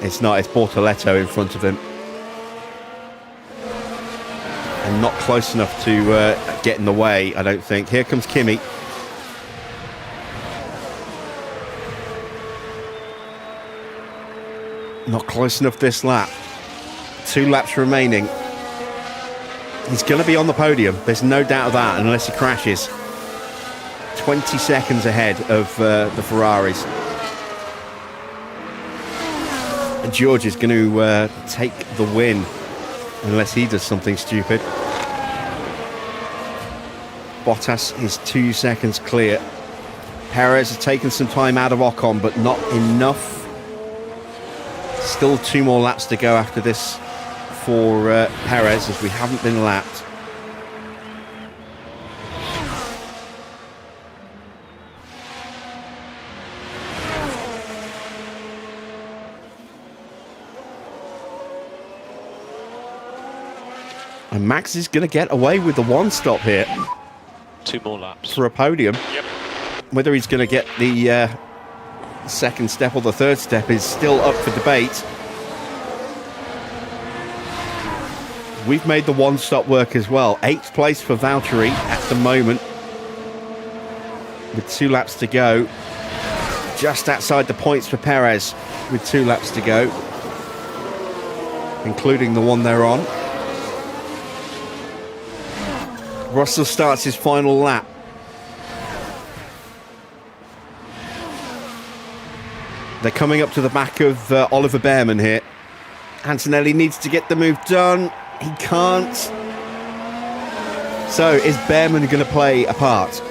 it's not, it's Bortoletto in front of him. And not close enough to get in the way, I don't think. Here comes Kimi. Not close enough this lap. 2 laps remaining. He's going to be on the podium. There's no doubt of that, unless he crashes. 20 seconds ahead of the Ferraris. And George is going to take the win, unless he does something stupid. Bottas is 2 seconds clear. Perez has taken some time out of Ocon, but not enough. Still 2 more laps to go after this for Perez, as we haven't been lapped. And Max is going to get away with the 1 stop here. 2 more laps. For a podium. Yep. Whether he's going to get the 2nd step or the 3rd step is still up for debate. We've made the 1 stop work as well. 8th place for Valtteri at the moment, with 2 laps to go. Just outside the points for Perez with 2 laps to go, including the one they're on. Russell starts his final lap. They're coming up to the back of Oliver Bearman here. Antonelli needs to get the move done. He can't. So is Bearman going to play a part?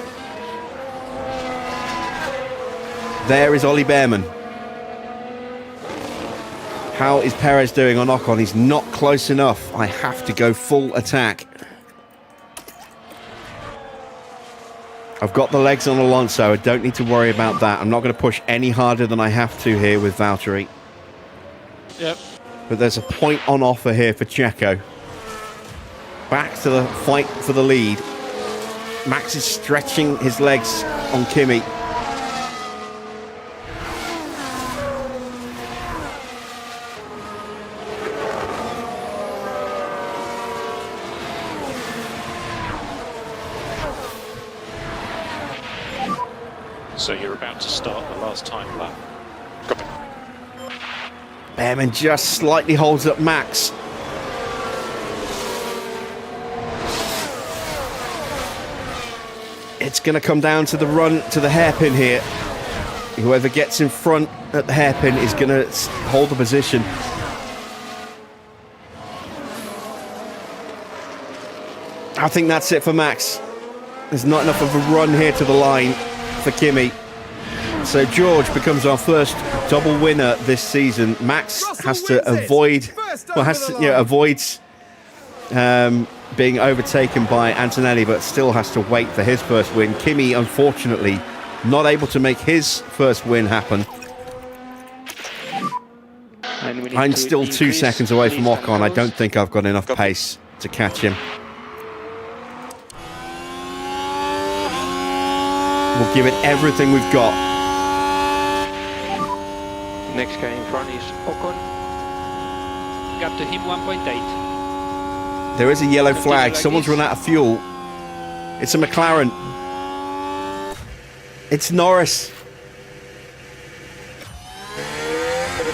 There is Ollie Bearman. How is Perez doing on Ocon? He's not close enough. I have to go full attack. I've got the legs on Alonso. I don't need to worry about that. I'm not going to push any harder than I have to here with Valtteri. Yep. But there's a point on offer here for Checo. Back to the fight for the lead. Max is stretching his legs on Kimi. So you're about to start the last time lap. Copy. Bearman just slightly holds up Max. It's going to come down to the run to the hairpin here. Whoever gets in front at the hairpin is going to hold the position. I think that's it for Max. There's not enough of a run here to the line for Kimi. So George becomes our first double winner this season. Max has to avoid, avoids being overtaken by Antonelli, but still has to wait for his first win. Kimi, unfortunately, not able to make his first win happen. I'm still 2 seconds away from Ocon. I don't think I've got enough pace to catch him. We'll give it everything we've got. Next guy in front is Ocon. Gap to him 1.8. There is a yellow flag. Someone's run out of fuel. It's a McLaren. It's Norris.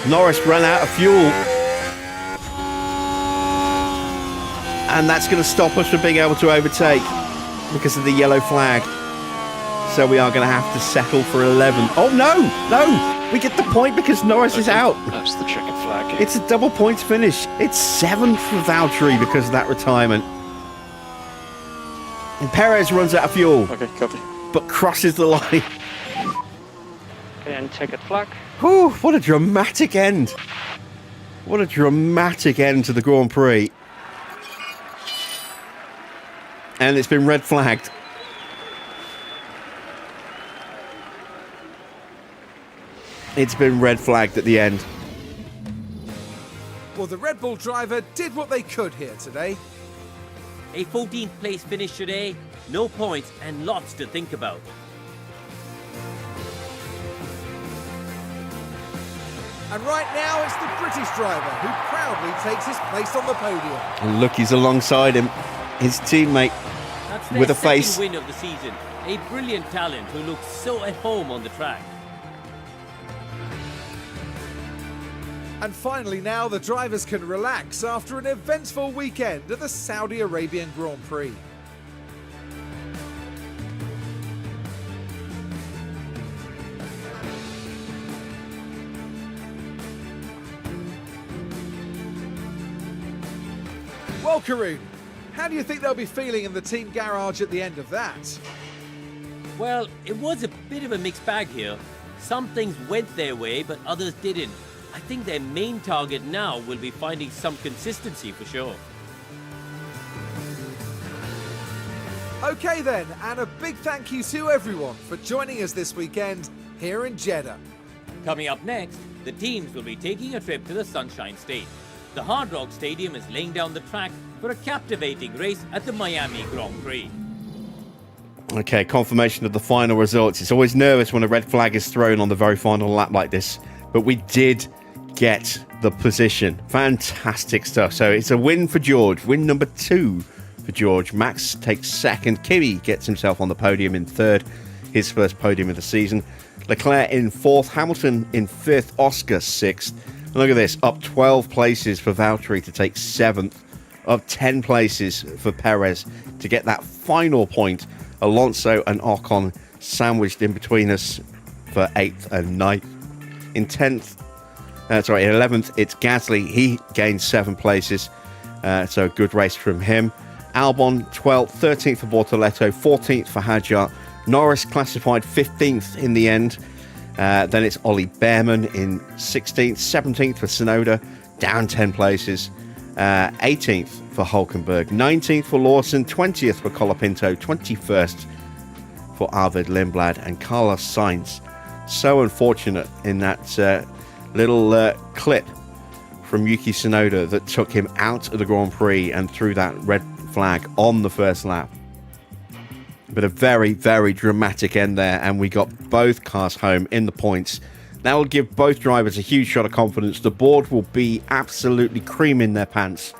Norris ran out of fuel. And that's going to stop us from being able to overtake because of the yellow flag. So we are going to have to settle for 11. Oh, no. We get the point because Norris is out. That's the checkered flag. It's a double points finish. It's 7th for Valtteri because of that retirement. And Perez runs out of fuel. Okay, copy. But crosses the line. And checkered flag. Whew, what a dramatic end. What a dramatic end to the Grand Prix. And it's been red flagged. It's been red flagged at the end. Well, the Red Bull driver did what they could here today. A 14th place finish today, no points and lots to think about. And right now, it's the British driver who proudly takes his place on the podium. And look, he's alongside him. His teammate That's their with a second face. win of the season. A brilliant talent who looks so at home on the track. And finally now, the drivers can relax after an eventful weekend at the Saudi Arabian Grand Prix. Well, Karun, how do you think they'll be feeling in the team garage at the end of that? Well, it was a bit of a mixed bag here. Some things went their way, but others didn't. I think their main target now will be finding some consistency for sure. Okay then, and a big thank you to everyone for joining us this weekend here in Jeddah. Coming up next, the teams will be taking a trip to the Sunshine State. The Hard Rock Stadium is laying down the track for a captivating race at the Miami Grand Prix. Okay, confirmation of the final results. It's always nervous when a red flag is thrown on the very final lap like this, but we did get the position. Fantastic stuff. So it's a win for George, win number 2 for George. Max takes second. Kimi gets himself on the podium in third, his first podium of the season. Leclerc in fourth, Hamilton in fifth, Oscar sixth. And look at this, up 12 places for Valtteri to take 7th, up 10 places for Perez to get that final point. Alonso and Ocon sandwiched in between us for 8th and 9th. In 11th, it's Gasly. He gained 7 places, so a good race from him. Albon 12th, 13th for Bortoletto, 14th for Hadjar. Norris classified 15th in the end. Then it's Ollie Behrman in 16th, 17th for Tsunoda, down 10 places. 18th for Hulkenberg, 19th for Lawson, 20th for Colapinto, 21st for Arvid Lindblad and Carlos Sainz. So unfortunate in that little clip from Yuki Tsunoda that took him out of the Grand Prix and threw that red flag on the first lap. But a very, very dramatic end there, and we got both cars home in the points. That will give both drivers a huge shot of confidence. The board will be absolutely creaming their pants.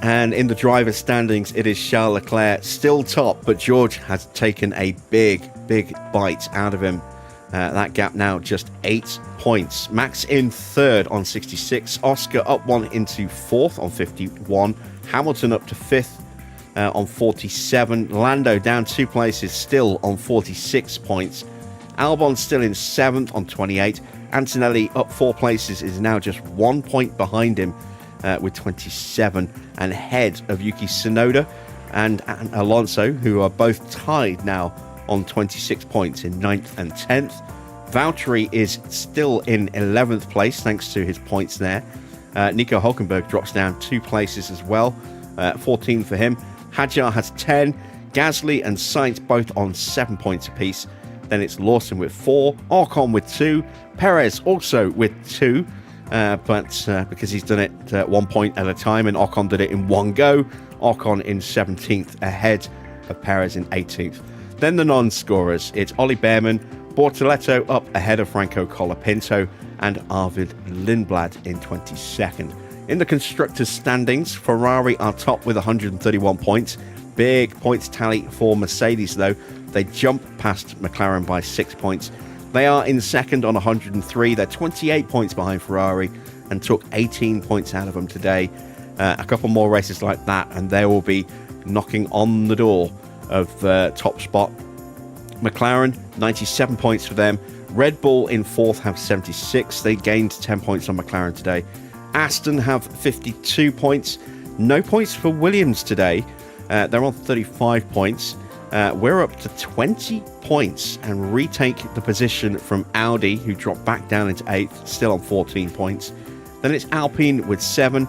And in the driver's standings, it is Charles Leclerc still top, but George has taken a big, big bite out of him. That gap now just 8 points. Max in third on 66. Oscar up 1 into fourth on 51. Hamilton up to fifth on 47. Lando down 2 places still on 46 points. Albon still in 7th on 28. Antonelli up 4 places is now just 1 point behind him with 27 and ahead of Yuki Tsunoda and Alonso, who are both tied now on 26 points in 9th and 10th. Valtteri is still in 11th place thanks to his points there. Nico Hulkenberg drops down 2 places as well, 14 for him. Hadjar has 10, Gasly and Sainz both on 7 points apiece. Then it's Lawson with 4, Ocon with 2, Perez also with 2, but because he's done it 1 point at a time and Ocon did it in one go, Ocon in 17th ahead of Perez in 18th. Then the non-scorers, it's Ollie Behrman, Bortoletto up ahead of Franco Colapinto and Arvid Lindblad in 22nd. In the constructors' standings, Ferrari are top with 131 points. Big points tally for Mercedes, though. They jump past McLaren by 6 points. They are in second on 103. They're 28 points behind Ferrari and took 18 points out of them today. A couple more races like that, and they will be knocking on the door of top spot. McLaren, 97 points for them. Red Bull in fourth have 76. They gained 10 points on McLaren today. Aston have 52 points. No points for Williams today. They're on 35 points. We're up to 20 points and retake the position from Audi, who dropped back down into 8th, still on 14 points. Then it's Alpine with 7,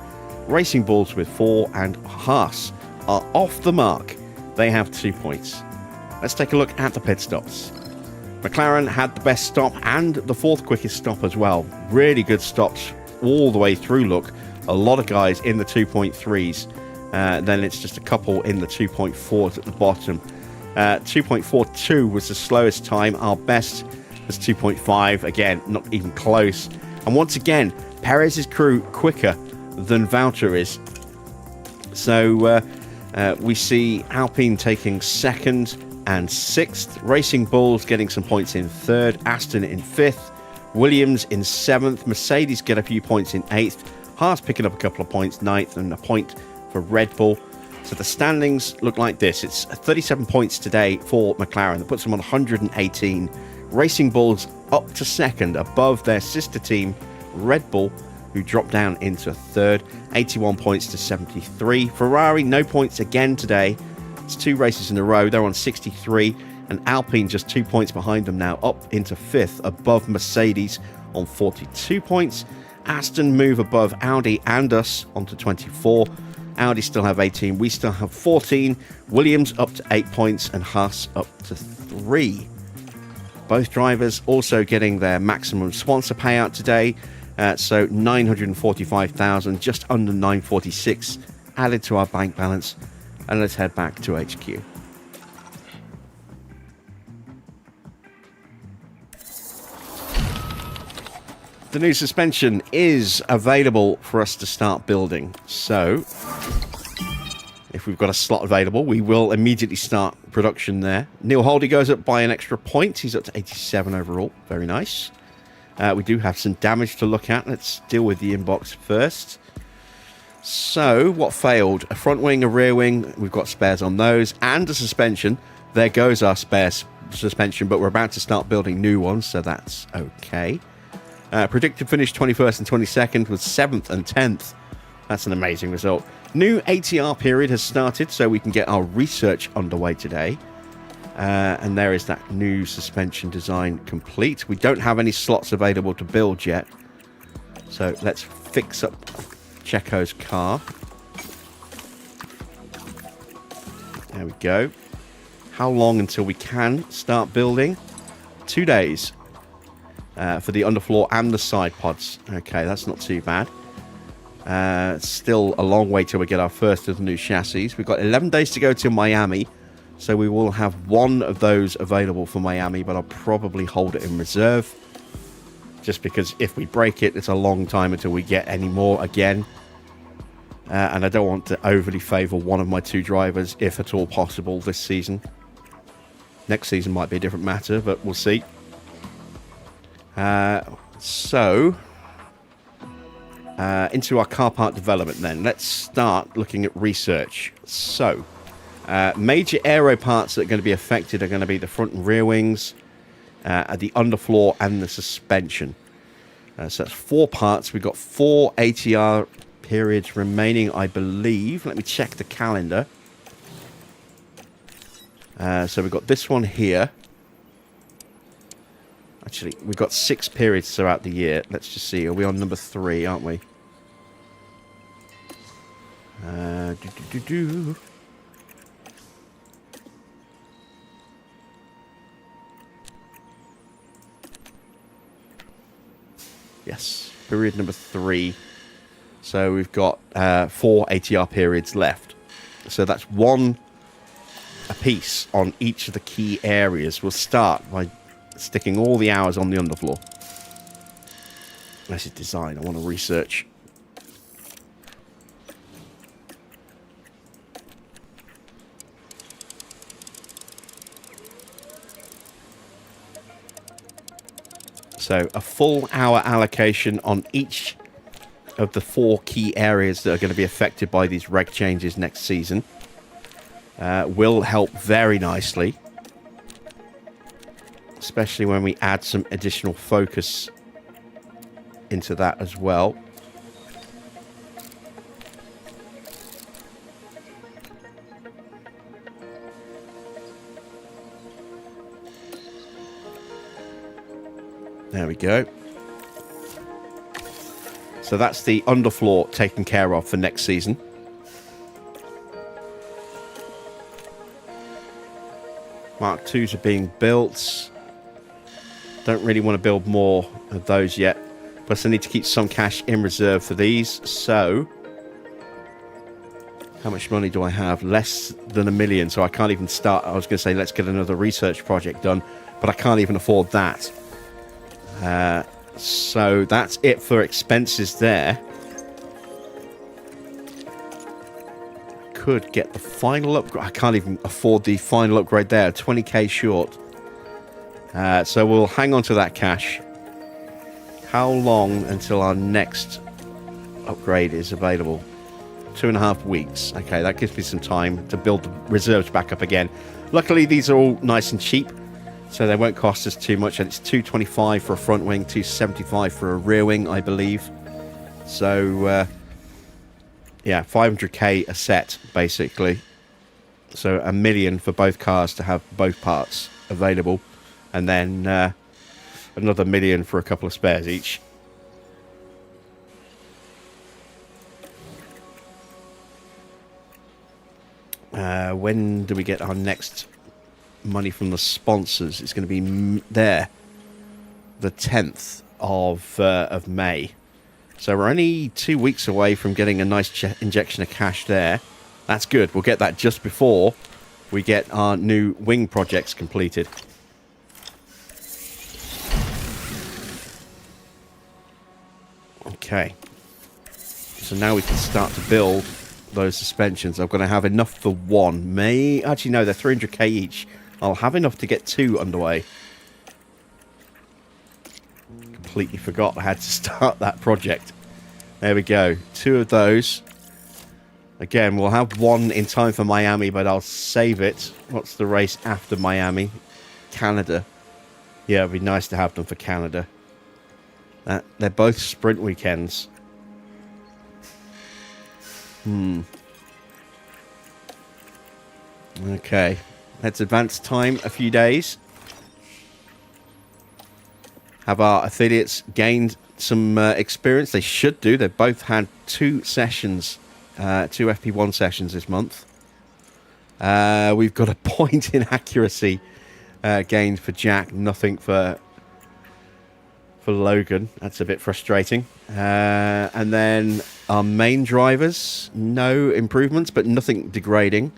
Racing Bulls with 4, and Haas are off the mark. They have 2 points. Let's take a look at the pit stops. McLaren had the best stop and the 4th quickest stop as well. Really good stops all the way through, look. A lot of guys in the 2.3s. Then it's just a couple in the 2.4s at the bottom. 2.42 was the slowest time. Our best was 2.5. Again, not even close. And once again, Perez's crew quicker than Valtteri is. So we see Alpine taking 2nd and 6th. Racing Bulls getting some points in 3rd. Aston in 5th. Williams in 7th. Mercedes get a few points in 8th. Haas picking up a couple of points, 9th, and a point for Red Bull. So the standings look like this. It's 37 points today for McLaren. That puts them on 118. Racing Bulls up to 2nd, above their sister team, Red Bull, who dropped down into 3rd. 81 points to 73. Ferrari, no points again today. It's 2 races in a row. They're on 63. And Alpine just 2 points behind them now, up into 5th, above Mercedes on 42 points. Aston move above Audi and us onto 24. Audi still have 18. We still have 14. Williams up to 8 points and Haas up to 3. Both drivers also getting their maximum sponsor payout today. So 945,000, just under 946 added to our bank balance. And let's head back to HQ. The new suspension is available for us to start building. So if we've got a slot available, we will immediately start production there. Neil Holdy goes up by an extra point. He's up to 87 overall. Very nice. We do have some damage to look at. Let's deal with the inbox first. So what failed? A front wing, a rear wing. We've got spares on those. And a suspension. There goes our spare suspension, but we're about to start building new ones, so that's okay. Predicted finish 21st and 22nd was 7th and 10th. That's an amazing result. New ATR period has started, so we can get our research underway today. And there is that new suspension design complete. We don't have any slots available to build yet. So let's fix up Checo's car. There we go. How long until we can start building? 2 days. For the underfloor and the side pods. Okay, that's not too bad. Still a long way till we get our first of the new chassis. We've got 11 days to go to Miami, so we will have one of those available for Miami, but I'll probably hold it in reserve, just because if we break it, it's a long time until we get any more again. And I don't want to overly favour one of my 2 drivers, if at all possible, this season. Next season might be a different matter, but we'll see. Into our car part development then. Let's start looking at research. So, major aero parts that are going to be affected are going to be the front and rear wings, the underfloor, and the suspension. So that's 4 parts. We've got 4 ATR periods remaining, I believe. Let me check the calendar. So we've got this one here. Actually, we've got 6 periods throughout the year. Let's just see. Are we on number 3, aren't we? Yes, period number 3. So we've got 4 ATR periods left. So that's 1 apiece on each of the key areas. We'll start by sticking all the hours on the underfloor. This is design. I want to research. So a full hour allocation on each of the 4 key areas that are going to be affected by these reg changes next season will help very nicely, especially when we add some additional focus into that as well. There we go. So that's the underfloor taken care of for next season. Mark 2s are being built. Don't really want to build more of those yet. Plus I need to keep some cash in reserve for these. So how much money do I have? Less than $1 million. So I can't even start. I was going to say let's get another research project done, but I can't even afford that. So that's it for expenses there. Could get the final upgrade. I can't even afford the final upgrade there. 20k short. So we'll hang on to that cash. How long until our next upgrade is available? 2.5 weeks. Okay, that gives me some time to build the reserves back up again. Luckily, these are all nice and cheap, so they won't cost us too much. And it's $225 for a front wing, $275 for a rear wing, I believe. So, yeah, 500k a set, basically. So $1 million for both cars to have both parts available. And then another $1 million for a couple of spares each. When do we get our next money from the sponsors? It's going to be there, the 10th of May. So we're only 2 weeks away from getting a nice injection of cash there. That's good. We'll get that just before we get our new wing projects completed. Okay. So now we can start to build those suspensions. I'm going to have enough for one. Actually, no, they're 300k each. I'll have enough to get 2 underway. Completely forgot I had to start that project. There we go. 2 of those. Again, we'll have 1 in time for Miami, but I'll save it. What's the race after Miami? Canada. Yeah, it'd be nice to have them for Canada. They're both sprint weekends. Okay. Let's advance time a few days. Have our affiliates gained some experience? They should do. They've both had 2 sessions, 2 FP1 sessions this month. We've got a point in accuracy gained for Jack, nothing for Logan. That's a bit frustrating. And then our main drivers, no improvements, but nothing degrading.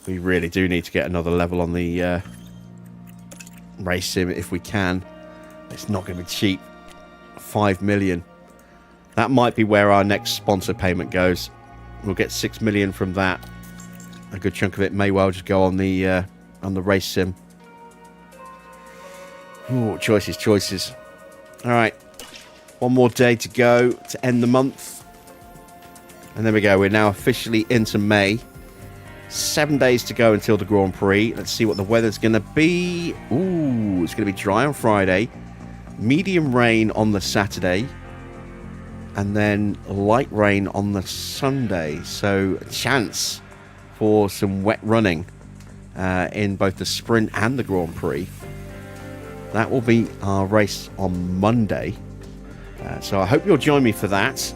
We really do need to get another level on the race sim if we can. It's not going to be cheap. 5 million. That might be where our next sponsor payment goes. We'll get 6 million from that. A good chunk of it may well just go on the race sim. Ooh, choices. All right. 1 more day to go to end the month. And there we go. We're now officially into May. 7 days to go until the Grand Prix. Let's see what the weather's going to be. Ooh, it's going to be dry on Friday. Medium rain on the Saturday. And then light rain on the Sunday. So a chance for some wet running in both the sprint and the Grand Prix. That will be our race on Monday. So I hope you'll join me for that.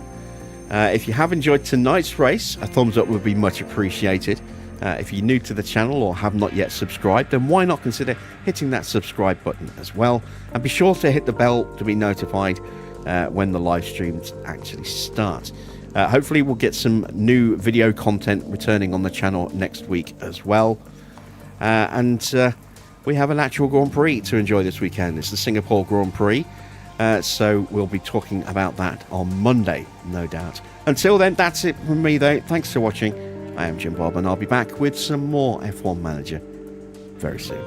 If you have enjoyed tonight's race, a thumbs up would be much appreciated. If you're new to the channel or have not yet subscribed, then why not consider hitting that subscribe button as well. And be sure to hit the bell to be notified when the live streams actually start. Hopefully we'll get some new video content returning on the channel next week as well. And we have an actual Grand Prix to enjoy this weekend. It's the Singapore Grand Prix. So we'll be talking about that on Monday, no doubt. Until then, that's it from me, though. Thanks for watching. I am Jim Bob, and I'll be back with some more F1 Manager very soon.